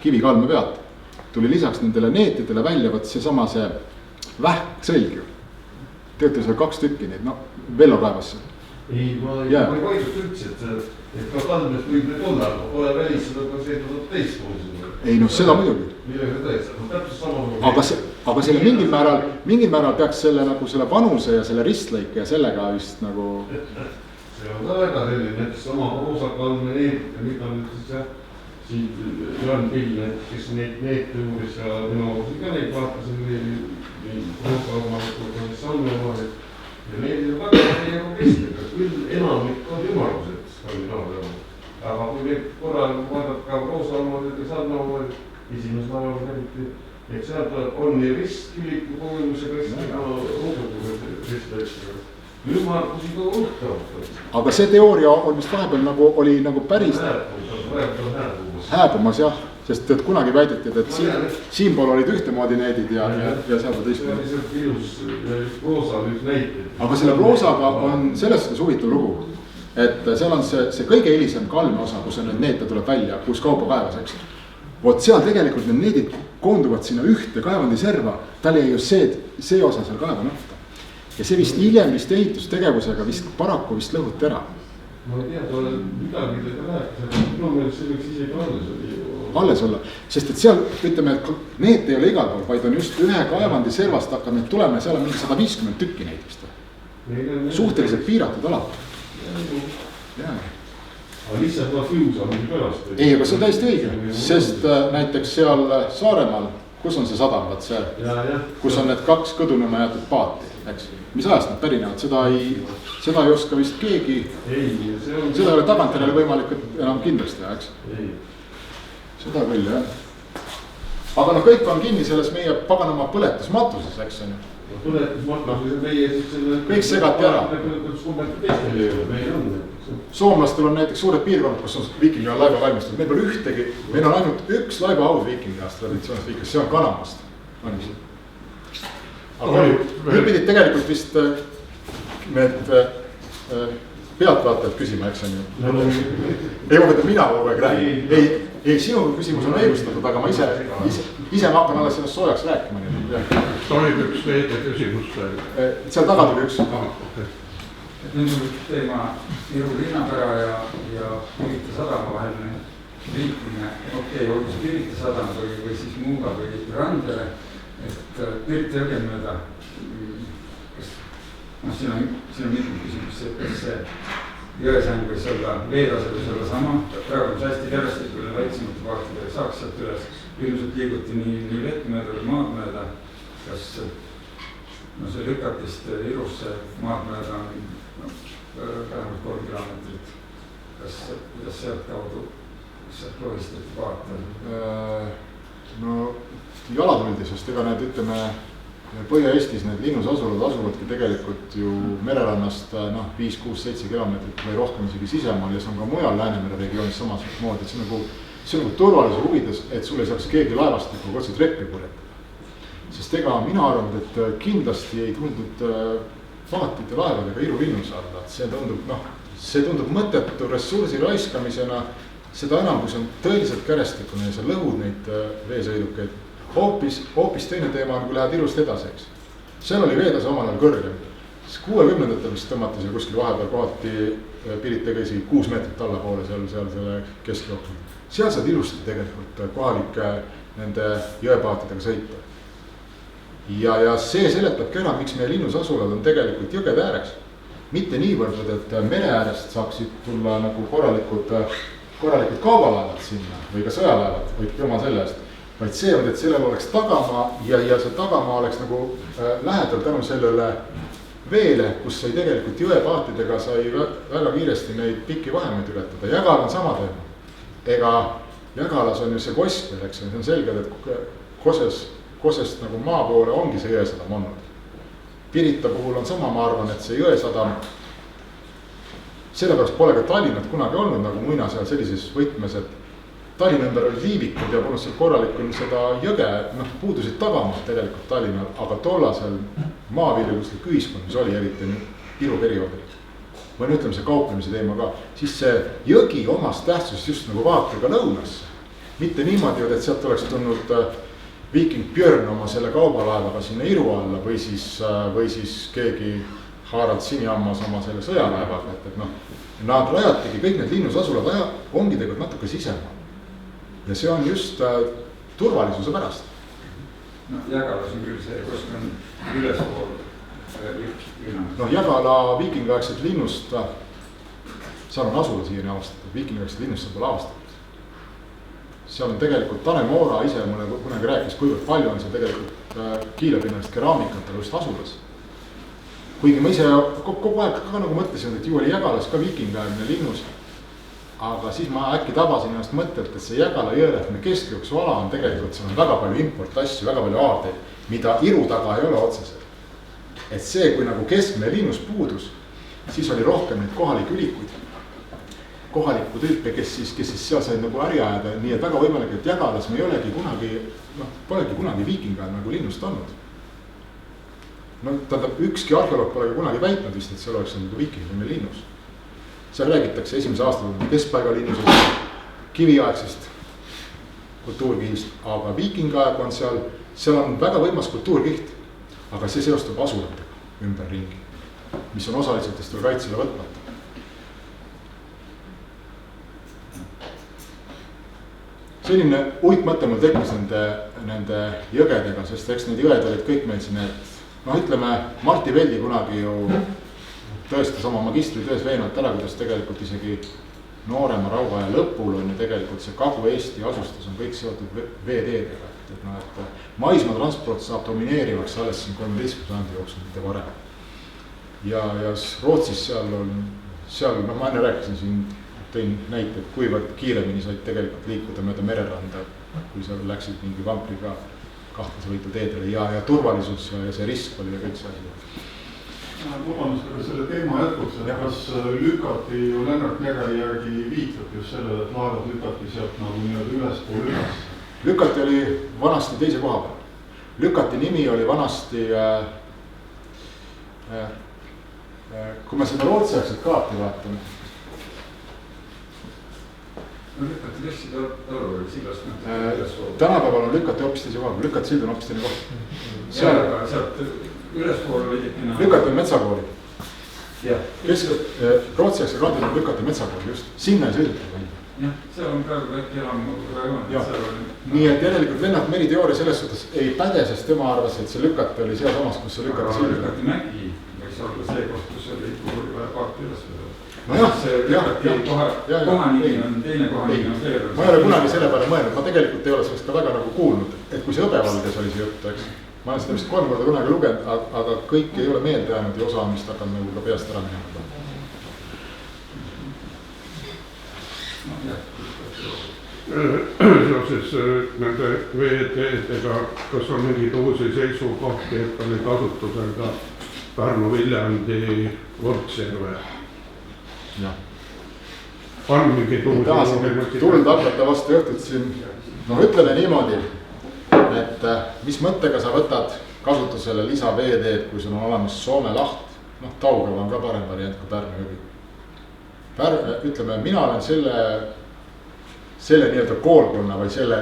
kivikalme pealt. Tuli lisaks nendele neetidele välja, võt seesama see vähksõlg ju. Teate seal 2 tükki neid, Vello kaevasse. Ei, ma ei vaidlust üldse, et ka kalmest võib need olla, aga pole välistada, aga see tuleb teistmoodi. Ei noh, seda muidugi. Millega tõesti, täpselt sama. Aga selle mingil määral peaks selle nagu selle vanuse ja selle ristlõike ja sellega vist nagu. See on ka väga selline, näiteks sama roosakalme neetud ja mida nüüd siis jah. Siin Jaan Pill, kes neid uuris ja mina osin ka neid vaatasin nii roosakalmaga Salme omad. Ja neid on väga nagu kestega, küll enamik on ümarused Skandinaavia. Aga kui neid korral vaadata ka roosakalmad ja Salme omad, esimesel ajal eriti, et sealt on nii ristküliku kogemusega ristega, ruuduga ristega. Ümarkusi ka hulkavad. Aga see teooria on vist vahepeal nagu oli nagu päris hääbumas jah, sest et kunagi väideti, et siinpool olid ühtemoodi needid ja seal on teistmoodi. Aga selle proosaga on selles suhtes huvitav lugu, et seal on see kõige hilisem kalme osa, kus on need neete tuleb välja, kus kaupa kaevas, eks. Vot seal tegelikult need needid koonduvad sinna ühte kaevandiserva, tal jäi ju see osa seal kaevanahta. Ja see vist hiljem vist ehitustegevusega vist paraku vist lõhuti ära. Ma ei tea, ta olen midagi teda rääkis, aga meil see võiks isegi alles olla, sest et seal ütleme, et need ei ole igal pool, vaid on just ühe kaevandi servast hakkab neid tulema ja seal on mingi 150 tükki neid vist. Suhteliselt piiratud alad. Aga lihtsalt ma füüsa mingi pärast. Ei, aga see on täiesti õige, sest näiteks seal Saaremaal, kus on see sadam, kus on need 2 Kõdunõmme jäetud paati. Mis ajast nad pärinevad, seda ei oska vist keegi, seda ei ole tagantjärele võimalik enam kindlasti, eks? Seda küll, jah. Aga kõik on kinni selles meie paganama põletusmatuses, eks on ju? Põletusmatuses meie siis selle... Kõik segati ära. Soomlastel on näiteks suured piirkonnad, kus on viikingi ajal laiba valmistatud. Meil pole ühtegi, meil on ainult üks laibahaud viikingi ajast traditsioonist viikingi, see on Kanamast. Aga nüüd pidid tegelikult vist need pealtvaatajalt küsima, eks on ju. ei, ma mõtlen, mina kogu aeg räägin. ei, sinu küsimus on õigustatud, aga ma ise ma hakkan alles sellest soojaks rääkima. tohib üks veidi küsimus veel? seal taga tuli üks. Nüüd on teema Iru linnapära ja Pirita sadama vaheline liikumine. Okei, olgu see Pirita sadam või siis Muuga või Randjärve. Et Pirita jõge mööda, siin on mitmed küsimus, et kas see jõesäng võis olla, veetase võis olla sama, praegu on see hästi järjestikule väiksemate paartidega saaks sealt üles, ilmselt liiguti nii vett mööda või maad mööda, kas see Lükatist Irusse maad mööda on vähemalt 3 kilomeetrit, kuidas sealt kaudu, sealt lohistati paarte? No jalatõldisest, ega need ütleme Põhja-Eestis need linnusasulad asuvadki tegelikult ju mererannast 5, 6, 7 kilomeetrit või rohkem isegi sisemaal ja see on ka mujal Läänemere regioonis samasmoodi, et see on nagu turvalisuse huvides, et sul ei saaks keegi laevastikuga otse treppi purjetada. Sest ega mina arvan, et kindlasti ei tundnud paatide laevadega Iru linnus alla, et see tundub mõttetu ressursi raiskamisena, seda enam, kui see on tõeliselt kärestikune ja sa lõhud neid veesõidukeid. Hoopis teine teema on, kui lähed Irust edasi, eks. Seal oli veetase omal ajal kõrgem. 60-ndatel vist tõmmati seal kuskil vahepeal kohati Pirita käisi 6 meetrit allapoole seal selle keskjooksul. Seal saad ilusti tegelikult kohalike nende jõepaatidega sõita. Ja see seletabki ära, miks meie linnusasulad on tegelikult jõgede ääreks. Mitte niivõrd, et mere äärest saaksid tulla nagu korralikud kaubalaevad sinna või ka sõjalaevad, võid jumal selle eest. Vaid see on, et sellel oleks tagamaa ja see tagamaa oleks nagu lähedal tänu sellele veele, kus sai tegelikult jõepaatidega sai väga kiiresti neid pikki vahemeid ületada. Jägal on sama teema. Ega Jägalas on ju see kosk veel, eks, see on selge, et Kosest nagu maa poole ongi see jõesadam olnud. Pirita puhul on sama, ma arvan, et see jõesadam, sellepärast pole ka Tallinnat kunagi olnud nagu muina seal sellises võtmes, et Tallinna ümber oli liivikud ja polnud seal korralikul seda jõge, puudusid tagamaad tegelikult Tallinnal, aga tollasel maaviljeluslik ühiskond, mis oli eriti Iru perioodil, või ütleme see kauplemise teema ka, siis see jõgi omas tähtsus just nagu vaatega lõunasse. Mitte niimoodi, et sealt oleks tulnud viiking Björn oma selle kaubalaevaga sinna Iru alla või siis keegi Harald Sinihammas oma selle sõjalaevaga, et nad rajatigi kõik need linnusasulad ongi tegelikult natuke sisemaa. Ja see on just turvalisuse pärast. Jägalas on küll see, kus on ülespool linnast. Jägala viikingaegset linnust, seal on asula siiani avastatud, viikingaegset linnust on pole avastatud. Seal on tegelikult Tanel Moora ise mulle kunagi rääkis, kuivõrd palju on seal tegelikult kiilepinnast keraamikat just asulas. Kuigi ma ise kogu aeg ka nagu mõtlesin, et ju oli Jägalas ka viikingaegne linnus. Aga siis ma äkki tabasin ennast mõttelt, et see Jägala jõelähtme keskjooksu ala on tegelikult, seal on väga palju importasju, väga palju aardeid, mida Iru taga ei ole otseselt. Et see, kui nagu keskne linnus puudus, siis oli rohkem neid kohalikke ülikuid, kohalikku tüüpe, kes siis seal said nagu äri ajada, nii et väga võimalik, et Jägalas me ei olegi kunagi viikingaajal nagu linnust olnud. Tähendab, ükski arheoloog polegi kunagi väitnud vist, et seal oleks nagu viikingaline linnus. Seal räägitakse esimese aastal keskpaiga linnusest, kiviaegsest kultuurkihist, aga viikingaeg on seal on väga võimas kultuurkiht, aga see seostub asulatega ümber ringi, mis on osaliselt veel kaitsele võtmata. Selline uitmõte mul tekkis nende jõgedega, sest eks need jõed olid kõik meil siin, ütleme, Marti Veldi kunagi ju tõestas oma magistritöös veenvalt ära, kuidas tegelikult isegi noorema rauaaja lõpul on ju tegelikult see Kagu-Eesti asustus on kõik seotud veeteedega. Et maismaatransport saab domineerivaks alles siin 13. sajandi jooksul, mitte varem. Ja Rootsis seal ma enne rääkisin siin, tõin näite, et kuivõrd kiiremini said tegelikult liikuda mööda mereranda, kui sa läksid mingi vampriga kahtlasvõitu teedele ja turvalisus ja see risk oli ja kõik see. Vabandust, aga selle teema jätkuks, et kas lükati ju Lennart Merejärgi viitab just sellele, et laevad lükati sealt nagu nii-öelda ülespool üles? Lükati oli vanasti teise koha peal. Lükati nimi oli vanasti kui me seda rootsiaegset kaarti vaatame. no lükati kessi talu sillast. Tänapäeval on lükati hoopis teise koha, lükati sild on hoopis teine koht. sealt ülespoole veidikene. Lükati on metsakooli. jah, rootsiaegse kaarti lükati metsakooli just, sinna ei sõideta välja. jah, seal on praegu väike elamu. Nii et järelikult Lennart Meri teooria selles suhtes ei päde, sest tema arvas, et see lükati oli sealsamas, kus see lükati silda. Lükati mägi, võiks olla see koht, kus oli kuhugi vaja paarti üles vedada. Nojah, see lükati kohanigi on teine kohanigi on veel. ma ei ole kunagi selle peale mõelnud, ma tegelikult ei ole sellest ka väga nagu kuulnud, et kui see Hõbevaldes oli see jutt, eks. Ma olen seda vist 3 korda kunagi lugenud, aga kõik ei ole meelde jäänud ja osa on vist hakanud nagu ka peast ära minema. Seoses nende veeteedega, kas on mingeid uusi seisukohti, et oli kasutusega Pärnu-Viljandi Võrtsjärve? On mingeid uusi tuld hakata vastu õhtut siin, no ütleme niimoodi, et mis mõttega sa võtad kasutusele lisaveeteed, kui sul on olemas Soome laht, noh Taugava on ka parem variant kui Pärnu jõgi. Ütleme, mina olen selle nii-öelda koolkonna või selle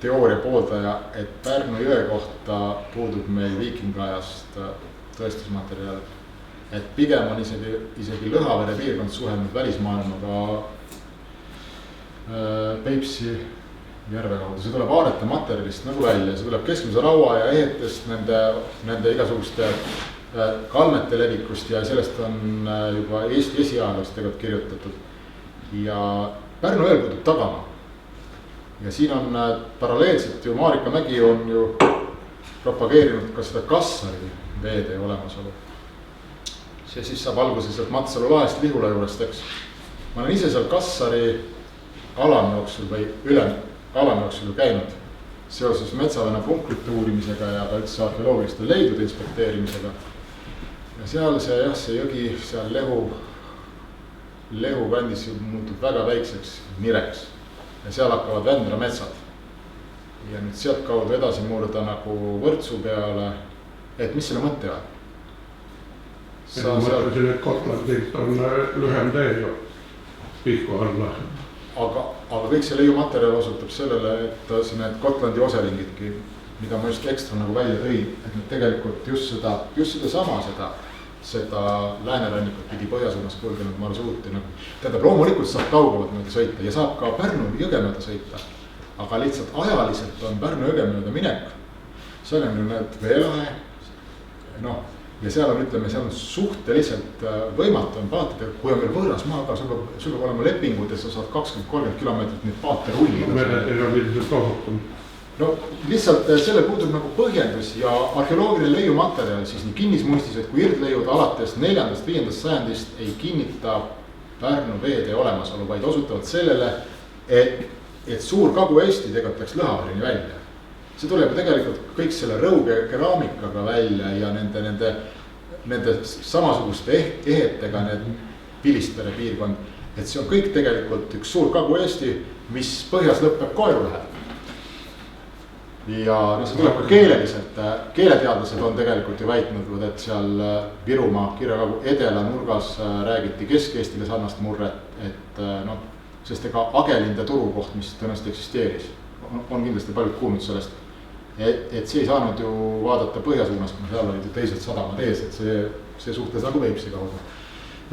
teooria pooldaja, et Pärnu jõe kohta puudub meil viikingajast tõestusmaterjal. Et pigem on isegi Lõhavere piirkond suhelnud välismaailmaga Peipsi järve kaudu. See tuleb Aarete materjalist nagu välja, see tuleb keskmise raua ja ehetest, nende igasuguste kalmete levikust ja sellest on juba Eesti esiajaloost tegelikult kirjutatud. Ja Pärnu jõel puudub tagamaa. Ja siin on paralleelselt ju Maarika Mägi on ju propageerinud ka seda Kassari veetee olemasolu. See siis saab alguse sealt Matsalu lahest Lihula juurest, eks. Ma olen ise seal Kassari alamjooksul või alamjooksul käinud seoses metsavenna punklite uurimisega ja ka üldse arheoloogiliste leidude inspekteerimisega. Ja seal see jõgi seal Lehu kandis muutub väga väikseks nireks ja seal hakkavad Vändra metsad. Ja nüüd sealt kaudu edasi murda nagu Võrtsu peale, et mis selle mõtte on? Ma mõtlesin, et Kotlandilt on lühem tee ju Pihku alla. Aga kõik see leiumaterjal osutab sellele, et siin need Kotlandi osaringidki, mida ma just ekstra nagu välja tõin, et need tegelikult just seda läänerannikut pidi põhjasuunas kulgenud marsuuti. Tähendab, loomulikult saab Taugavat mööda sõita ja saab ka Pärnu jõge mööda sõita. Aga lihtsalt ajaliselt on Pärnu jõge mööda minek. Seal on ju need veelahe. Ja seal on, ütleme, seal on suhteliselt võimatu on paatida, kui on veel võõras maa, aga sul peab olema lepingud, et sa saad 20-30 kilomeetrit neid paate rullida. Meredega on ilmselt tohutum. No lihtsalt selle puudub nagu põhjendus ja arheoloogiline leiumaterjal siis nii kinnismuistised kui irdleiud alates 4.–5. sajandist ei kinnita Pärnu veetee olemasolu, vaid osutavad sellele, et suur Kagu-Eesti tegelikult läks Lõhaverini välja. See tuleb tegelikult kõik selle rõuge keraamikaga välja ja nende samasuguste ehetega need Pilistvere piirkond, et see on kõik tegelikult üks suur Kagu-Eesti, mis põhjas lõpeb Koeru läheb. Ja see tuleb ka keeleliselt, keeleteadlased on tegelikult ju väitnud, et seal Virumaa Kirja-Kagu edela nurgas räägiti Kesk-Eestile sarnast murret, et sest ega Agelinde turukoht, mis tõenäoliselt eksisteeris, on kindlasti paljud kuulnud sellest, et see ei saanud ju vaadata põhjasuunas, kui seal olid ju teised sadamad ees, et see suhtes nagu Peipsi kaudu.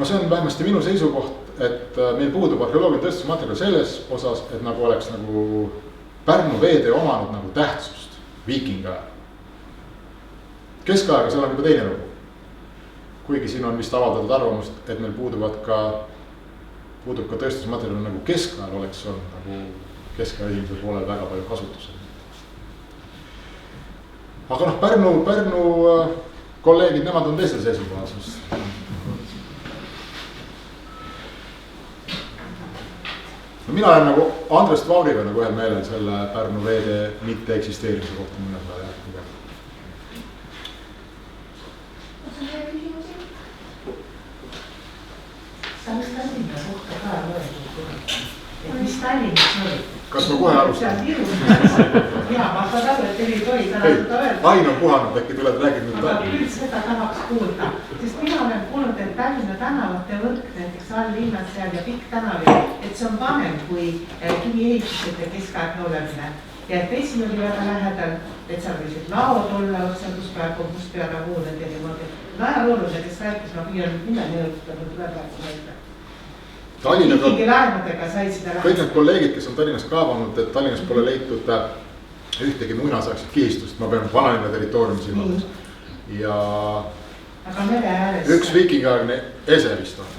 See on vähemasti minu seisukoht, et meil puudub arheoloogia tõestusmaterjal selles osas, et nagu oleks nagu Pärnu veetee omanud nagu tähtsust viikinga. Keskajaga seal on juba teine lugu. Kuigi siin on vist avaldatud arvamust, et meil puudub ka tõestusmaterjal nagu keskajal oleks olnud nagu keskaja inimese poolel väga palju kasutusel. Aga Pärnu kolleegid, nemad on teisel seisukohas. Mina olen nagu Andres Tvauriga nagu ühel meelel selle Pärnu veetee mitte eksisteerimise kohta mõne peale järgmine. Kas on hea küsimusi? Sa mis Tallinna kohta ka loetud korda? et mis Tallinnas oli. kas ma kohe alustan? jaa, ma saan aru, et teil ei tohi täna seda öelda. Ain on puhanud, äkki tuled räägid nüüd aga küll seda tahaks kuulda, sest mina olen kuulnud, et Tallinna tänavate võrk, näiteks all-linnas seal ja Pikk tänav, et see on vanem kui kiviehitused ja keskaegne olemine. Ja et vesi oli väga lähedal, et seal võisid laod olla otsa, kus praegu on must peale hooned ja niimoodi. Ajaloolune, kes rääkis, ma püüan nime meenutada, mul tuleb praegu meelde. Ikkagi laemadega sai seda lähedal. kõik need kolleegid, kes on Tallinnas kaevanud, et Tallinnas pole leitud ühtegi muinasaegset kihistust, ma pean vanalinna territooriumi silmades. Ja aga mere ääres. üks viikingiaegne ese vist on,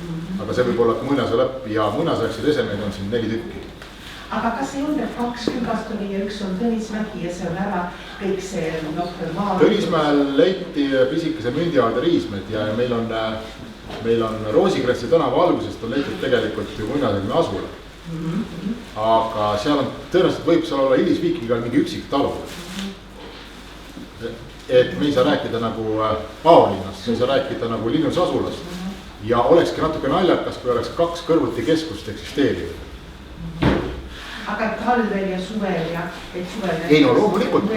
aga see võib olla ka muinase lõpp ja muinasaegseid esemeid on siin 4 tükki. Aga kas ei olnud, et 2 kübast oli ja üks on Tõnismägi ja see on ära kõik see maa? Tõnismäel leiti pisikese mündiaarde riismed ja meil on Roosikressi tänava algusest on leitud tegelikult ju muinasaegne asula. Aga seal on, tõenäoliselt võib seal olla hilisviikingal mingi üksik talu. Et me ei saa rääkida nagu Paolinnast, me ei saa rääkida nagu linnus asulast. Ja olekski natuke naljakas, kui oleks 2 kõrvuti keskust eksisteerivad. Aga talvel ja suvel ja et suvel... Ei no loomulikult,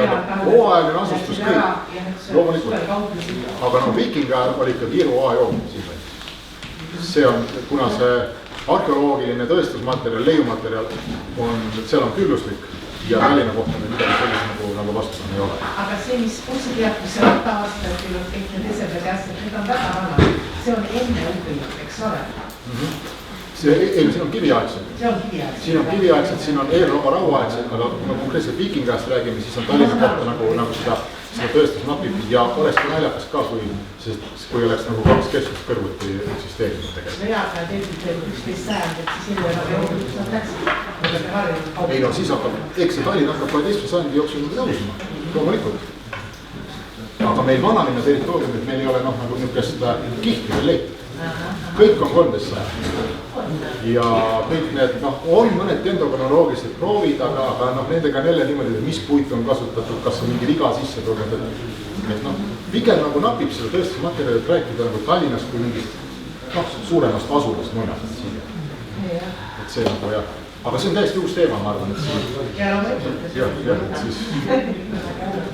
hooaegne asustus kõik, loomulikult. Aga no viikinga oli ikka kiiru A-joom siin. See on, kuna see arheoloogiline tõestusmaterjal, leiumaterjal on, seal on külluslik ja Tallinna kohta meil midagi sellist nagu vastusena ei ole. Aga see, mis bussiteadusse 100 aastat ja kõik need esemad ja asjad, need on väga vanad. See on enne õppinud, eks ole? Siin on kiviaegsed. Siin on kiviaegsed, siin on eelroma rauaaegsed, aga kui me konkreetselt viikingast räägime, siis on Tallinna kohta nagu seda tõestus napib ja olekski naljakas ka, kui oleks nagu 2 keskust kõrvuti eksisteerinud tegelikult. Veaga teetud 11 sajandit, siis ilma enam jõudnud, kus nad läksid. Ei no siis hakkab, eks see Tallinn hakkab 12 sajandi jooksul tõusma, loomulikult. Aga meil vanalinna territooriumid, meil ei ole nagu niisugust kihti veel leitud. Kõik on 13 sajand. Ja kõik need, on mõned dendrokronoloogilised proovid, aga nendega on jälle niimoodi, et mis puit on kasutatud, kas on mingi viga sisse tulnud. Et pigem nagu napib seda tõestusmaterjali, et rääkida nagu Tallinnast kui mingist suuremast asulast mõnast siia. Et see nagu jah. Aga see on täiesti uus teema, ma arvan, et siin. Jah, et siis.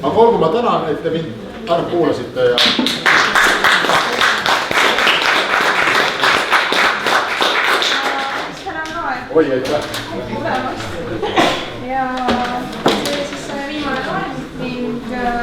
Aga olgu ma tänan, et te mind ära kuulasite ja... Oi, aitäh! Ja